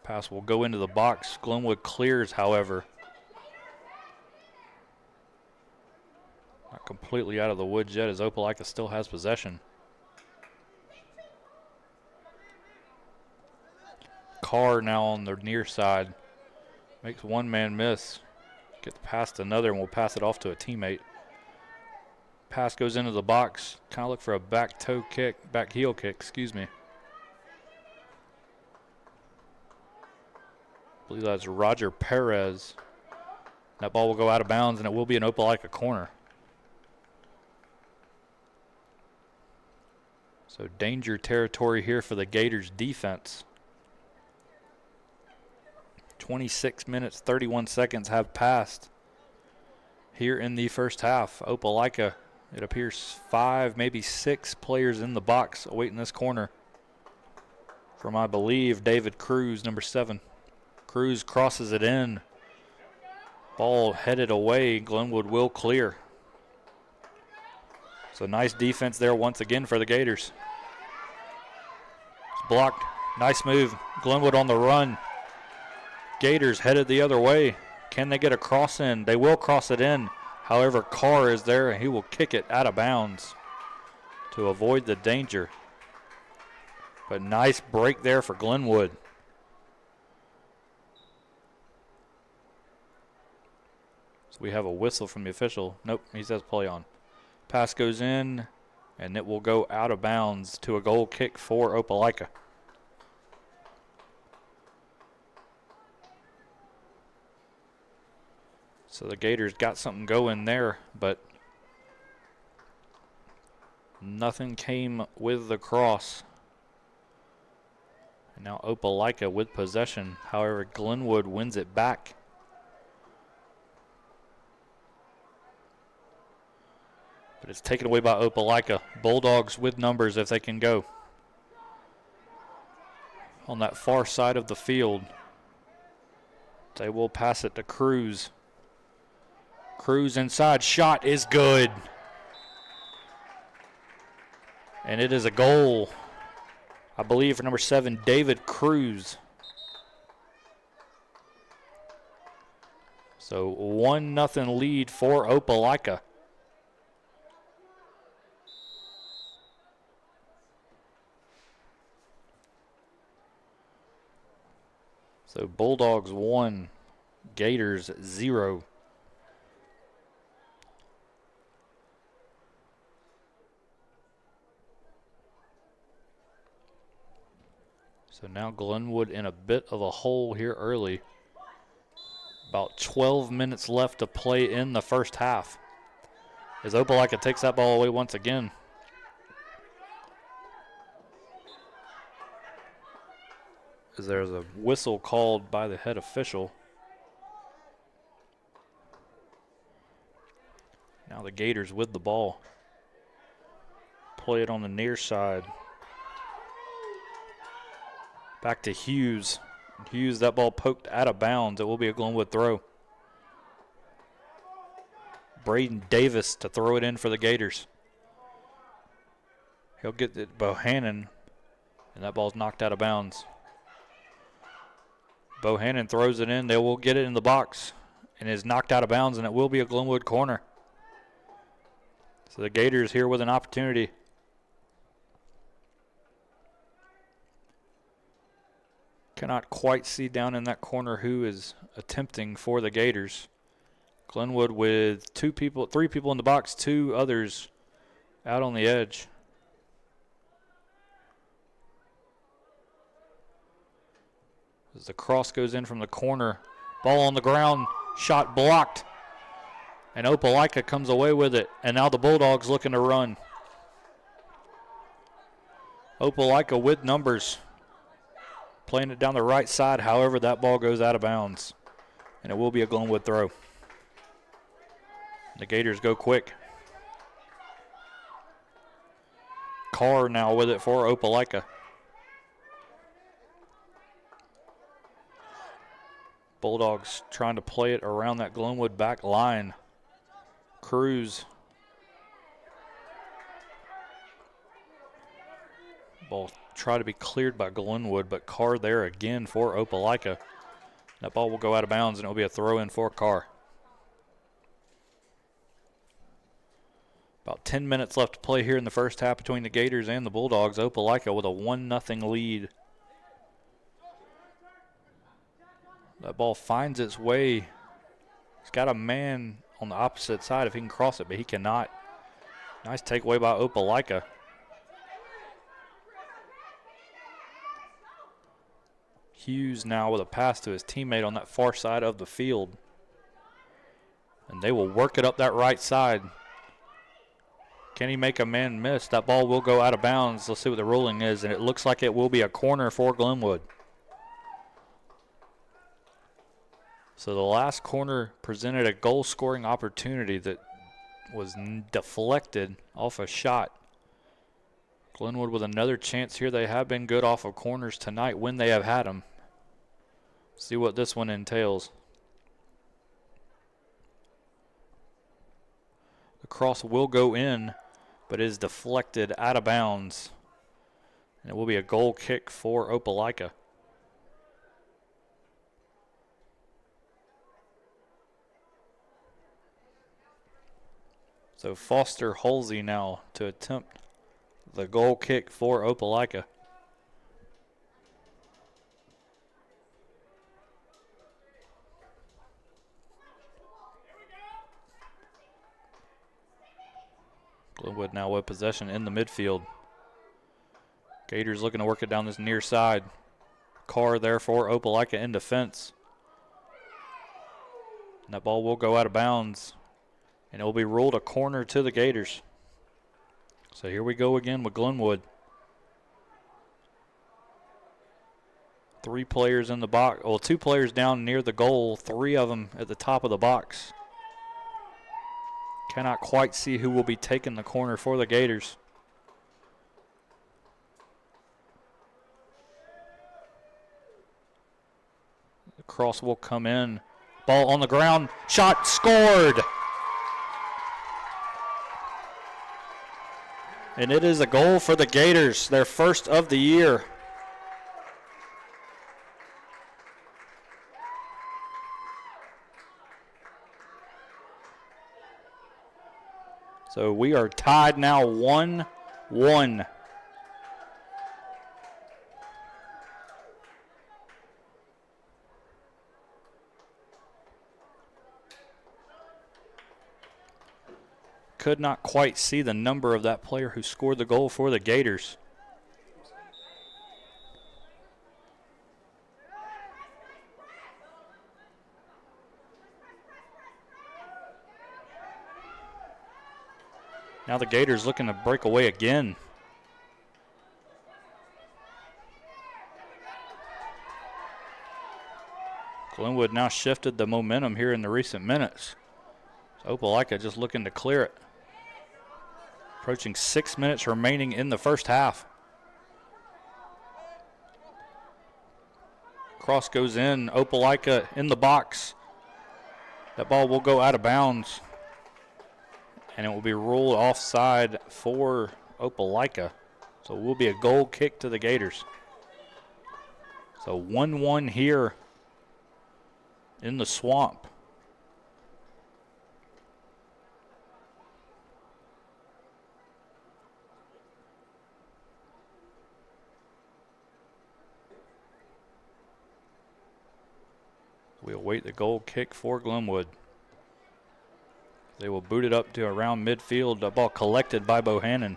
Pass will go into the box. Glenwood clears, however. Not completely out of the woods yet, as Opelika still has possession. Carr now on the near side. Makes one man miss. Gets past another and will pass it off to a teammate. Pass goes into the box. Kind of look for a back heel kick, excuse me. I believe that's Roger Perez. That ball will go out of bounds, and it will be an Opelika corner. So danger territory here for the Gators defense. 26 minutes, 31 seconds have passed here in the first half. Opelika, it appears 5, maybe 6 players in the box awaiting this corner from, I believe, David Cruz, number 7. Cruz crosses it in. Ball headed away. Glenwood will clear. So nice defense there once again for the Gators. It's blocked. Nice move. Glenwood on the run. Gators headed the other way. Can they get a cross in? They will cross it in. However, Carr is there, and he will kick it out of bounds to avoid the danger. But nice break there for Glenwood. So we have a whistle from the official. Nope, he says play on. Pass goes in, and it will go out of bounds to a goal kick for Opelika. So the Gators got something going there, but nothing came with the cross. And now Opelika with possession. However, Glenwood wins it back. But it's taken away by Opelika. Bulldogs with numbers if they can go. On that far side of the field, they will pass it to Cruz. Cruz inside, shot is good. And it is a goal, I believe, for number 7, David Cruz. So 1-0 lead for Opelika. So Bulldogs 1, Gators 0. So now Glenwood in a bit of a hole here early. About 12 minutes left to play in the first half. As Opelika takes that ball away once again. As there's a whistle called by the head official. Now the Gators with the ball. Play it on the near side. Back to Hughes. Hughes, that ball poked out of bounds. It will be a Glenwood throw. Braden Davis to throw it in for the Gators. He'll get it Bohannon, and that ball's knocked out of bounds. Bohannon throws it in. They will get it in the box, and is knocked out of bounds, and it will be a Glenwood corner. So the Gators here with an opportunity. Cannot quite see down in that corner who is attempting for the Gators. Glenwood with 3 people in the box, 2 others out on the edge. As the cross goes in from the corner, ball on the ground, shot blocked. And Opelika comes away with it, and now the Bulldogs looking to run. Opelika with numbers. Playing it down the right side, however, that ball goes out of bounds. And it will be a Glenwood throw. The Gators go quick. Carr now with it for Opelika. Bulldogs trying to play it around that Glenwood back line. Cruz. Ball try to be cleared by Glenwood, but Carr there again for Opelika. That ball will go out of bounds, and it will be a throw in for Carr. About 10 minutes left to play here in the first half between the Gators and the Bulldogs. Opelika with a 1-0 lead. That ball finds its way. He's got a man on the opposite side if he can cross it, but he cannot. Nice takeaway by Opelika. Hughes now with a pass to his teammate on that far side of the field. And they will work it up that right side. Can he make a man miss? That ball will go out of bounds. Let's see what the ruling is, and it looks like it will be a corner for Glenwood. So the last corner presented a goal-scoring opportunity that was deflected off a shot. Glenwood with another chance here. They have been good off of corners tonight when they have had them. See what this one entails. The cross will go in, but is deflected out of bounds. And it will be a goal kick for Opelika. So Foster Halsey now to attempt the goal kick for Opelika. Glenwood now with possession in the midfield. Gators looking to work it down this near side. Carr there for Opelika in defense. And that ball will go out of bounds. And it will be ruled a corner to the Gators. So here we go again with Glenwood. 3 players in the box. Well, 2 players down near the goal. 3 of them at the top of the box. Cannot quite see who will be taking the corner for the Gators. The cross will come in. Ball on the ground. Shot scored. And it is a goal for the Gators, their first of the year. So we are tied now 1-1. Could not quite see the number of that player who scored the goal for the Gators. Now the Gators looking to break away again. Glenwood now shifted the momentum here in the recent minutes. So Opelika just looking to clear it. Approaching 6 minutes remaining in the first half. Cross goes in, Opelika in the box. That ball will go out of bounds. And it will be ruled offside for Opelika. So it will be a goal kick to the Gators. So 1-1 here in the Swamp. We await the goal kick for Glenwood. They will boot it up to around midfield. The ball collected by Bohannon.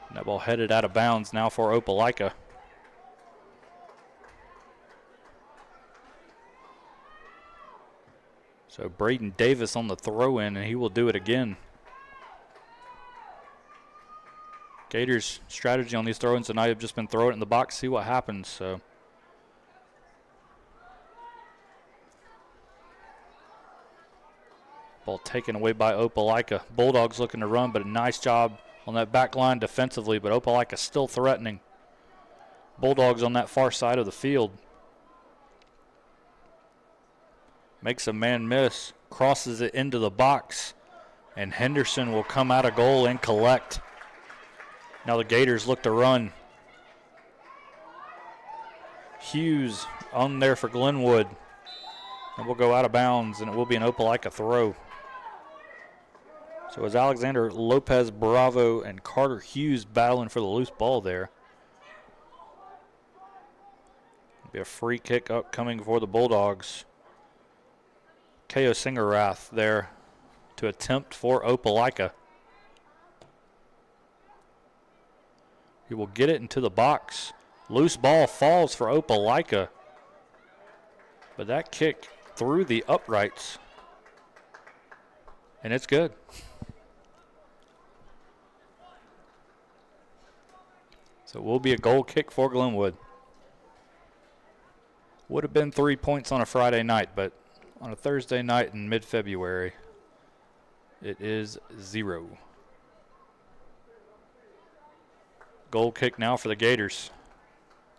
And that ball headed out of bounds now for Opelika. So Braden Davis on the throw-in, and he will do it again. Gators' strategy on these throw-ins tonight have just been throw it in the box, see what happens. So ball taken away by Opelika. Bulldogs looking to run, but a nice job on that back line defensively, but Opelika still threatening. Bulldogs on that far side of the field. Makes a man miss, crosses it into the box, and Henderson will come out of goal and collect. Now the Gators look to run. Hughes on there for Glenwood. And will go out of bounds, and it will be an Opelika throw. So it's Alexander Lopez Bravo and Carter Hughes battling for the loose ball there. Be a free kick upcoming for the Bulldogs. K.O. Singerath there to attempt for Opelika. He will get it into the box. Loose ball falls for Opelika. But that kick through the uprights. And it's good. So it will be a goal kick for Glenwood. Would have been 3 points on a Friday night, but on a Thursday night in mid-February, it is 0. Goal kick now for the Gators.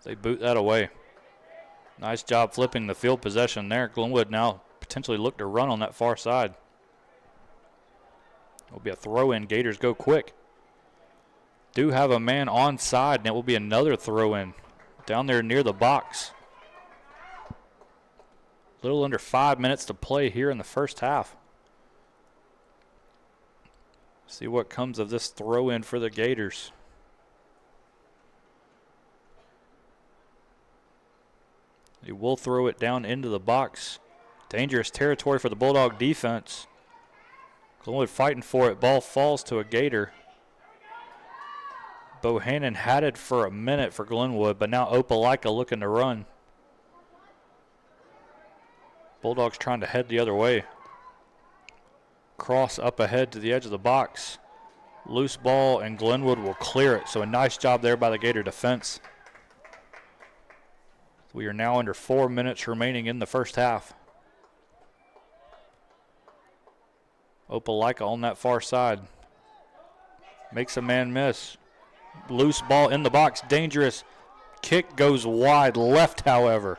They boot that away. Nice job flipping the field possession there. Glenwood now potentially look to run on that far side. It'll be a throw-in. Gators go quick. Do have a man onside, and it will be another throw-in down there near the box. A little under 5 minutes to play here in the first half. See what comes of this throw-in for the Gators. He will throw it down into the box. Dangerous territory for the Bulldog defense. Glenwood fighting for it. Ball falls to a Gator. Bohannon had it for a minute for Glenwood, but now Opelika looking to run. Bulldogs trying to head the other way. Cross up ahead to the edge of the box. Loose ball, and Glenwood will clear it. So a nice job there by the Gator defense. We are now under 4 minutes remaining in the first half. Opelika on that far side. Makes a man miss. Loose ball in the box, dangerous. Kick goes wide left, however.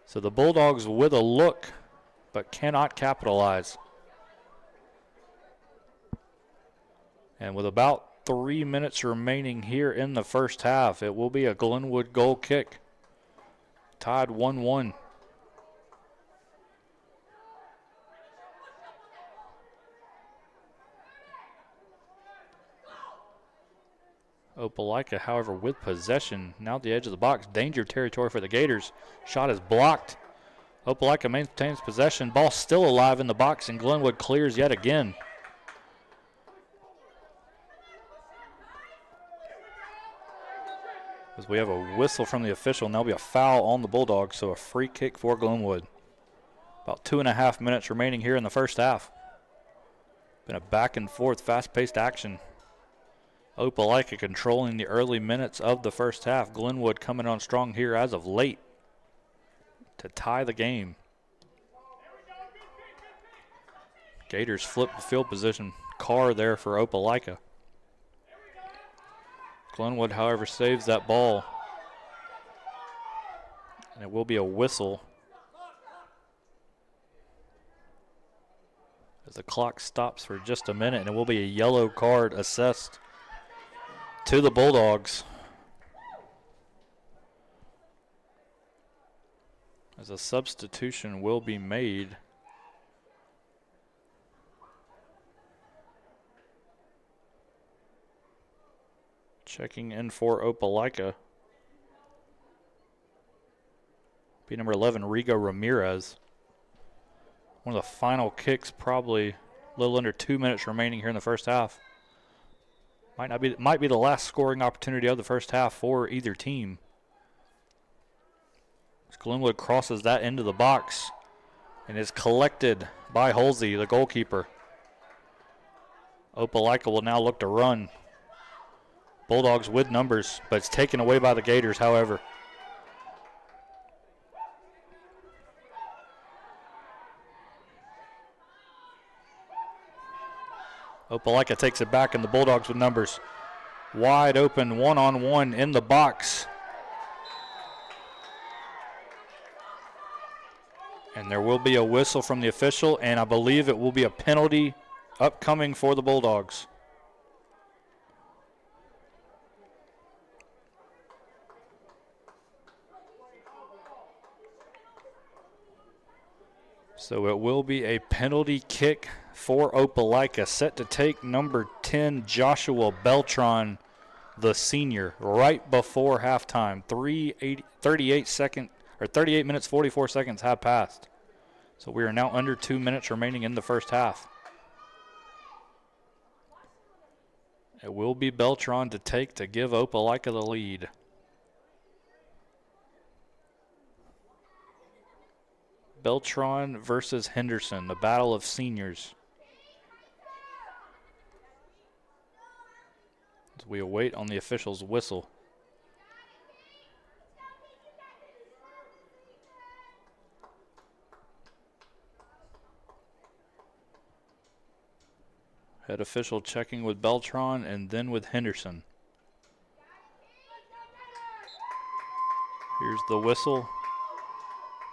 So the Bulldogs with a look, but cannot capitalize. And with about 3 minutes remaining here in the first half, it will be a Glenwood goal kick. Tied 1-1. Opelika, however, with possession. Now at the edge of the box. Danger territory for the Gators. Shot is blocked. Opelika maintains possession. Ball still alive in the box, and Glenwood clears yet again. As we have a whistle from the official, and there'll be a foul on the Bulldogs, so a free kick for Glenwood. About 2.5 minutes remaining here in the first half. Been a back and forth, fast-paced action. Opelika controlling the early minutes of the first half. Glenwood coming on strong here as of late to tie the game. Gators flip the field position. Carr there for Opelika. Glenwood, however, saves that ball. And it will be a whistle as the clock stops for just a minute, and it will be a yellow card assessed to the Bulldogs as a substitution will be made. Checking in for Opelika. Be number 11, Rigo Ramirez. One of the final kicks, probably a little under 2 minutes remaining here in the first half. Might be the last scoring opportunity of the first half for either team. As Glenwood crosses that into the box and is collected by Holsey, the goalkeeper. Opelika will now look to run. Bulldogs with numbers, but it's taken away by the Gators, however. Opelika takes it back, and the Bulldogs with numbers. Wide open, one-on-one in the box. And there will be a whistle from the official, and I believe it will be a penalty upcoming for the Bulldogs. So it will be a penalty kick for Opelika, set to take number 10, Joshua Beltran, the senior, right before halftime. 38 minutes, 44 seconds have passed. So we are now under 2 minutes remaining in the first half. It will be Beltran to take to give Opelika the lead. Beltran versus Henderson, the battle of seniors. As we await on the official's whistle. Head official checking with Beltran and then with Henderson. Here's the whistle.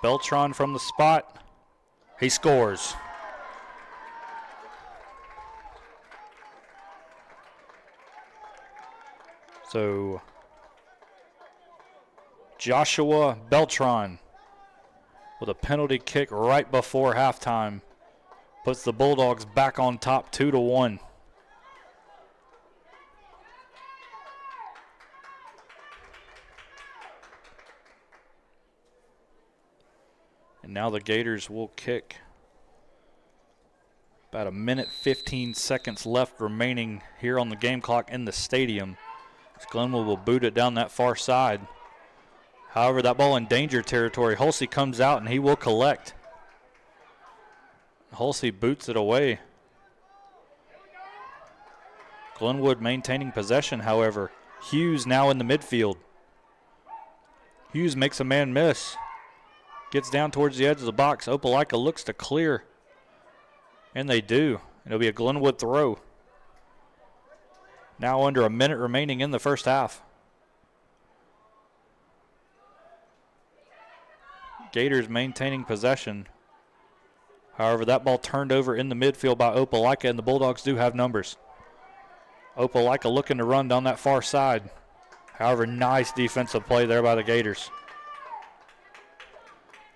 Beltran from the spot. He scores. So Joshua Beltran with a penalty kick right before halftime puts the Bulldogs back on top 2-1. And now the Gators will kick. About a minute, 15 seconds left remaining here on the game clock in the stadium. Glenwood will boot it down that far side. However, that ball in danger territory. Holsey comes out and he will collect. Holsey boots it away. Glenwood maintaining possession, however. Hughes now in the midfield. Hughes makes a man miss. Gets down towards the edge of the box. Opelika looks to clear. And they do. It'll be a Glenwood throw. Now under a minute remaining in the first half. Gators maintaining possession. However, that ball turned over in the midfield by Opelika, and the Bulldogs do have numbers. Opelika looking to run down that far side. However, nice defensive play there by the Gators.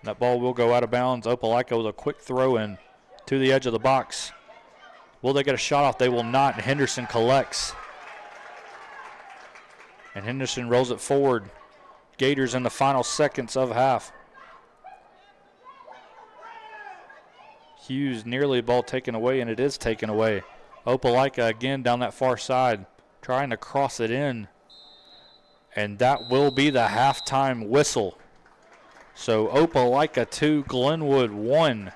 That ball will go out of bounds. Opelika with a quick throw in to the edge of the box. Will they get a shot off? They will not. Henderson collects. And Henderson rolls it forward. Gators in the final seconds of half. Hughes nearly ball taken away, and it is taken away. Opelika again down that far side, trying to cross it in. And that will be the halftime whistle. So Opelika 2, Glenwood 1.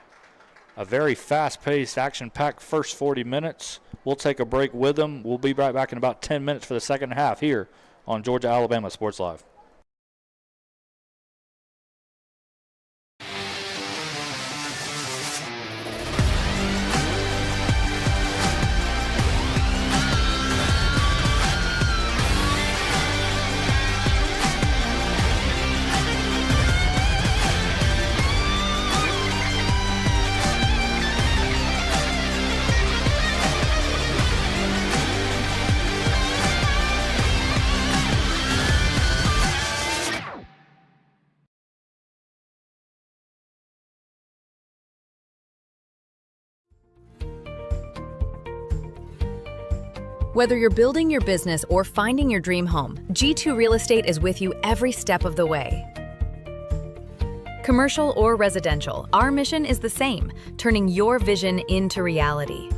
A very fast-paced, action-packed first 40 minutes. We'll take a break with them. We'll be right back in about 10 minutes for the second half here on Georgia Alabama Sports Live. Whether you're building your business or finding your dream home, G2 Real Estate is with you every step of the way. Commercial or residential, our mission is the same, turning your vision into reality.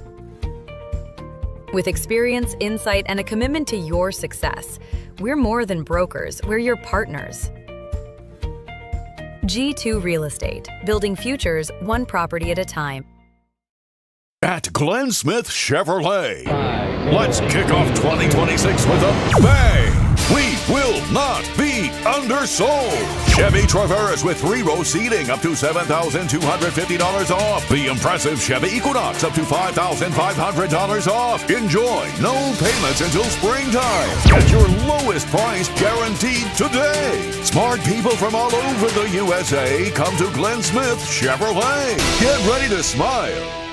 With experience, insight, and a commitment to your success, we're more than brokers, we're your partners. G2 Real Estate, building futures one property at a time. At Glenn Smith Chevrolet, let's kick off 2026 with a bang! We will not be undersold. Chevy Traverse with 3-row seating up to $7,250 off. The impressive Chevy Equinox up to $5,500 off. Enjoy no payments until springtime. Get your lowest price guaranteed today. Smart people from all over the USA come to Glenn Smith Chevrolet. Get ready to smile.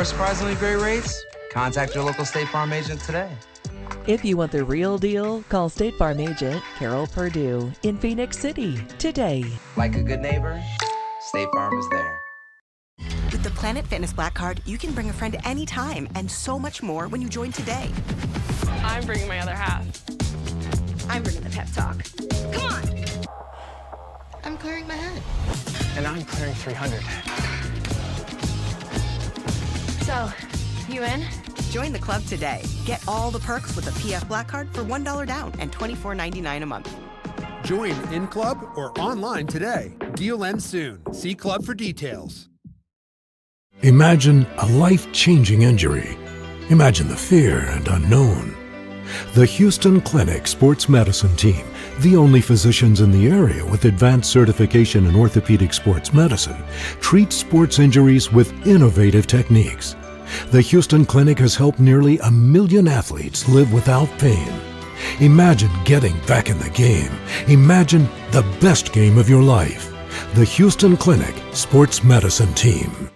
For surprisingly great rates, contact your local State Farm agent today. If you want the real deal, call State Farm agent Carol Perdue in Phoenix City today. Like a good neighbor, State Farm is there. With the Planet Fitness Black Card, you can bring a friend anytime and so much more when you join today. I'm bringing my other half. I'm bringing the pep talk. Come on! I'm clearing my head. And I'm clearing 300. So, you in? Join the club today. Get all the perks with the PF Black Card for $1 down and $24.99 a month. Join in club or online today. Deal ends soon. See club for details. Imagine a life-changing injury. Imagine the fear and unknown. The Houston Clinic Sports Medicine Team, the only physicians in the area with advanced certification in orthopedic sports medicine, treats sports injuries with innovative techniques. The Houston Clinic has helped nearly 1 million athletes live without pain. Imagine getting back in the game. Imagine the best game of your life. The Houston Clinic Sports Medicine Team.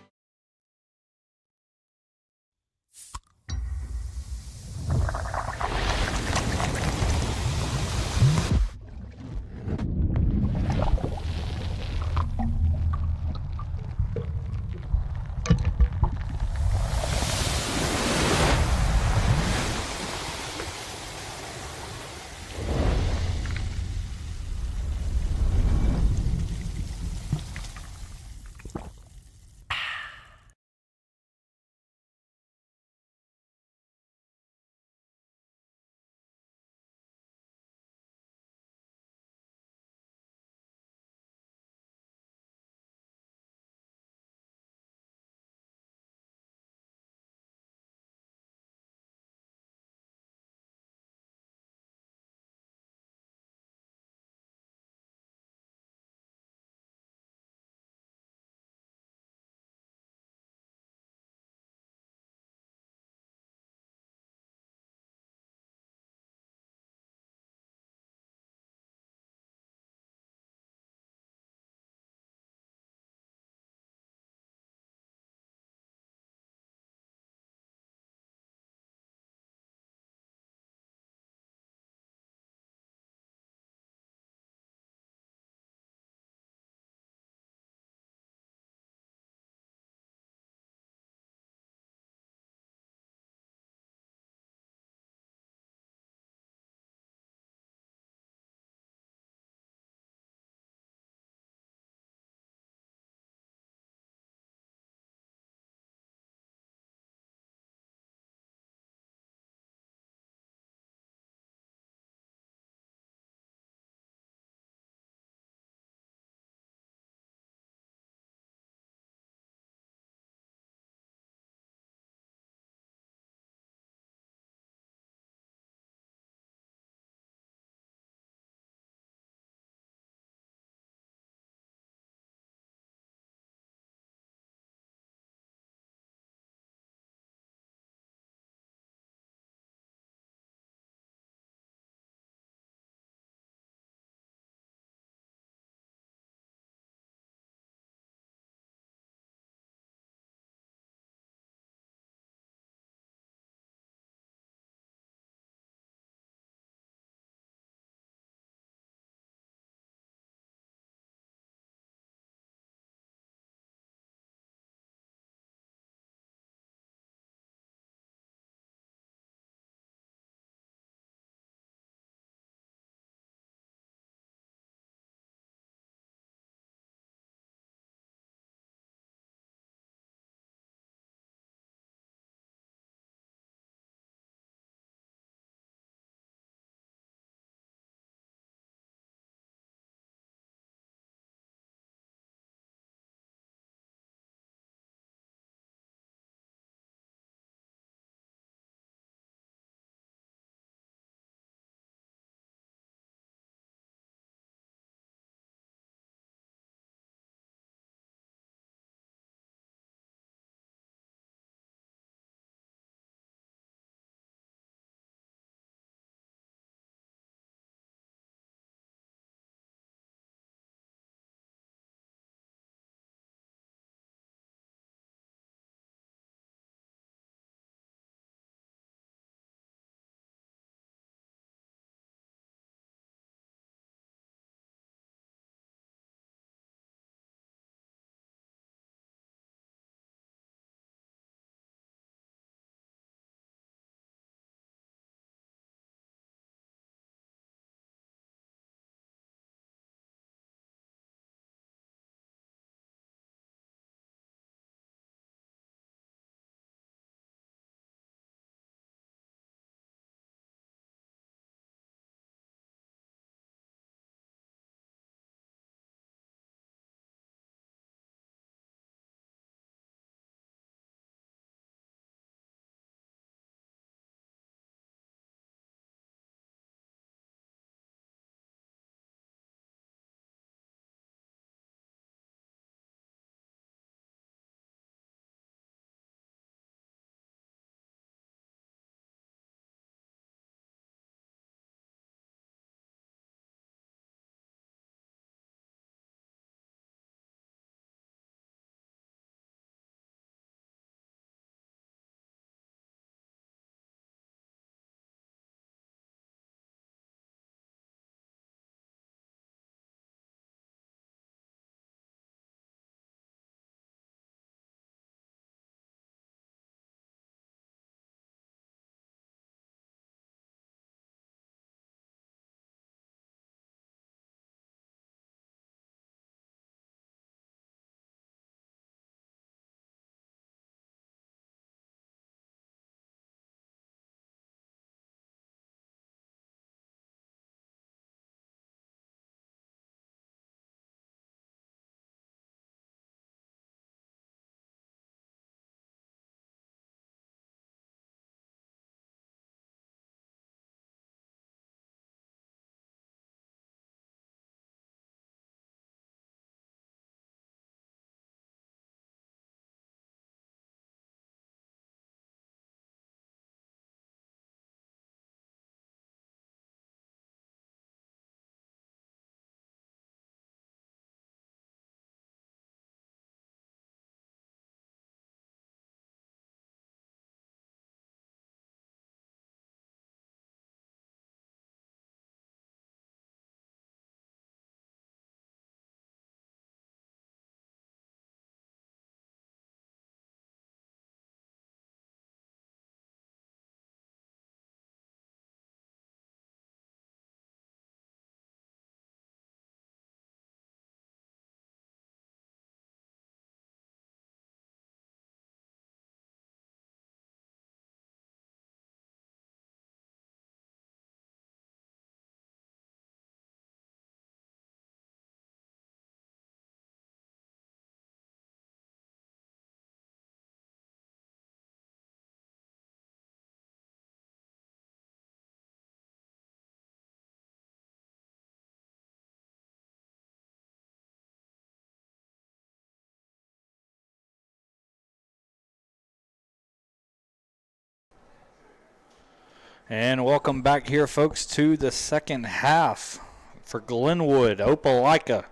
And welcome back here, folks, to the second half for Glenwood, Opelika.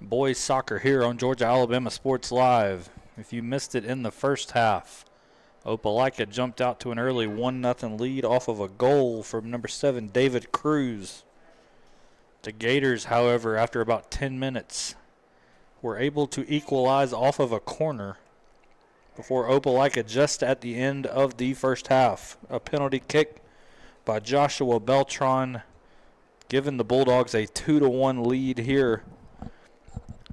Boys soccer here on Georgia Alabama Sports Live. If you missed it in the first half, Opelika jumped out to an early 1-0 lead off of a goal from number 7, David Cruz. The Gators, however, after about 10 minutes, were able to equalize off of a corner before Opelika just at the end of the first half. A penalty kick by Joshua Beltran, giving the Bulldogs a 2-1 lead here.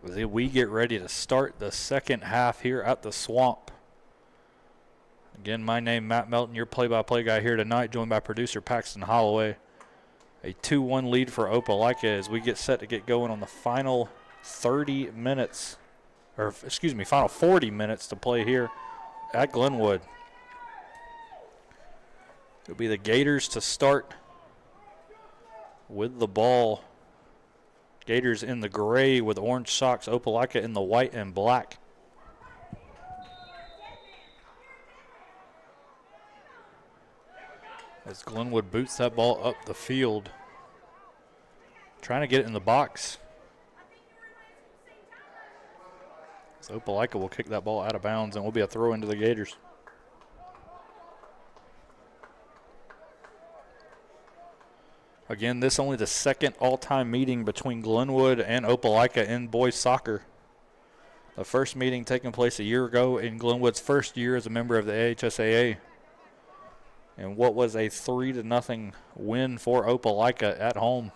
As we get ready to start the second half here at the Swamp. Again, my name Matt Melton, your play-by-play guy here tonight, joined by producer Paxton Holloway. A 2-1 lead for Opelika as we get set to get going on the final 30 minutes. Final 40 minutes to play here at Glenwood. It'll be the Gators to start with the ball. Gators in the gray with orange socks, Opelika in the white and black. As Glenwood boots that ball up the field, trying to get it in the box. So Opelika will kick that ball out of bounds and will be a throw into the Gators. Again, this only the second all-time meeting between Glenwood and Opelika in boys soccer. The first meeting taking place a year ago in Glenwood's first year as a member of the AHSAA. And what was a 3-0 win for Opelika at home.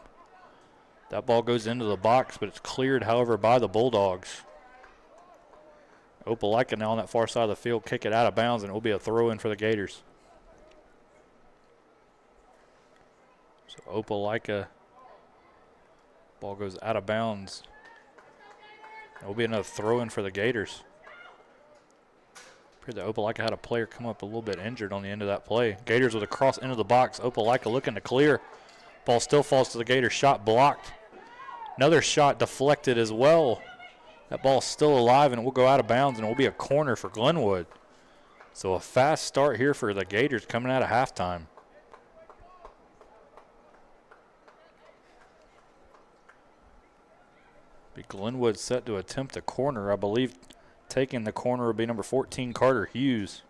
That ball goes into the box, but it's cleared, however, by the Bulldogs. Opelika now on that far side of the field, kick it out of bounds, and it will be a throw-in for the Gators. So Opelika, ball goes out of bounds. It will be another throw-in for the Gators. Appeared that Opelika had a player come up a little bit injured on the end of that play. Gators with a cross into the box. Opelika looking to clear. Ball still falls to the Gators. Shot blocked. Another shot deflected as well. That ball's still alive, and it will go out of bounds, and it will be a corner for Glenwood. So a fast start here for the Gators coming out of halftime. Be Glenwood set to attempt a corner. I believe taking the corner will be number 14, Carter Hughes.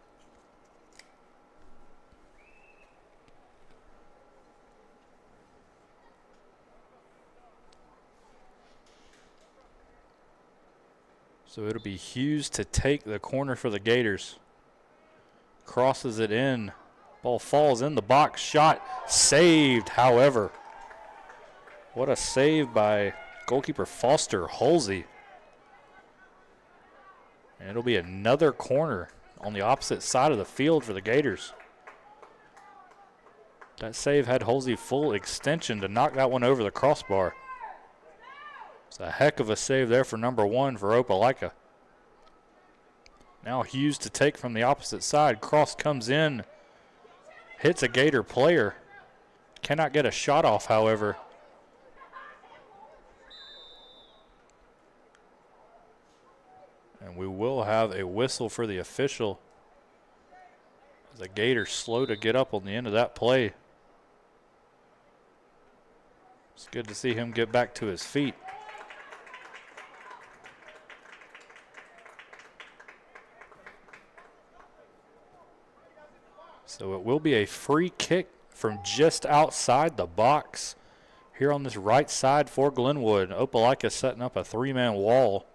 So it'll be Hughes to take the corner for the Gators. Crosses it in. Ball falls in the box. Shot saved, however. What a save by goalkeeper Foster Halsey. And it'll be another corner on the opposite side of the field for the Gators. That save had Halsey full extension to knock that one over the crossbar. It's a heck of a save there for number 1 for Opelika. Now Hughes to take from the opposite side. Cross comes in. Hits a Gator player. Cannot get a shot off, however. And we will have a whistle for the official. The Gators slow to get up on the end of that play. It's good to see him get back to his feet. So it will be a free kick from just outside the box here on this right side for Glenwood. Opelika setting up a 3-man wall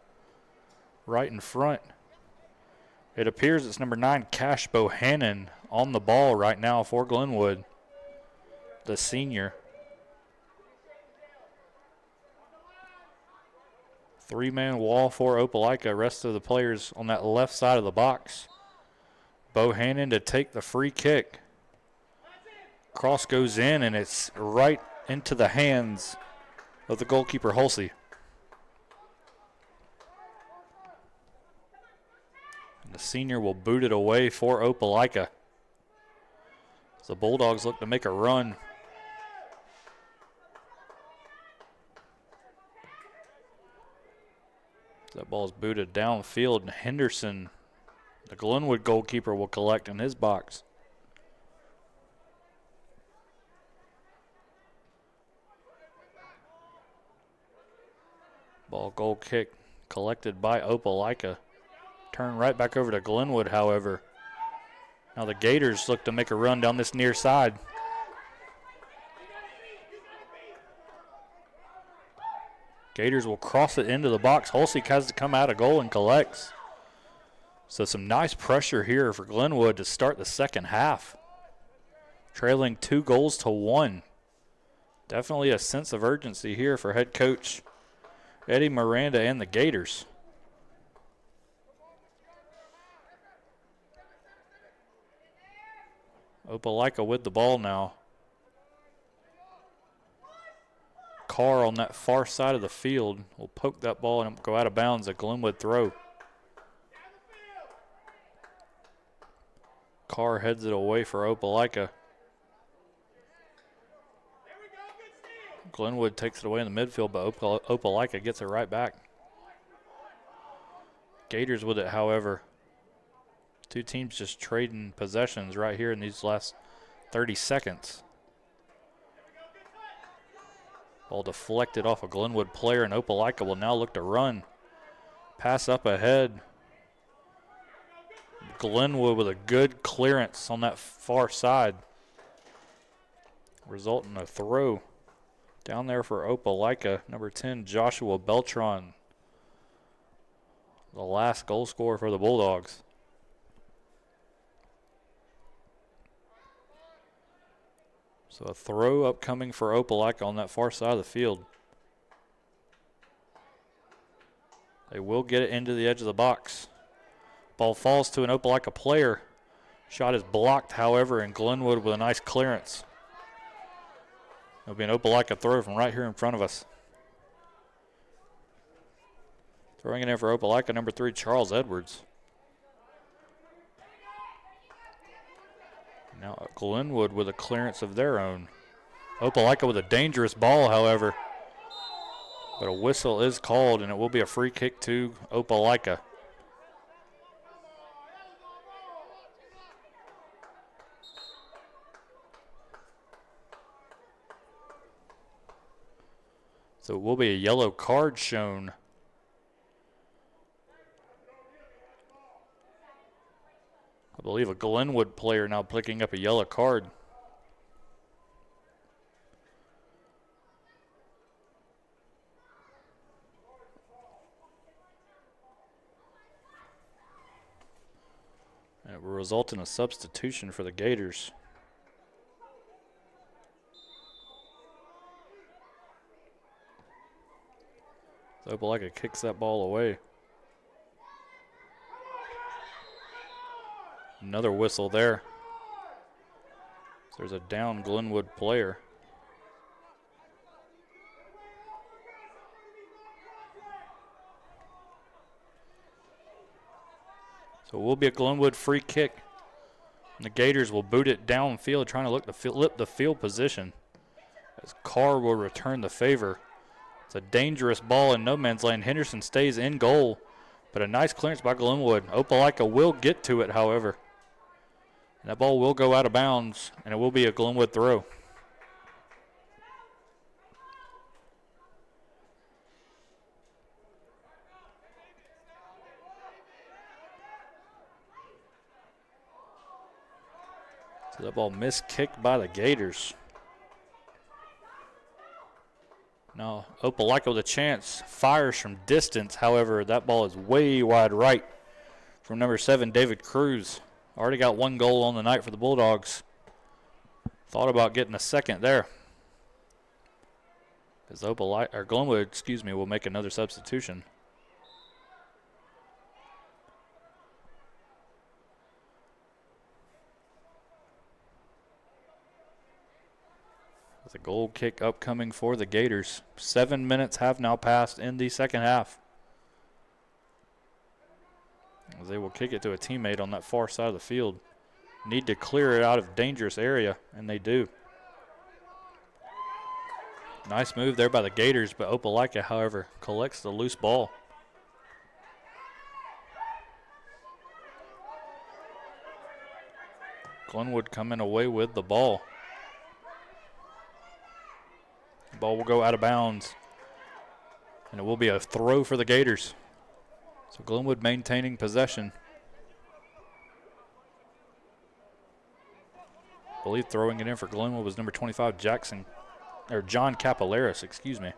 right in front. It appears it's number 9, Cash Bohannon, on the ball right now for Glenwood, the senior. 3-man wall for Opelika. Rest of the players on that left side of the box. Bohannon to take the free kick. Cross goes in, and it's right into the hands of the goalkeeper, Halsey. And the senior will boot it away for Opelika. The Bulldogs look to make a run. That ball's booted downfield, and Henderson, the Glenwood goalkeeper, will collect in his box. Ball goal kick collected by Opelika. Turn right back over to Glenwood, however. Now the Gators look to make a run down this near side. Gators will cross it into the box. Holsey has to come out of goal and collects. So some nice pressure here for Glenwood to start the second half. Trailing 2-1. Definitely a sense of urgency here for head coach Eddie Miranda and the Gators. Opelika with the ball now. Carr on that far side of the field will poke that ball and go out of bounds. A Glenwood throw. Carr heads it away for Opelika. Glenwood takes it away in the midfield, but Opelika gets it right back. Gators with it, however. Two teams just trading possessions right here in these last 30 seconds. Ball deflected off a Glenwood player, and Opelika will now look to run. Pass up ahead. Glenwood with a good clearance on that far side, resulting in a throw down there for Opelika. Number 10, Joshua Beltran, the last goal scorer for the Bulldogs. So a throw upcoming for Opelika on that far side of the field. They will get it into the edge of the box. Ball falls to an Opelika player. Shot is blocked, however, and Glenwood with a nice clearance. It'll be an Opelika throw from right here in front of us. Throwing it in for Opelika, number 3, Charles Edwards. Now Glenwood with a clearance of their own. Opelika with a dangerous ball, however. But a whistle is called, and it will be a free kick to Opelika. So it will be a yellow card shown. I believe a Glenwood player now picking up a yellow card. And it will result in a substitution for the Gators. Opelika kicks that ball away. Another whistle there. So there's a down Glenwood player. So it will be a Glenwood free kick. And the Gators will boot it downfield, trying to look to flip the field position, as Carr will return the favor. It's a dangerous ball in no man's land. Henderson stays in goal, but a nice clearance by Glenwood. Opelika will get to it, however. And that ball will go out of bounds, and it will be a Glenwood throw. So that ball missed-kicked by the Gators. Now Opelika with a chance, fires from distance. However, that ball is way wide right from number 7, David Cruz. Already got one goal on the night for the Bulldogs. Thought about getting a second there. As Glenwood, will make another substitution. With a goal kick upcoming for the Gators. 7 minutes have now passed in the second half. As they will kick it to a teammate on that far side of the field. Need to clear it out of dangerous area, and they do. Nice move there by the Gators, but Opelika, however, collects the loose ball. Glenwood coming away with the ball. The ball will go out of bounds. And it will be a throw for the Gators. So Glenwood maintaining possession. I believe throwing it in for Glenwood was number 25, John Capillaris, excuse me.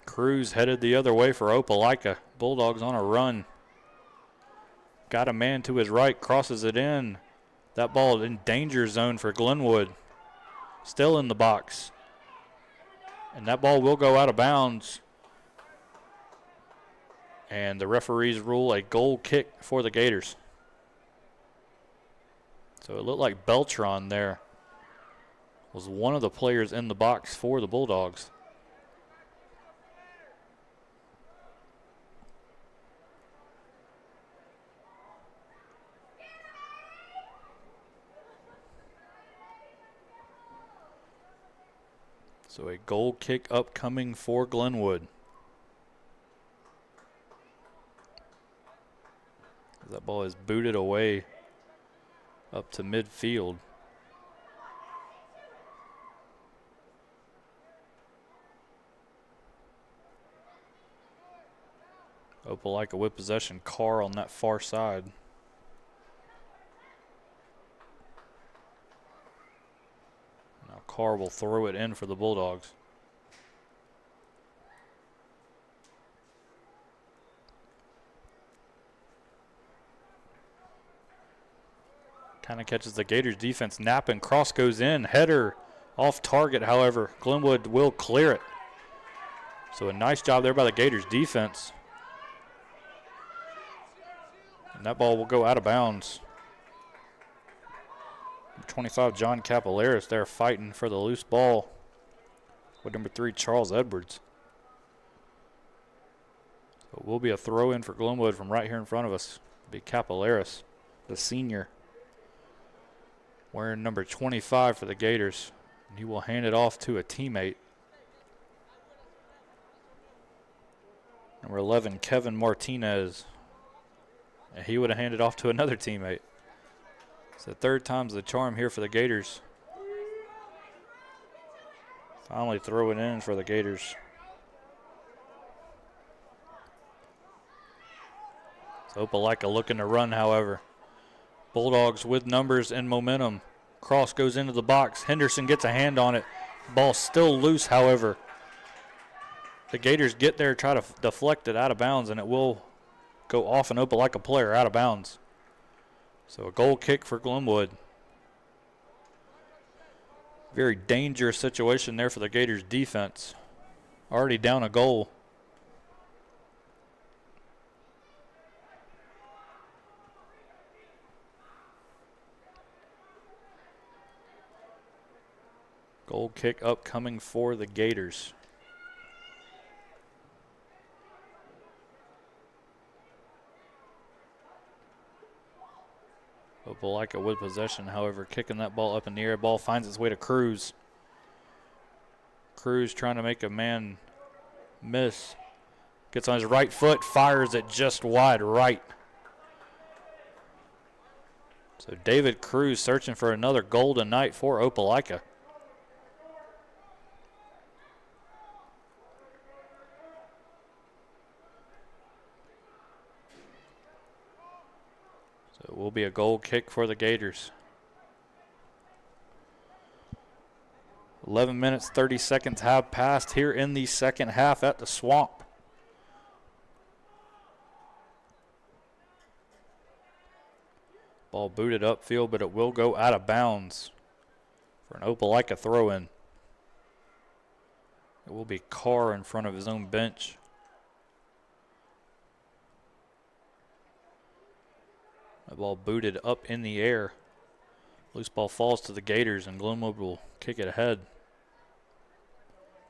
Cruz headed the other way for Opelika. Bulldogs on a run. Got a man to his right, crosses it in. That ball in danger zone for Glenwood. Still in the box. And that ball will go out of bounds. And the referees rule a goal kick for the Gators. So it looked like Beltran there was one of the players in the box for the Bulldogs. So a goal kick upcoming for Glenwood. That ball is booted away up to midfield. Opelika with possession. Carr on that far side. Now Carr will throw it in for the Bulldogs. Kind of catches the Gators defense napping. Cross goes in. Header off target, however. Glenwood will clear it. So a nice job there by the Gators defense. And that ball will go out of bounds. 25, John Capillaris there fighting for the loose ball with number 3, Charles Edwards. So it will be a throw in for Glenwood from right here in front of us. It'll be Capillaris, the senior, wearing number 25 for the Gators. And he will hand it off to a teammate. Number 11, Kevin Martinez. And he would have handed off to another teammate. It's the third time's the charm here for the Gators. Finally throw it in for the Gators. So Opelika looking to run, however. Bulldogs with numbers and momentum. Cross goes into the box. Henderson gets a hand on it. Ball still loose, however. The Gators get there, try to deflect it out of bounds, and it will go off an Opelika player out of bounds. So a goal kick for Glenwood. Very dangerous situation there for the Gators defense. Already down a goal. Goal kick upcoming for the Gators. Opelika with possession, however, kicking that ball up in the air. Ball finds its way to Cruz. Cruz trying to make a man miss. Gets on his right foot, fires it just wide right. So David Cruz searching for another goal tonight for Opelika. So it will be a goal kick for the Gators. 11 minutes, 30 seconds have passed here in the second half at the Swamp. Ball booted upfield, but it will go out of bounds for an Opelika throw-in. It will be Carr in front of his own bench. That ball booted up in the air. Loose ball falls to the Gators, and Glenwood will kick it ahead.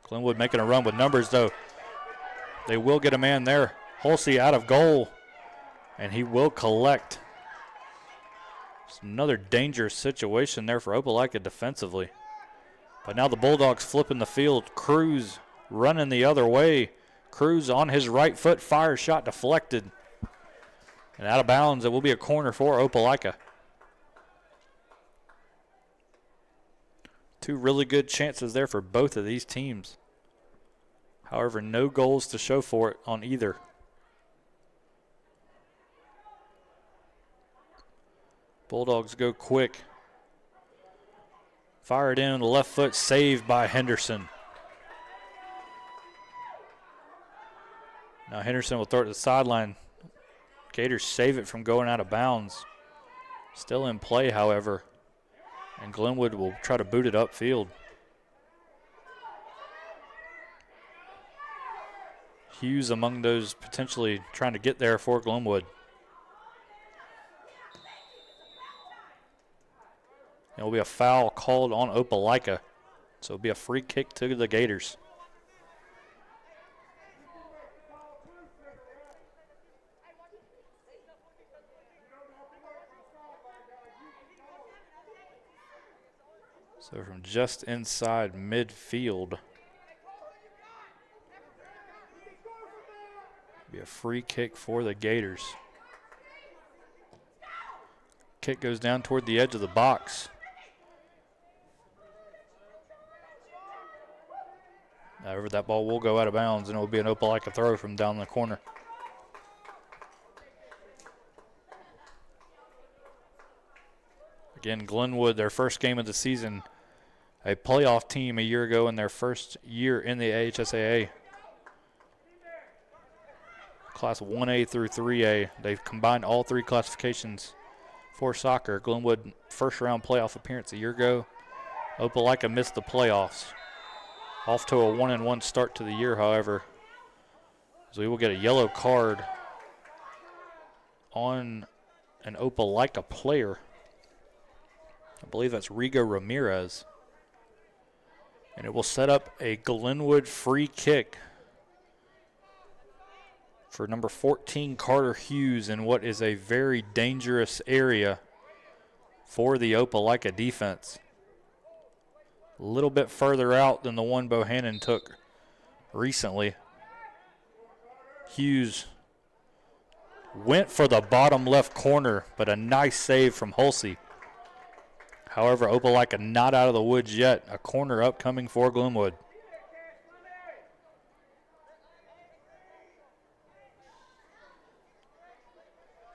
Glenwood making a run with numbers, though. They will get a man there. Holsey out of goal, and he will collect. It's another dangerous situation there for Opelika defensively. But now the Bulldogs flipping the field. Cruz running the other way. Cruz on his right foot, fire shot deflected. And out of bounds, it will be a corner for Opelika. Two really good chances there for both of these teams. However, no goals to show for it on either. Bulldogs go quick. Fire it in, the left foot, saved by Henderson. Now Henderson will throw it to the sideline. Gators save it from going out of bounds. Still in play, however. And Glenwood will try to boot it upfield. Hughes among those potentially trying to get there for Glenwood. It will be a foul called on Opelika. So it'll be a free kick to the Gators. So from just inside midfield, be a free kick for the Gators. Kick goes down toward the edge of the box. However, that ball will go out of bounds, and it will be an Opelika throw from down the corner. Again, Glenwood, their first game of the season, a playoff team a year ago in their first year in the AHSAA. Class 1A through 3A. They've combined all three classifications for soccer. Glenwood, first round playoff appearance a year ago. Opelika missed the playoffs. Off to a 1-1 start to the year, however. So we will get a yellow card on an Opelika player. I believe that's Rigo Ramirez. And it will set up a Glenwood free kick for number 14, Carter Hughes, in what is a very dangerous area for the Opelika defense. A little bit further out than the one Bohannon took recently. Hughes went for the bottom left corner, but a nice save from Hulsey. However, Opelika not out of the woods yet. A corner upcoming for Glenwood.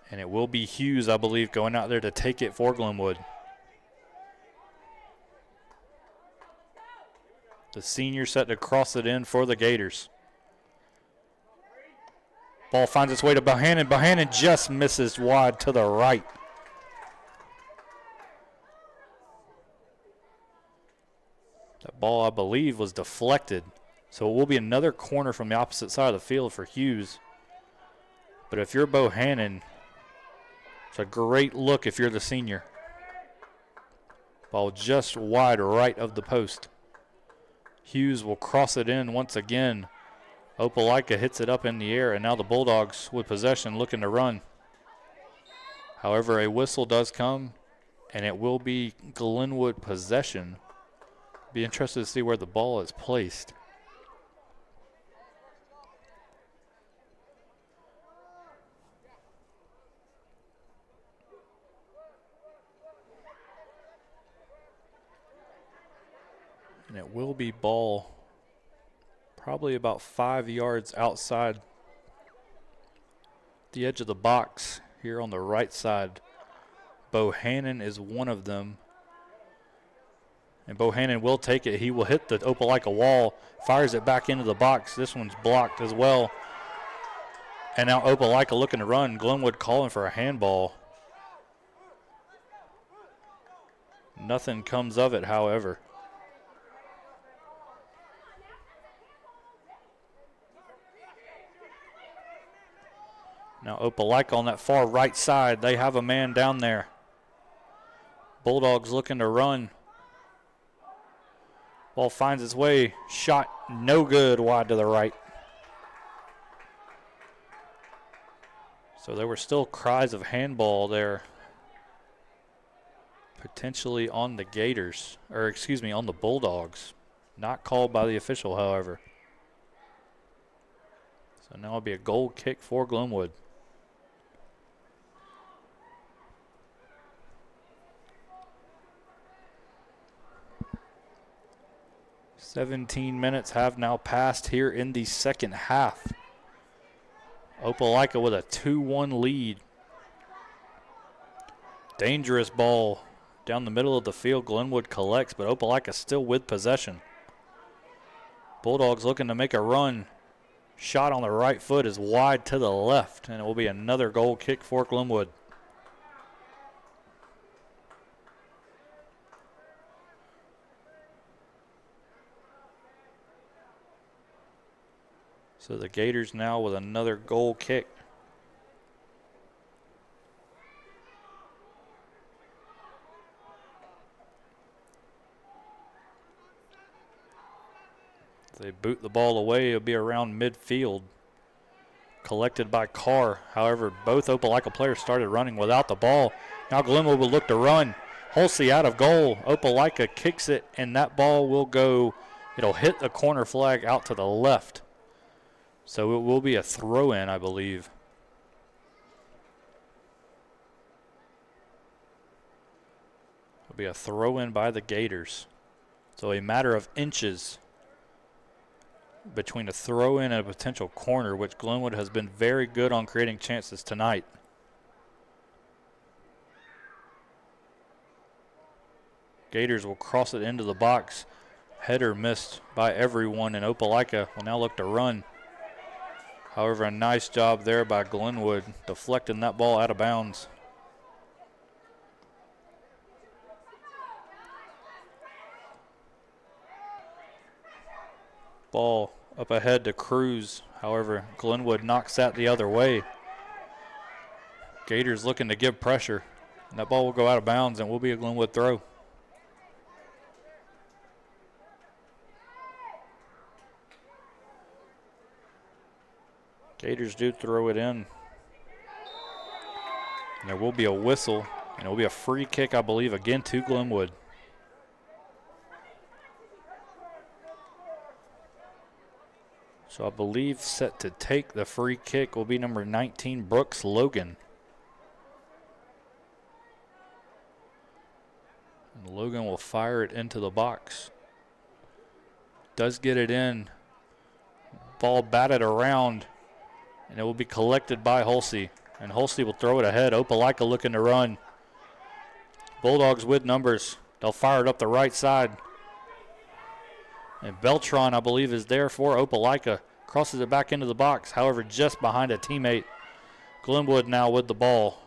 And it will be Hughes, I believe, going out there to take it for Glenwood. The senior set to cross it in for the Gators. Ball finds its way to Bohannon. Bohannon just misses wide to the right. That ball, I believe, was deflected. So it will be another corner from the opposite side of the field for Hughes. But if you're Bohannon, it's a great look if you're the senior. Ball just wide right of the post. Hughes will cross it in once again. Opelika hits it up in the air, and now the Bulldogs with possession looking to run. However, a whistle does come, and it will be Glenwood possession. Be interested to see where the ball is placed. And it will be ball probably about 5 yards outside the edge of the box here on the right side. Bohannon is one of them. And Bohannon will take it. He will hit the Opelika wall, fires it back into the box. This one's blocked as well. And now Opelika looking to run. Glenwood calling for a handball. Nothing comes of it, however. Now Opelika on that far right side. They have a man down there. Bulldogs looking to run. Ball finds its way. Shot no good, wide to the right. So there were still cries of handball there. Potentially on the Gators, or excuse me, on the Bulldogs. Not called by the official, however. So now it'll be a goal kick for Glenwood. 17 minutes have now passed here in the second half. Opelika with a 2-1 lead. Dangerous ball down the middle of the field. Glenwood collects, but Opelika still with possession. Bulldogs looking to make a run. Shot on the right foot is wide to the left, and it will be another goal kick for Glenwood. So the Gators now with another goal kick. If they boot the ball away, it'll be around midfield. Collected by Carr. However, both Opelika players started running without the ball. Now Glenwood will look to run. Holsey out of goal. Opelika kicks it, and that ball will go. It'll hit the corner flag out to the left. So it will be a throw-in, I believe. It'll be a throw-in by the Gators. So a matter of inches between a throw-in and a potential corner, which Glenwood has been very good on creating chances tonight. Gators will cross it into the box. Header missed by everyone, and Opelika will now look to run. However, a nice job there by Glenwood, deflecting that ball out of bounds. Ball up ahead to Cruz. However, Glenwood knocks that the other way. Gators looking to give pressure. And that ball will go out of bounds and will be a Glenwood throw. Gators do throw it in. And there will be a whistle, and it will be a free kick, I believe, again to Glenwood. So I believe set to take the free kick will be number 19, Brooks Logan. And Logan will fire it into the box. Does get it in. Ball batted around. And it will be collected by Holsey. And Holsey will throw it ahead. Opelika looking to run. Bulldogs with numbers. They'll fire it up the right side. And Beltran, I believe, is there for Opelika. Crosses it back into the box. However, just behind a teammate. Glenwood now with the ball.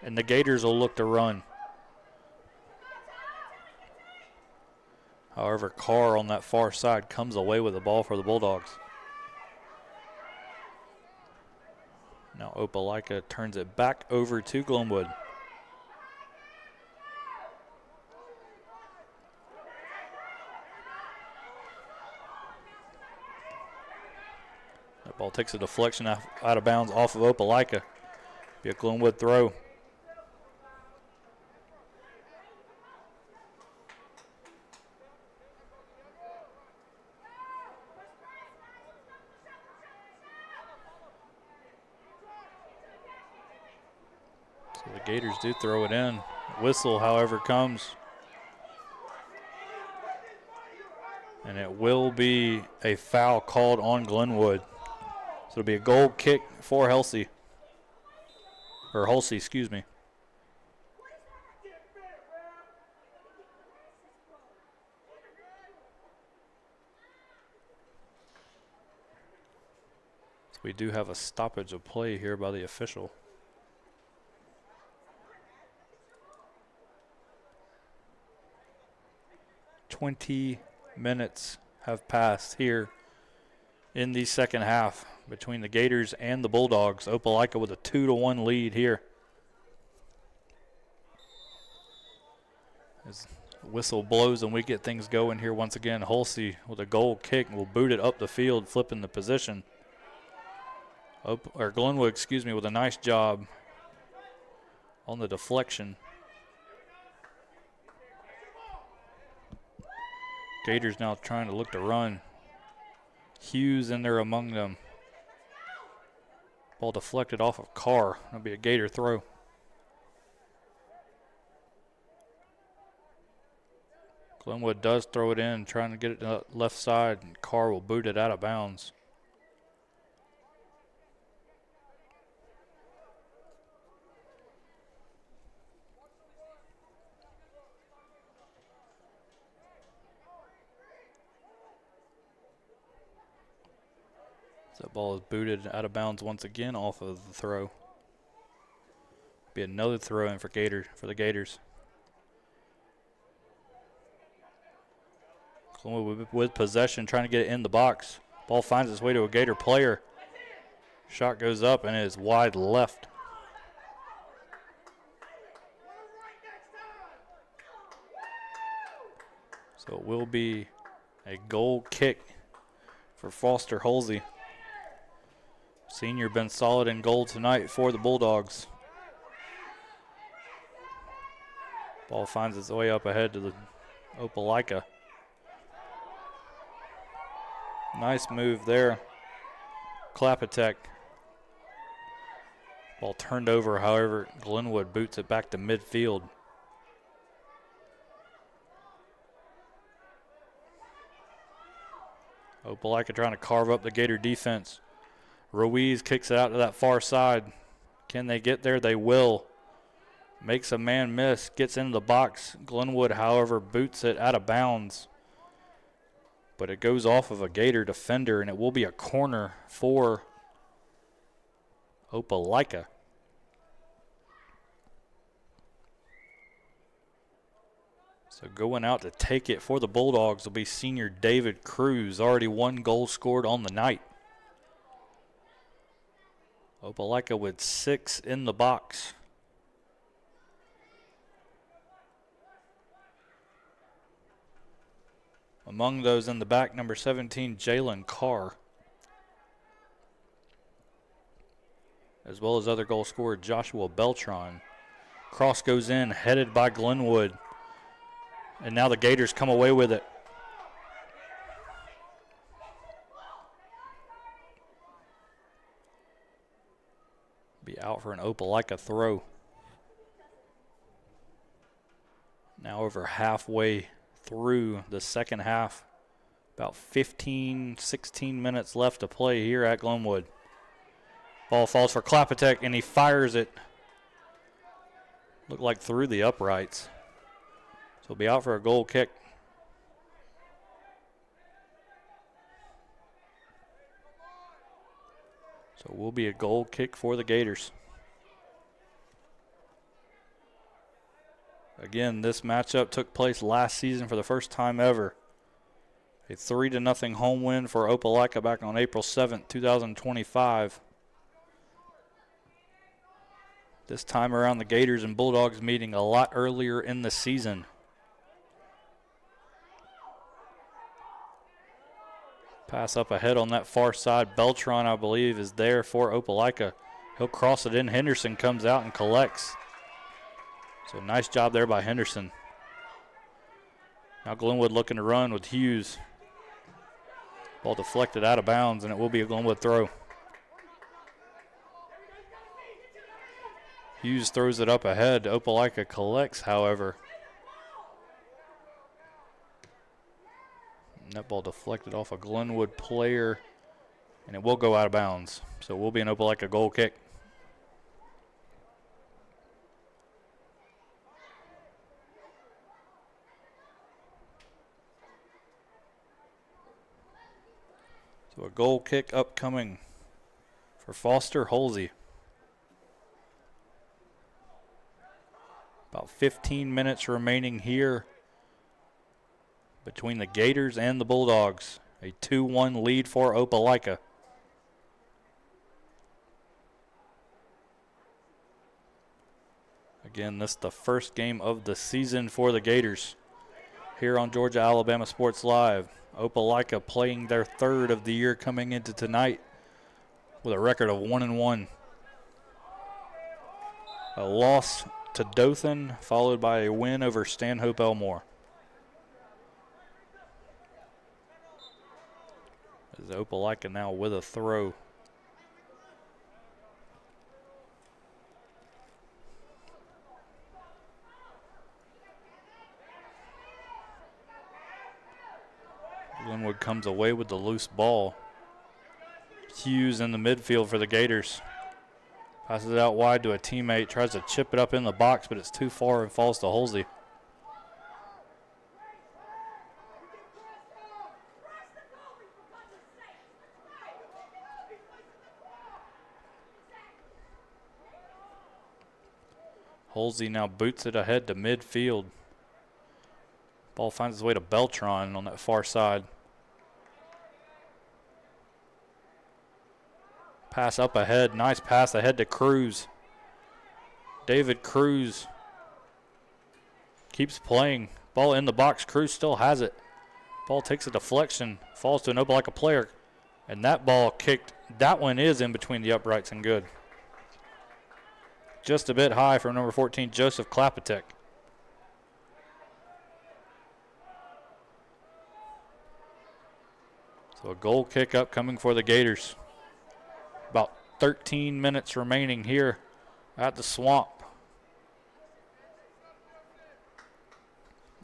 And the Gators will look to run. However, Carr on that far side comes away with the ball for the Bulldogs. Now Opelika turns it back over to Glenwood. That ball takes a deflection out of bounds off of Opelika. Be a Glenwood throw. So the Gators do throw it in. Whistle, however, comes. And it will be a foul called on Glenwood. So it'll be a goal kick for Holsey, excuse me. So we do have a stoppage of play here by the official. "20 minutes have passed here in the second half between the Gators and the Bulldogs. Opelika with a 2-1 lead here. As the whistle blows and we get things going here once again, Holsey with a goal kick will boot it up the field, flipping the position. Glenwood, with a nice job on the deflection. Gators now trying to look to run. Hughes in there among them. Ball deflected off of Carr. That'll be a Gator throw. Glenwood does throw it in, trying to get it to the left side, and Carr will boot it out of bounds. That ball is booted out of bounds once again off of the throw. Be another throw in for the Gators. Glenwood with possession, trying to get it in the box. Ball finds its way to a Gator player. Shot goes up and it is wide left. So it will be a goal kick for Foster Holsey. Senior been solid in goal tonight for the Bulldogs. Ball finds its way up ahead to the Opelika. Nice move there. Klapatek. Ball turned over, however, Glenwood boots it back to midfield. Opelika trying to carve up the Gator defense. Ruiz kicks it out to that far side. Can they get there? They will. Makes a man miss, gets into the box. Glenwood, however, boots it out of bounds. But it goes off of a Gator defender, and it will be a corner for Opelika. So going out to take it for the Bulldogs will be senior David Cruz, already 1 goal scored on the night. Opelika with 6 in the box. Among those in the back, number 17, Jalen Carr. As well as other goal scorer Joshua Beltran. Cross goes in, headed by Glenwood. And now the Gators come away with it. Be out for an Opelika throw. Now over halfway through the second half. About 15, 16 minutes left to play here at Glenwood. Ball falls for Klapatek, and he fires it. Looked like through the uprights. So he'll be out for a goal kick. So it will be a goal kick for the Gators. Again, this matchup took place last season for the first time ever. A 3-0 home win for Opelika back on April 7th, 2025. This time around, the Gators and Bulldogs meeting a lot earlier in the season. Pass up ahead on that far side. Beltran, I believe, is there for Opelika. He'll cross it in. Henderson comes out and collects. So nice job there by Henderson. Now Glenwood looking to run with Hughes. Ball deflected out of bounds, and it will be a Glenwood throw. Hughes throws it up ahead. Opelika collects, however. And that ball deflected off a Glenwood player, and it will go out of bounds. So it will be an Opelika goal kick. So a goal kick upcoming for Foster Holsey. About 15 minutes remaining here between the Gators and the Bulldogs. A 2-1 lead for Opelika. Again, this is the first game of the season for the Gators here on Georgia Alabama Sports Live. Opelika playing their 3rd of the year coming into tonight with a record of 1-1. A loss to Dothan, followed by a win over Stanhope Elmore. As Opelika now with a throw. comes away with the loose ball. Hughes in the midfield for the Gators. Passes it out wide to a teammate, tries to chip it up in the box, but it's too far and falls to Holsey. Holsey now boots it ahead to midfield. Ball finds its way to Beltran on that far side. Pass up ahead. Nice pass ahead to Cruz. David Cruz keeps playing. Ball in the box. Cruz still has it. Ball takes a deflection. Falls to an Opelika player. And that ball kicked. That one is in between the uprights and good. Just a bit high from number 14, Joseph Klapatek. So a goal kick up coming for the Gators. About 13 minutes remaining here at the Swamp.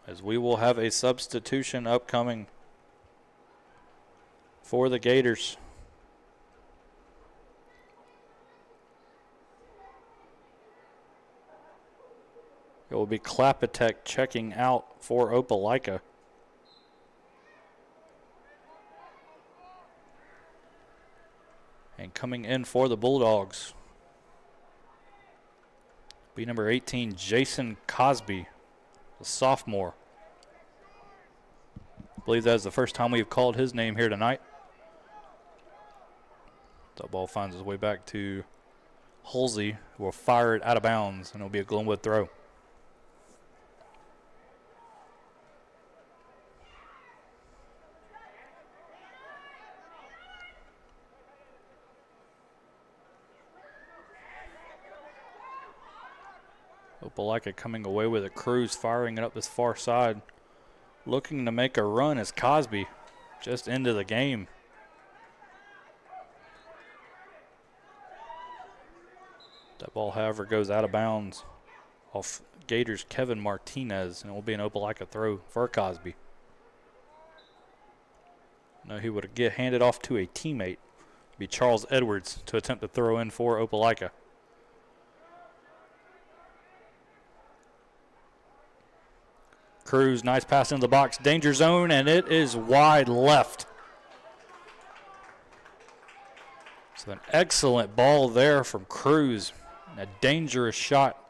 As we will have a substitution upcoming for the Gators. It will be Klapatek checking out for Opelika. And coming in for the Bulldogs be number 18, Jason Cosby, a sophomore. I believe that is the first time we've called his name here tonight. That ball finds its way back to Holsey, who will fire it out of bounds, and it will be a Glenwood throw. Opelika coming away with a Cruz, firing it up this far side. Looking to make a run as Cosby just into the game. That ball, however, goes out of bounds off Gators' Kevin Martinez, and it will be an Opelika throw for Cosby. No, he would get handed off to a teammate. It'd be Charles Edwards to attempt to throw in for Opelika. Cruz, nice pass into the box, danger zone, and it is wide left. So an excellent ball there from Cruz. A dangerous shot.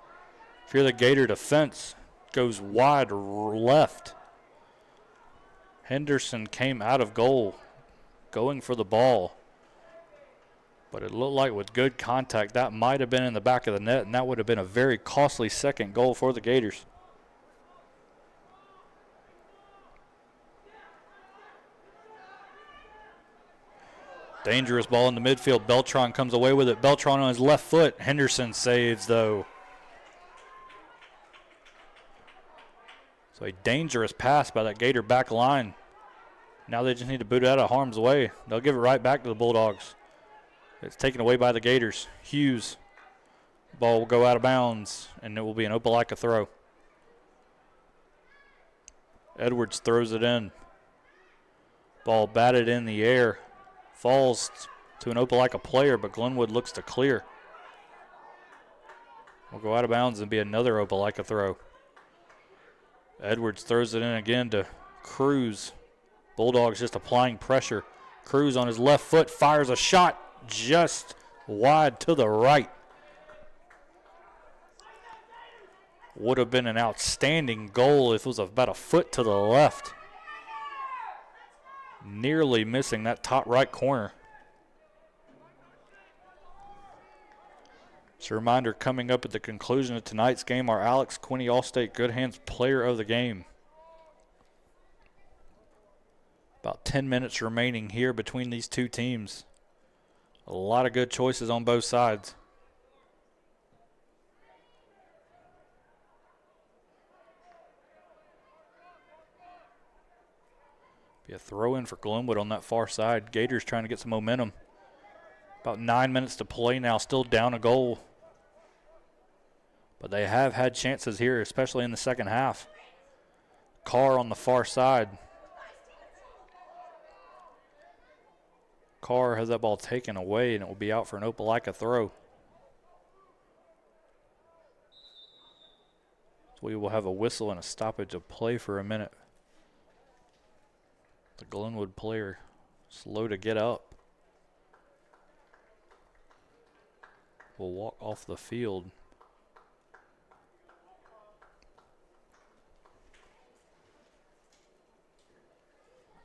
If you're the Gator defense, goes wide left. Henderson came out of goal, going for the ball. But it looked like with good contact, that might have been in the back of the net, and that would have been a very costly second goal for the Gators. Dangerous ball in the midfield. Beltran comes away with it. Beltran on his left foot. Henderson saves, though. So a dangerous pass by that Gator back line. Now they just need to boot it out of harm's way. They'll give it right back to the Bulldogs. It's taken away by the Gators. Hughes. Ball will go out of bounds, and it will be an Opelika throw. Edwards throws it in. Ball batted in the air. Falls to an Opelika player, but Glenwood looks to clear. Will go out of bounds and be another Opelika throw. Edwards throws it in again to Cruz. Bulldogs just applying pressure. Cruz on his left foot fires a shot just wide to the right. Would have been an outstanding goal if it was about a foot to the left. Nearly missing that top right corner. Just a reminder, coming up at the conclusion of tonight's game, our Alex Quinney All-State Good Hands Player of the Game. About 10 minutes remaining here between these two teams. A lot of good choices on both sides. Be a throw in for Glenwood on that far side. Gators trying to get some momentum. About 9 minutes to play now, still down a goal. But they have had chances here, especially in the second half. Carr on the far side. Carr has that ball taken away, and it will be out for an Opelika throw. So we will have a whistle and a stoppage of play for a minute. The Glenwood player slow to get up. Will walk off the field.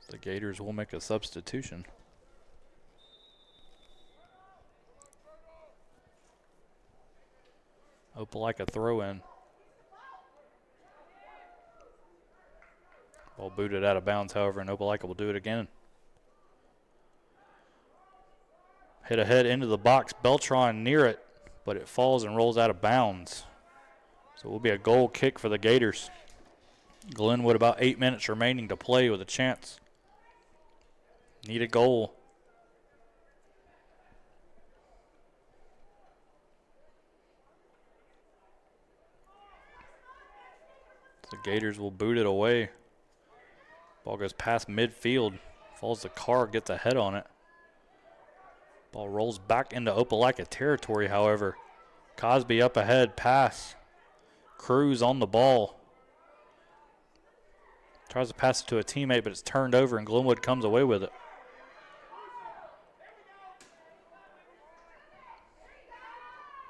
The Gators will make a substitution. Opelika throw in. Ball booted out of bounds, however, and Opelika will do it again. Hit ahead into the box. Beltran near it, but it falls and rolls out of bounds. So it will be a goal kick for the Gators. Glenwood about 8 minutes remaining to play with a chance. Need a goal. The Gators will boot it away. Ball goes past midfield. Falls to Carr, gets a head on it. Ball rolls back into Opelika territory, however. Cosby up ahead, pass. Cruz on the ball. Tries to pass it to a teammate, but it's turned over, and Glenwood comes away with it.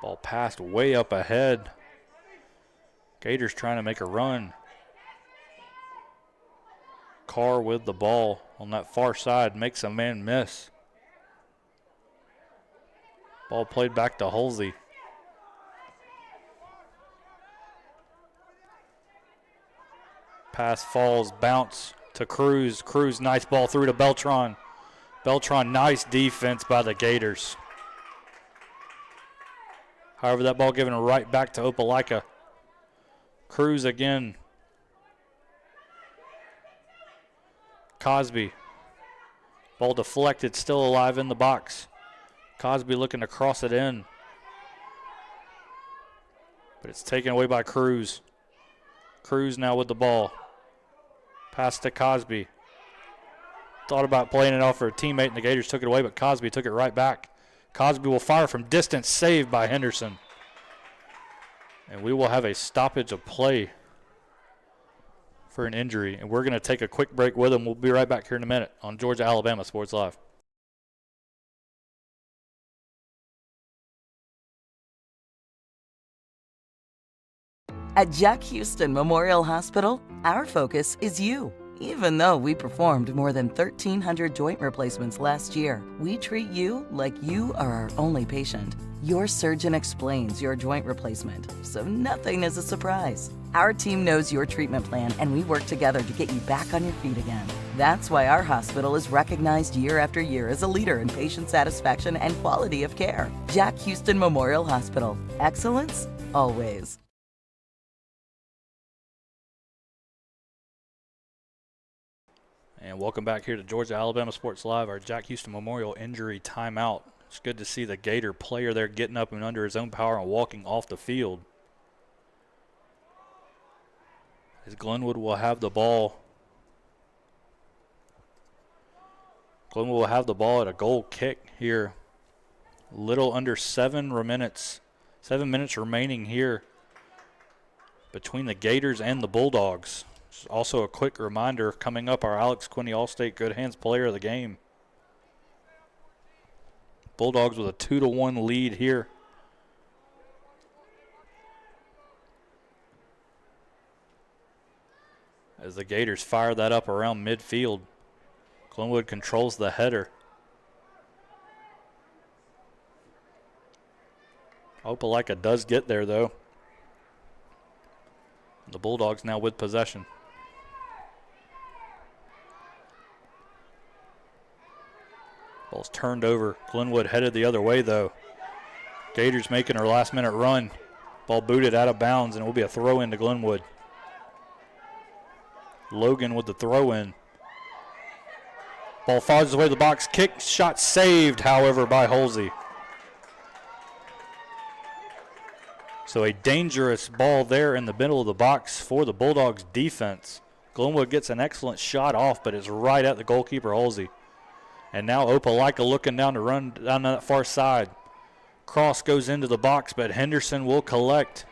Ball passed way up ahead. Gators trying to make a run. Carr with the ball on that far side, makes a man miss. Ball played back to Halsey. Pass falls, bounce to Cruz. Cruz, nice ball through to Beltran. Beltran, nice defense by the Gators. However, that ball given right back to Opelika. Cruz again. Cosby. Ball deflected, still alive in the box. Cosby looking to cross it in. But it's taken away by Cruz. Cruz now with the ball. Pass to Cosby. Thought about playing it off for a teammate, and the Gators took it away, but Cosby took it right back. Cosby will fire from distance, saved by Henderson. And we will have a stoppage of play for an injury. And we're going to take a quick break with him. We'll be right back here in a minute on Georgia Alabama Sports Live. At Jack Houston Memorial Hospital, our focus is you. Even though we performed more than 1,300 joint replacements last year, we treat you like you are our only patient. Your surgeon explains your joint replacement, so nothing is a surprise. Our team knows your treatment plan, and we work together to get you back on your feet again. That's why our hospital is recognized year after year as a leader in patient satisfaction and quality of care. Jack Houston Memorial Hospital. Excellence, always. And welcome back here to Georgia Alabama Sports Live, our Jack Houston Memorial injury timeout. It's good to see the Gator player there getting up and under his own power and walking off the field. As Glenwood will have the ball. Glenwood will have the ball at a goal kick here. Little under 7 minutes remaining here between the Gators and the Bulldogs. Also a quick reminder, coming up, our Alex Quinney All-State Good Hands player of the game. Bulldogs with a 2-1 lead here. As the Gators fire that up around midfield. Glenwood controls the header. Opelika does get there, though. The Bulldogs now with possession. Ball's turned over. Glenwood headed the other way, though. Gators making her last-minute run. Ball booted out of bounds, and it will be a throw-in to Glenwood. Logan with the throw-in. Ball falls away the box. Kick, shot saved, however, by Halsey. So a dangerous ball there in the middle of the box for the Bulldogs defense. Glenwood gets an excellent shot off, but it's right at the goalkeeper, Halsey. And now Opelika looking down to run down that far side. Cross goes into the box, but Henderson will collect.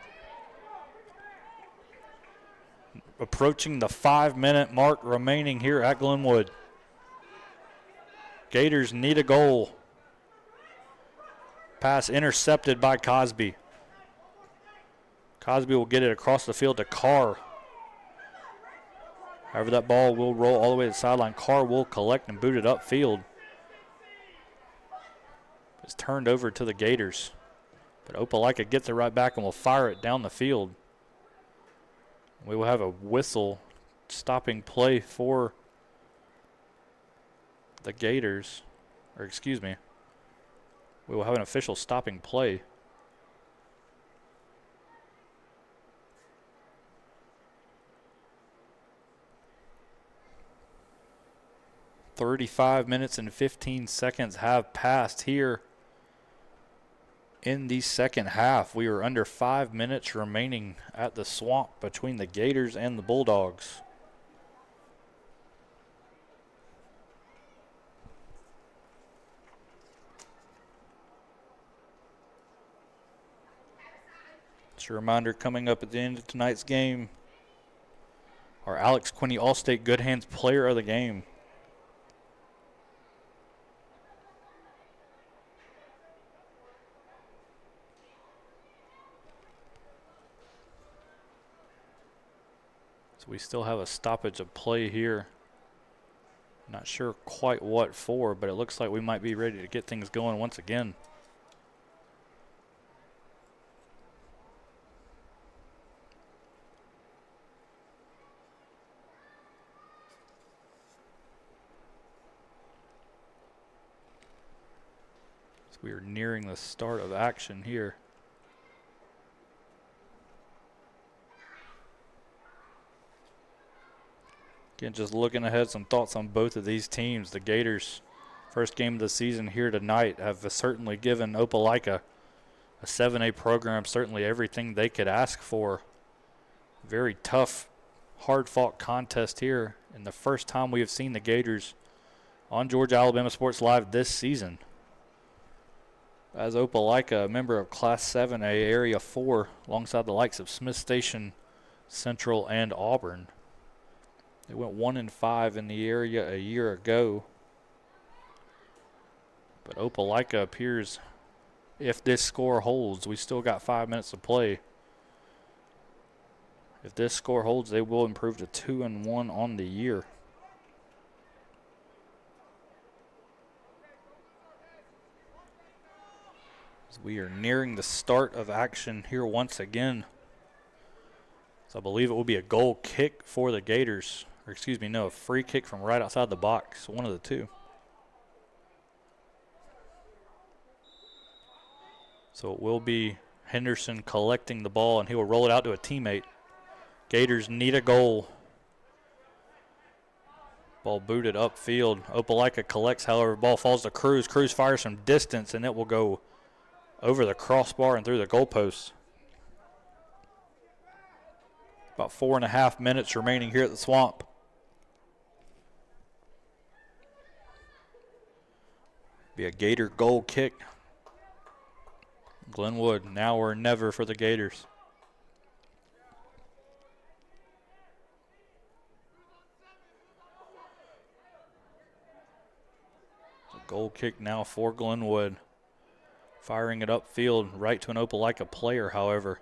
Approaching the 5-minute mark remaining here at Glenwood. Gators need a goal. Pass intercepted by Cosby. Cosby will get it across the field to Carr. However, that ball will roll all the way to the sideline. Carr will collect and boot it upfield. It's turned over to the Gators. But Opelika gets it right back and will fire it down the field. We will have a whistle stopping play for the Gators. Or excuse me. We will have an official stopping play. "35 minutes and 15 seconds have passed here in the second half. We are under 5 minutes remaining at the Swamp between the Gators and the Bulldogs. Just a reminder, coming up at the end of tonight's game, our Alex Quinney All-State Good Hands Player of the Game. So we still have a stoppage of play here. Not sure quite what for, but it looks like we might be ready to get things going once again. So we are nearing the start of action here. Again, just looking ahead, some thoughts on both of these teams. The Gators, first game of the season here tonight, have certainly given Opelika, a 7A program, certainly everything they could ask for. Very tough, hard-fought contest here, and the first time we have seen the Gators on Georgia Alabama Sports Live this season. As Opelika, a member of Class 7A Area 4, alongside the likes of Smith Station, Central, and Auburn. They went 1-5 in the area a year ago. But Opelika appears, if this score holds, we still got 5 minutes to play. If this score holds, they will improve to 2-1 on the year. As we are nearing the start of action here once again. So I believe it will be a goal kick for the Gators. Or excuse me, no, a free kick from right outside the box. One of the two. So it will be Henderson collecting the ball, and he will roll it out to a teammate. Gators need a goal. Ball booted upfield. Opelika collects, however, ball falls to Cruz. Cruz fires from distance, and it will go over the crossbar and through the goalpost. About 4.5 minutes remaining here at the Swamp. Be a Gator goal kick. Glenwood, now or never for the Gators. Goal kick now for Glenwood. Firing it upfield, right to an Opelika player, however.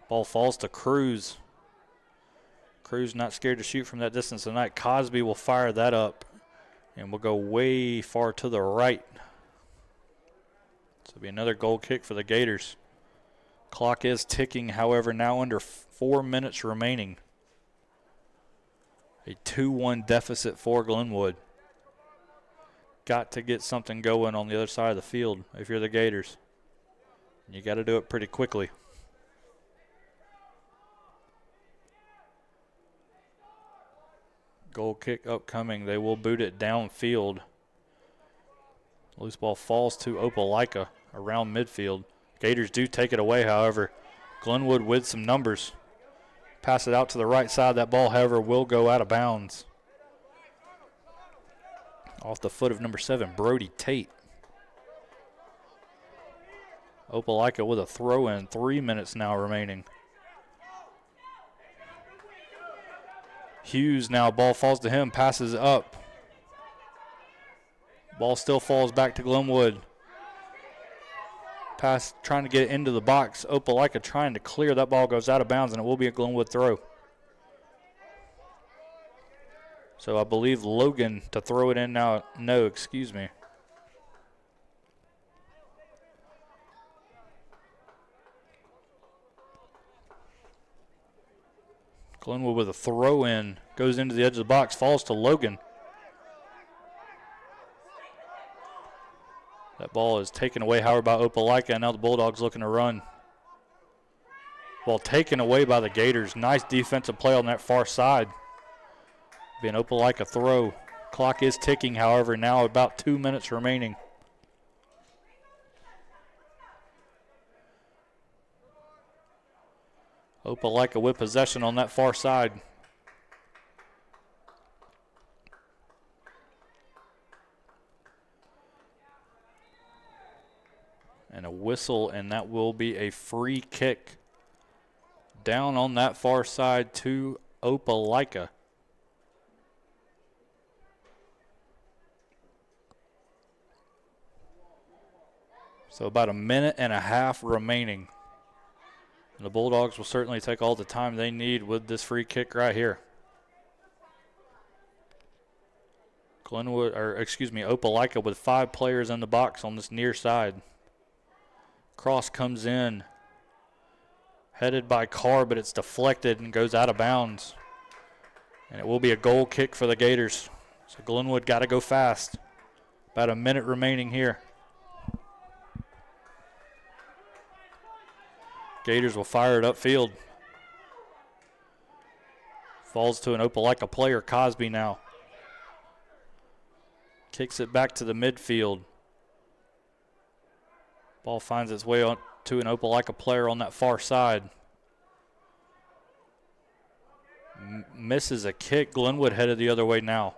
Ball falls to Cruz. Cruz not scared to shoot from that distance tonight. Cosby will fire that up, and will go way far to the right. So it'll be another goal kick for the Gators. Clock is ticking, however, now under 4 minutes remaining. A 2-1 deficit for Glenwood. Got to get something going on the other side of the field if you're the Gators. You got to do it pretty quickly. Goal kick upcoming. They will boot it downfield. Loose ball falls to Opelika around midfield. Gators do take it away, however. Glenwood with some numbers. Pass it out to the right side. That ball, however, will go out of bounds. Off the foot of number 7, Brody Tate. Opelika with a throw in, 3 minutes now remaining. Hughes now, ball falls to him, passes up. Ball still falls back to Glenwood. Pass trying to get it into the box. Opelika trying to clear. That ball goes out of bounds, and it will be a Glenwood throw. So I believe Logan to throw it in now. No, excuse me. Glenwood with a throw in. Goes into the edge of the box. Falls to Logan. That ball is taken away, however, by Opelika, and now the Bulldogs looking to run. Ball taken away by the Gators. Nice defensive play on that far side. Be an Opelika throw. Clock is ticking, however, now about 2 minutes remaining. Opelika with possession on that far side. And a whistle, and that will be a free kick down on that far side to Opelika. So about a minute and a half remaining. And the Bulldogs will certainly take all the time they need with this free kick right here. Opelika with 5 players in the box on this near side. Cross comes in, headed by Carr, but it's deflected and goes out of bounds. And it will be a goal kick for the Gators. So Glenwood got to go fast. About a minute remaining here. Gators will fire it upfield. Falls to an Opelika player, Cosby now. Kicks it back to the midfield. Ball finds its way on to an Opelika player on that far side. Misses a kick. Glenwood headed the other way now.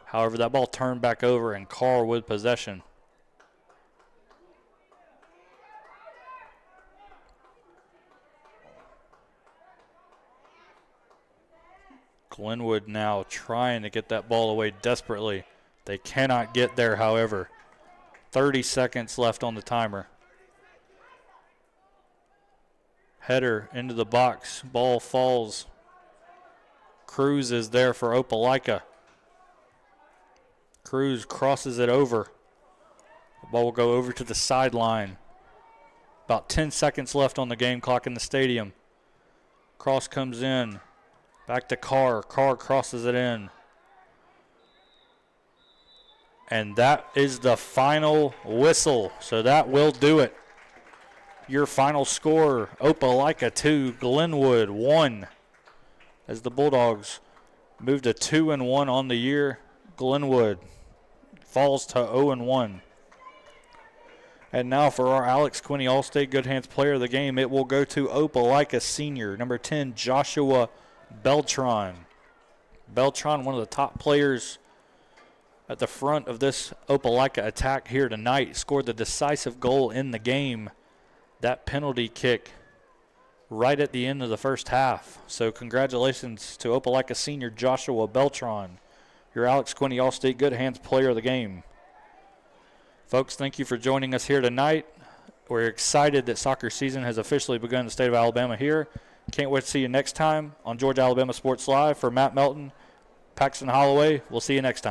However, that ball turned back over, and Carr with possession. Glenwood now trying to get that ball away desperately. They cannot get there, however. 30 seconds left on the timer. Header into the box. Ball falls. Cruz is there for Opelika. Cruz crosses it over. The ball will go over to the sideline. About 10 seconds left on the game clock in the stadium. Cross comes in. Back to Carr. Carr crosses it in. And that is the final whistle. So that will do it. Your final score, Opelika 2, Glenwood 1. As the Bulldogs move to 2-1 on the year, Glenwood falls to 0-1. And now for our Alex Quinney All-State Good Hands Player of the Game, it will go to Opelika Senior, number 10, Joshua Beltran. Beltran, one of the top players at the front of this Opelika attack here tonight, scored the decisive goal in the game. That penalty kick right at the end of the first half. So congratulations to Opelika Senior Joshua Beltran, your Alex Quinney All-State Good Hands Player of the Game. Folks, thank you for joining us here tonight. We're excited that soccer season has officially begun in the state of Alabama here. Can't wait to see you next time on Georgia Alabama Sports Live. For Matt Melton, Paxton Holloway, we'll see you next time.